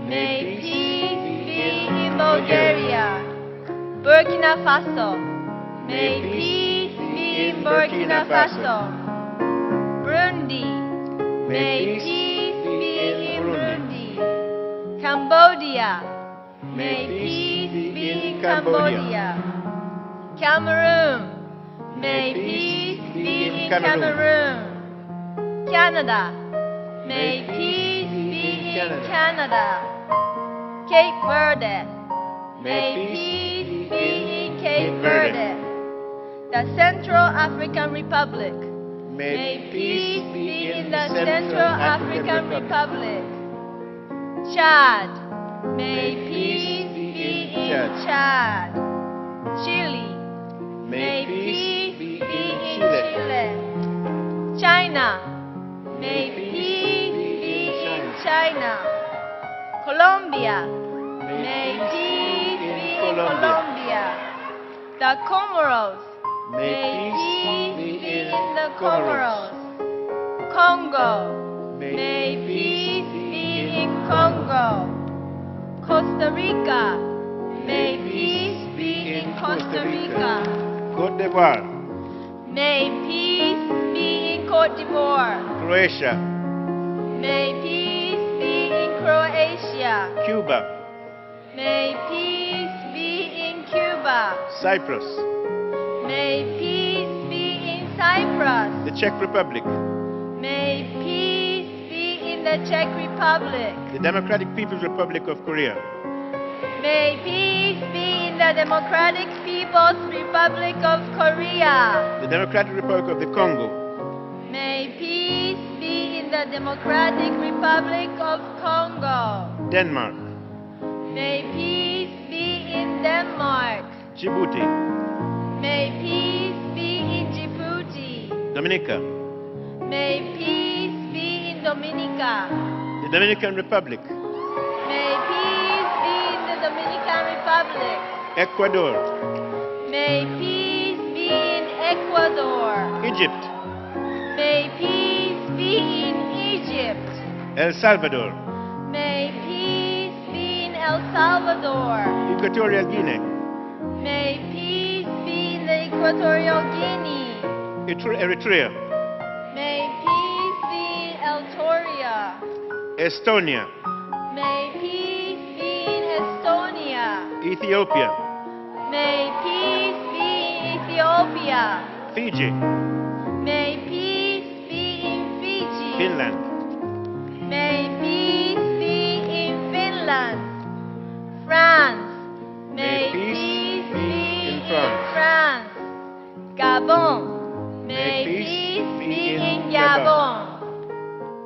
G: May peace be in Bulgaria. Burkina Faso. May peace be in Burkina Faso. Burundi. May peace be in Burundi. Cambodia. May peace be in Cambodia. Cameroon. May peace be in Cameroon. Canada. May peace be in Canada. Cape Verde. May peace be in Cape Verde. The Central African Republic. May peace be in the Central African Republic. Chad. May peace be in Chad. Chile. May peace be in Chile. China. May peace be in China. Colombia. May peace be in Colombia. The Comoros. May peace be in the Comoros. Congo. May peace be in Congo. Costa Rica. May peace be in Costa Rica.
H: Côte d'Ivoire.
G: May peace be in Côte d'Ivoire.
H: Croatia.
G: May peace be in Croatia.
H: Cuba.
G: May peace be in Cuba.
H: Cyprus,
G: May peace be in Cyprus.
H: the Czech Republic,
G: May peace be in the Czech Republic.
H: the Democratic People's Republic of Korea,
G: May peace be in the Democratic People's Republic of Korea.
H: the Democratic Republic of the Congo,
G: May peace be in the Democratic Republic of Congo.
H: Denmark,
G: May peace be in Denmark.
H: Djibouti,
G: May peace be in Djibouti.
H: Dominica,
G: May peace be in Dominica.
H: the Dominican Republic,
G: May peace be in the Dominican Republic.
H: Ecuador,
G: May peace be in Ecuador.
H: Egypt,
G: May peace be in Egypt.
H: El Salvador,
G: May peace be in El Salvador.
H: Equatorial Guinea,
G: May peace be in the Equatorial Guinea.
H: Eritrea,
G: May peace be in Eritrea.
H: Estonia,
G: May peace be in Estonia.
H: Ethiopia,
G: May peace be in Ethiopia.
H: Fiji,
G: May peace be in Fiji.
H: Finland,
G: May peace be in Finland. France. May peace be in France. Gabon. May peace be in Gabon.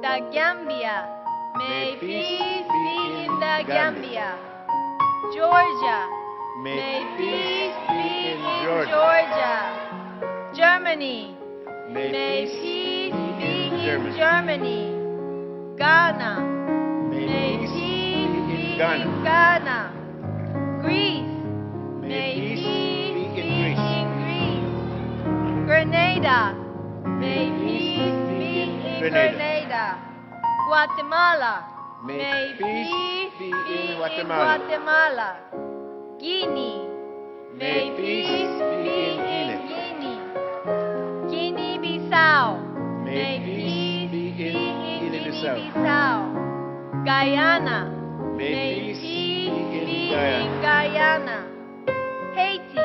G: The Gambia. May peace be in the Gambia. Georgia. May peace be in Georgia. Germany. May peace be in Germany. Ghana. May peace be in Ghana. Greece. May peace be in Greece. Grenada. May peace be in Grenada. Guatemala. May peace be in Guatemala. Guinea. May peace be in Guinea. Guinea-Bissau. May peace be in Guinea-Bissau. Guyana. May peace be in Guyana. Haiti.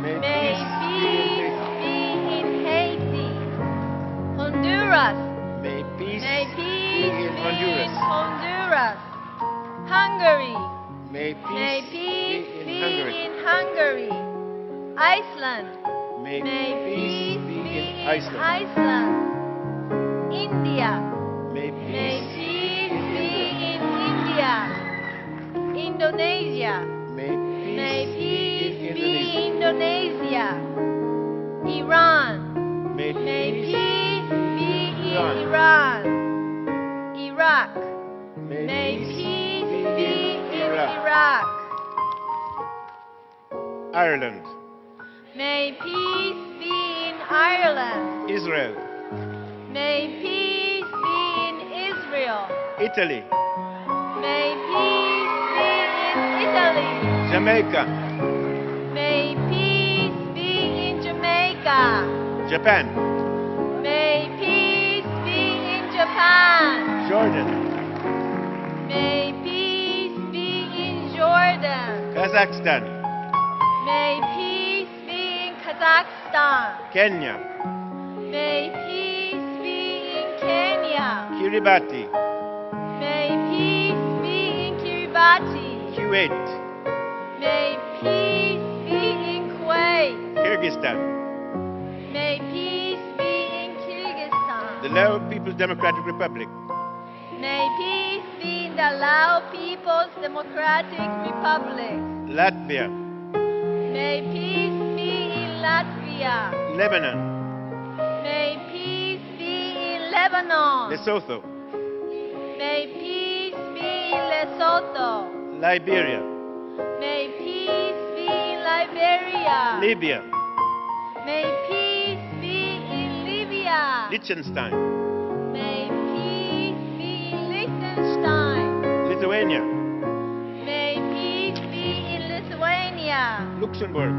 G: May peace be in Haiti. Honduras.
H: May peace
G: be
H: in Honduras.
G: Honduras. Hungary.
H: May
G: May
H: peace
G: peace
H: be
G: be
H: in Hungary.
G: in Hungary. Iceland.
H: May
G: May
H: peace
G: peace
H: be
G: be
H: in
G: in
H: Iceland.
G: Iceland. India.
H: May
G: May
H: peace
G: peace be in India. Indonesia.
H: May
G: May
H: peace
G: peace
H: be
G: be
H: in
G: in Indonesia. Iran.
H: May
G: May
H: peace
G: peace be in
H: Iran.
G: Iran. Iraq.
H: May
G: May
H: peace
G: peace
H: be
G: be
H: in
G: in
H: Iraq.
G: Iraq.
H: Ireland,
G: May peace be in Ireland.
H: Israel,
G: May peace be in Israel.
H: Italy,
G: May peace be in Italy.
H: Jamaica,
G: May peace be in Jamaica.
H: Japan,
G: May peace be in Japan.
H: Jordan,
G: May peace be in Jordan.
H: Kazakhstan,
G: May peace be in Kazakhstan.
H: Kenya,
G: May peace be in Kenya.
H: Kiribati,
G: May peace be in Kiribati.
H: Kuwait,
G: May peace be in Kuwait.
H: Kyrgyzstan,
G: May peace be in Kyrgyzstan.
H: the Lao People's Democratic Republic,
G: May peace be in the Lao People's Democratic Republic.
H: Latvia,
G: May peace be in Latvia.
H: Lebanon,
G: May peace be in Lebanon.
H: Lesotho,
G: May peace be in Lesotho.
H: Liberia,
G: May peace be in Liberia.
H: Libya,
G: May peace be in Libya.
H: Liechtenstein,
G: May peace be in Liechtenstein.
H: Lithuania,
G: May peace be in Lithuania.
H: Luxembourg,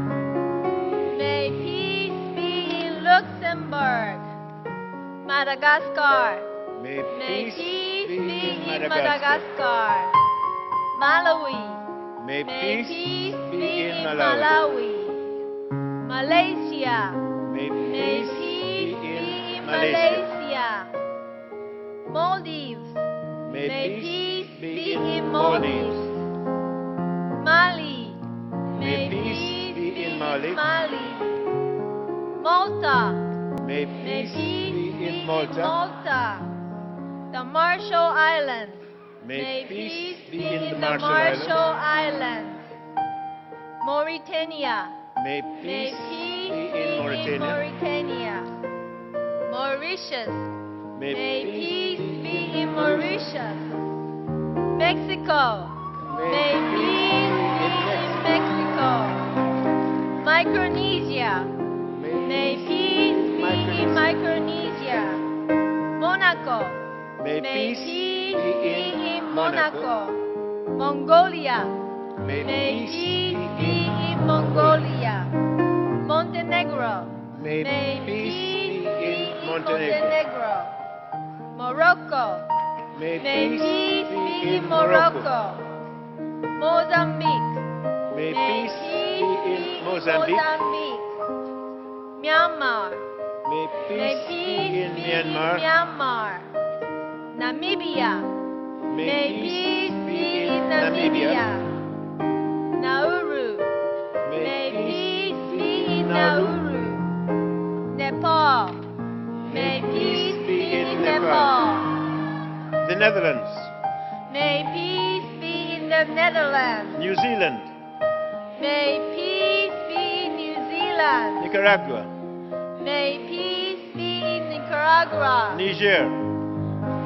G: May peace be in Luxembourg. Madagascar.
H: may
G: May
H: peace
G: peace
H: be
G: be
H: in
G: in
H: Madagascar,
G: Madagascar. Malawi.
H: May
G: May
H: peace
G: peace
H: be in
G: in
H: Malawi.
G: Malaysia.
H: May
G: May
H: peace
G: peace
H: be
G: be
H: in
G: in
H: Malaysia.
G: Malaysia. Maldives.
H: May
G: May
H: peace
G: peace
H: be
G: be
H: in
G: in
H: Maldives.
G: Maldives. Mali.
H: May peace be in Mali.
G: Malta.
H: May
G: May
H: peace
G: peace
H: be in
G: in
H: Malta.
G: Malta. The Marshall Islands.
H: May peace be
G: be
H: in the
G: in the
H: Marshall
G: Marshall
H: Islands.
G: Islands. Mauritania.
H: May
G: May
H: peace
G: peace
H: be in Mauritania.
G: Mauritania. Mauritius.
H: May
G: May
H: peace
G: peace
H: be
G: be
H: in
G: in Mauritius. Mexico. May peace be in Mexico. Micronesia. May peace be in Micronesia. Monaco.
H: May
G: May
H: peace
G: peace
H: be
G: be
H: in
G: in
H: Monaco.
G: Monaco. Mongolia.
H: May
G: May
H: peace
G: peace
H: be
G: be in Mongolia. Montenegro.
H: May
G: May
H: peace
G: peace
H: be
G: be
H: in
G: in
H: Montenegro.
G: Montenegro. Morocco.
H: May
G: May
H: peace
G: peace
H: be
G: be
H: in
G: in
H: Morocco.
G: Morocco. Mozambique.
H: May
G: May
H: peace
G: peace
H: be
G: be
H: in
G: in
H: Mozambique.
G: Mozambique. Myanmar.
H: May
G: May
H: peace
G: peace
H: be in
G: be
H: Myanmar.
G: in Myanmar. Namibia. May peace be in Namibia. Nauru. May peace be in Nauru. Nepal. May peace be in Nepal.
H: The Netherlands.
G: May peace be in the Netherlands.
H: New Zealand.
G: May peace be in New Zealand.
H: Nicaragua.
G: May peace be in Nicaragua.
H: Niger.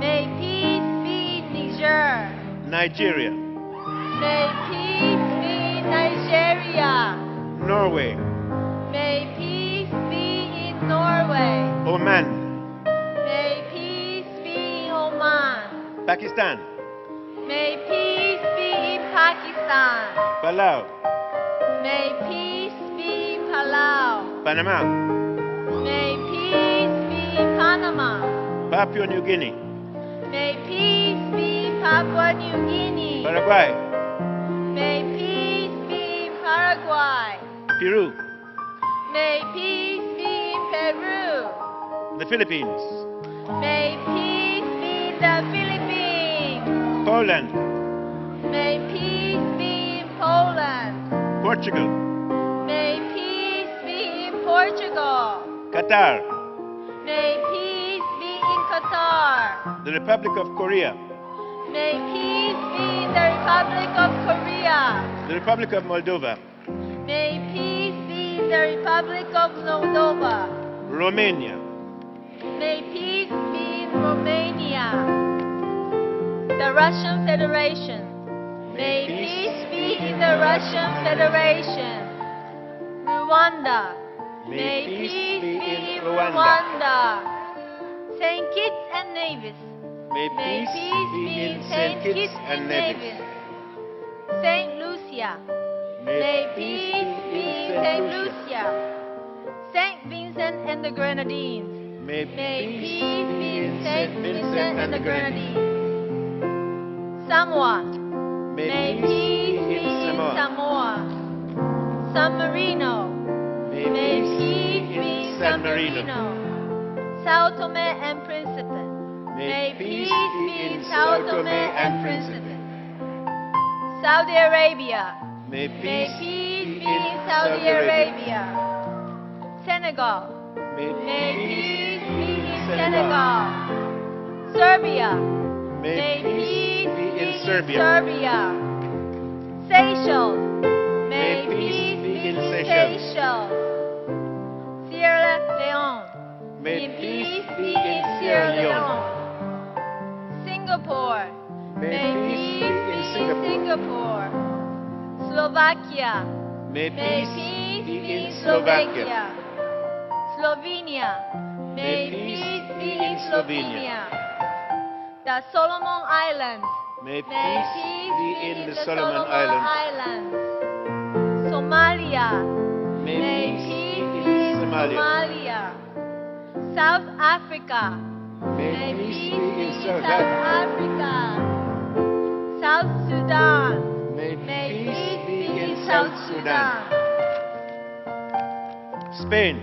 G: May peace be in Niger.
H: Nigeria.
G: May peace be in Nigeria.
H: Norway.
G: May peace be in Norway.
H: Oman.
G: May peace be in Oman.
H: Pakistan.
G: May peace be in Pakistan.
H: Palau.
G: May peace be in Palau.
H: Panama.
G: May peace be in Panama.
H: Papua New Guinea.
G: May peace be in Papua New Guinea.
H: Paraguay.
G: May peace be in Paraguay.
H: Peru.
G: May peace be in Peru.
H: The Philippines.
G: May peace be in the Philippines.
H: Poland.
G: May peace be in Poland.
H: Portugal.
G: May peace be in Portugal.
H: Qatar.
G: May peace be in Qatar.
H: The Republic of Korea.
G: May peace be in the Republic of Korea.
H: The Republic of Moldova.
G: May peace be in the Republic of Moldova.
H: Romania.
G: May peace be in Romania. The Russian Federation. May peace be in the Russian Federation. Rwanda. May peace be in Rwanda. St. Kitts and Nevis.
H: May
G: May peace be in St. Kitts and Nevis. St. Lucia. May peace be in St. Lucia. St. Vincent and the Grenadines.
H: May
G: peace be in St. Vincent and the Grenadines. Samoa. May peace be in Samoa. San Marino. May peace be in San Marino. Sao Tome and Principe. May peace be in Sao Tome and Principe. Saudi Arabia.
H: May
G: May
H: peace
G: peace
H: be
G: be in Saudi Arabia. Senegal.
H: May
G: May
H: peace
G: peace be in
H: Senegal.
G: Senegal. Serbia.
H: May peace be in
G: Serbia.
H: Serbia.
G: Seychelles.
H: May peace be in Seychelles.
G: Seychelles. Sierra Leone.
H: May peace be in Sierra Leone.
G: Singapore.
H: May peace be in Singapore.
G: Slovakia.
H: May
G: May
H: peace
G: peace
H: be
G: be
H: in
G: in
H: Slovakia.
G: Slovakia. Slovenia.
H: May
G: May
H: peace
G: peace
H: be
G: be
H: in
G: in
H: Slovenia.
G: Slovenia. The Solomon Islands.
H: May
G: May
H: peace
G: peace
H: be
G: be
H: in
G: in
H: the
G: the
H: Solomon
G: Solomon
H: Islands.
G: Islands. Somalia.
H: May
G: May
H: peace
G: peace
H: be
G: be
H: in
G: in
H: Somalia.
G: Somalia. South Africa.
H: May
G: May
H: peace
G: peace
H: be
G: be
H: in
G: in
H: South
G: South
H: Africa.
G: Africa. South Sudan.
H: May
G: May
H: peace
G: peace
I: Sudan. Spain.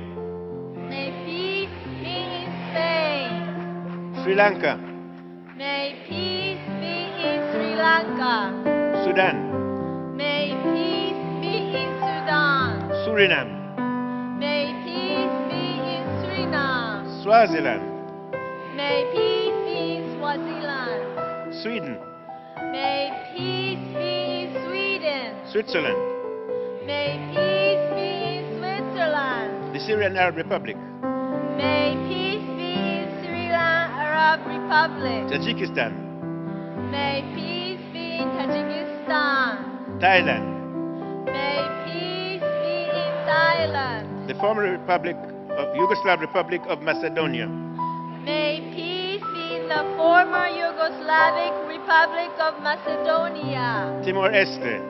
G: May peace be in Spain.
I: Sri Lanka.
G: May peace be in Sri Lanka.
I: Sudan.
G: May peace be in Sudan.
I: Suriname.
G: May peace be in Suriname.
I: Swaziland.
G: May peace be in Swaziland.
I: Sweden.
G: May peace be in Sweden.
I: Switzerland.
G: May peace be in Switzerland.
I: The Syrian Arab Republic.
G: May peace be in Syrian Arab Republic.
I: Tajikistan.
G: May peace be in Tajikistan.
I: Thailand.
G: May peace be in Thailand.
I: The former Yugoslav Republic of Macedonia.
G: May peace be in the former Yugoslavic Republic of Macedonia.
I: Timor-Leste.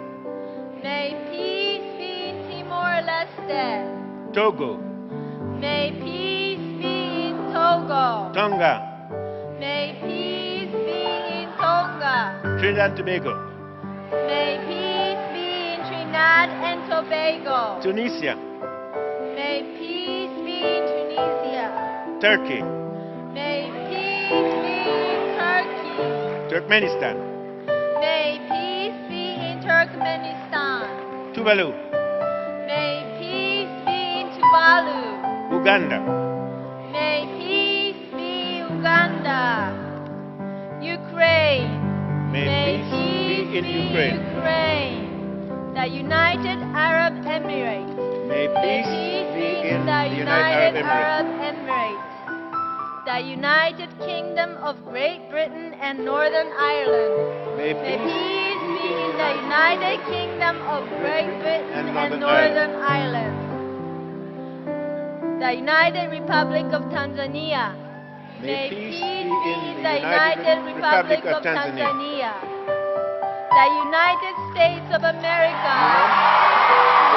G: May peace be in Timor-Leste.
I: Togo.
G: May peace be in Togo.
I: Tonga.
G: May peace be in Tonga.
I: Trinidad and Tobago.
G: May peace be in Trinidad and Tobago.
I: Tunisia.
G: May peace be in Tunisia.
I: Turkey.
G: May peace be in Turkey.
I: Turkmenistan.
G: May peace be in Turkmenistan.
I: Tuvalu.
G: May peace be in Tuvalu.
I: Uganda.
G: May peace be Uganda. Ukraine.
I: May peace be in Ukraine.
G: Ukraine. The United Arab Emirates.
I: May peace be in
G: the
I: the
G: United
I: United
G: Arab
I: Arab
G: Emirates. The United Kingdom of Great Britain and Northern Ireland.
I: May
G: May
I: peace
G: peace be in the United Kingdom of Great Britain and Northern Ireland. The United Republic of Tanzania. May peace be in the United Republic of Tanzania. The United States of America.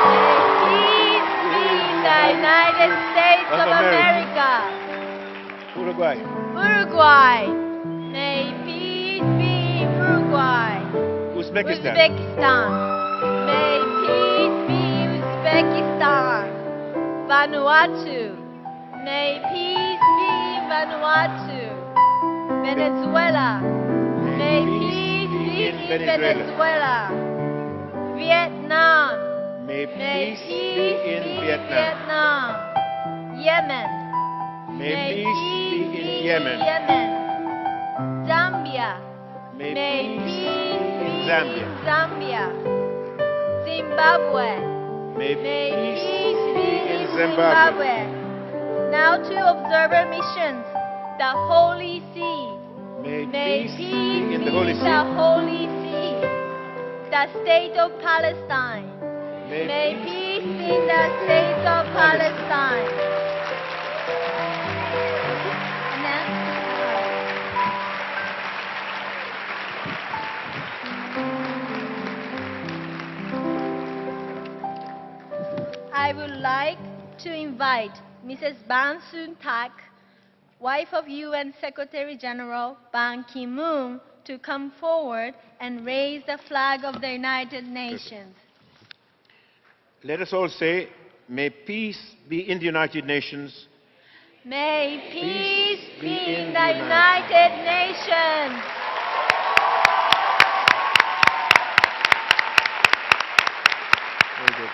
G: May peace be in the United States of America.
I: Uruguay.
G: Uruguay. May peace be in Uruguay.
I: Uzbekistan.
G: Uzbekistan. May peace be in Uzbekistan. Vanuatu. May peace be in Vanuatu. Venezuela. May peace be in Venezuela. Vietnam.
I: May
G: May
I: peace be in Vietnam.
G: Yemen.
I: May peace be in Yemen.
G: Zambia.
I: May
G: peace
I: peace
G: be
I: in Zambia.
G: in Zambia. Zimbabwe.
I: May
G: May
I: peace
G: peace
I: be
G: be
I: in
G: in
I: Zimbabwe.
G: Now to observer missions, the Holy See.
I: May
G: May
I: peace
G: peace
I: be in
G: be
I: the Holy
G: in
I: See.
G: the Holy See. The state of Palestine. May peace be in the state of Palestine. And then, I would like to invite Mrs. Ban Soon-tak, wife of UN Secretary General Ban Ki-moon, to come forward and raise the flag of the United Nations.
I: Let us all say, may peace be in the United Nations.
G: May peace be in the United Nations.
I: Very good.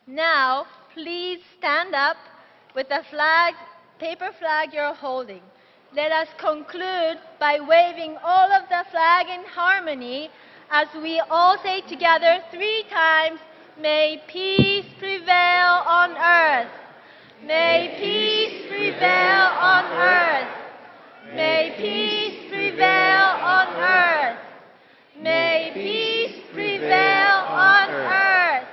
G: Now, please stand up with the flag, paper flag you're holding. Let us conclude by waving all of the flag in harmony as we all say together 3 times, may peace prevail on earth. May peace prevail on earth. May peace prevail on earth. May peace prevail on earth.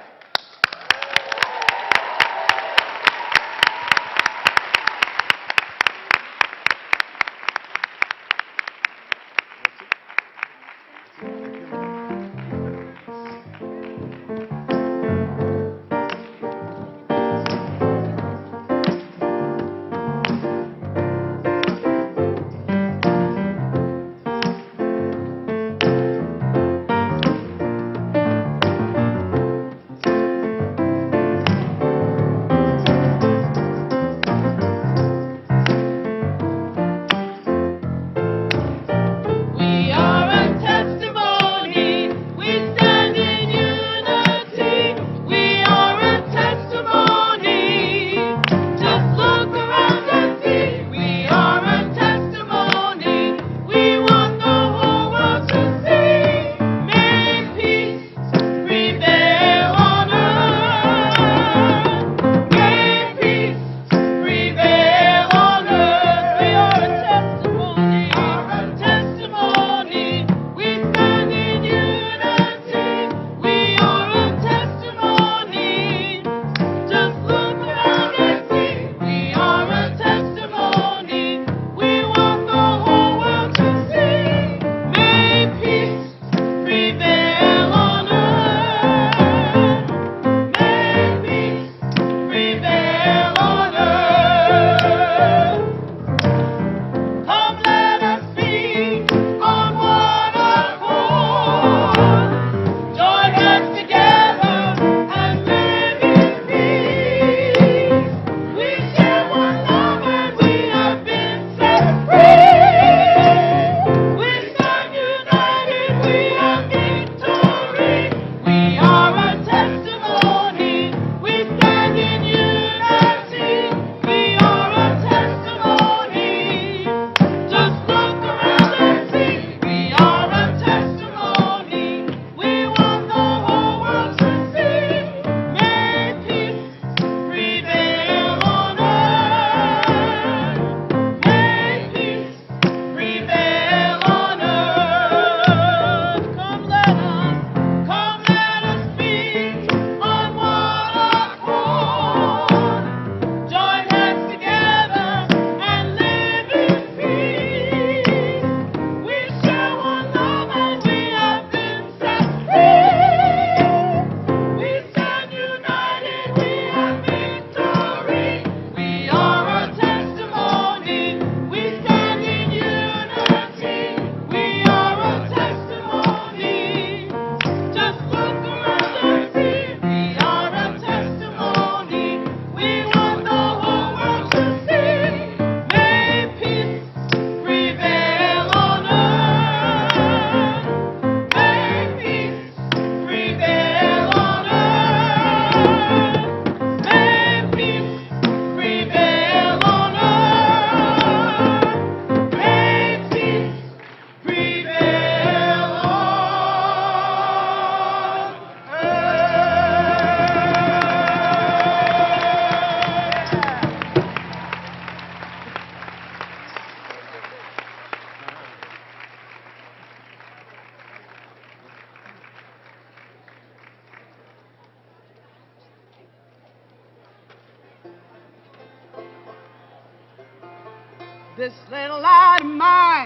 J: this little light of mine.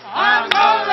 J: I'm gonna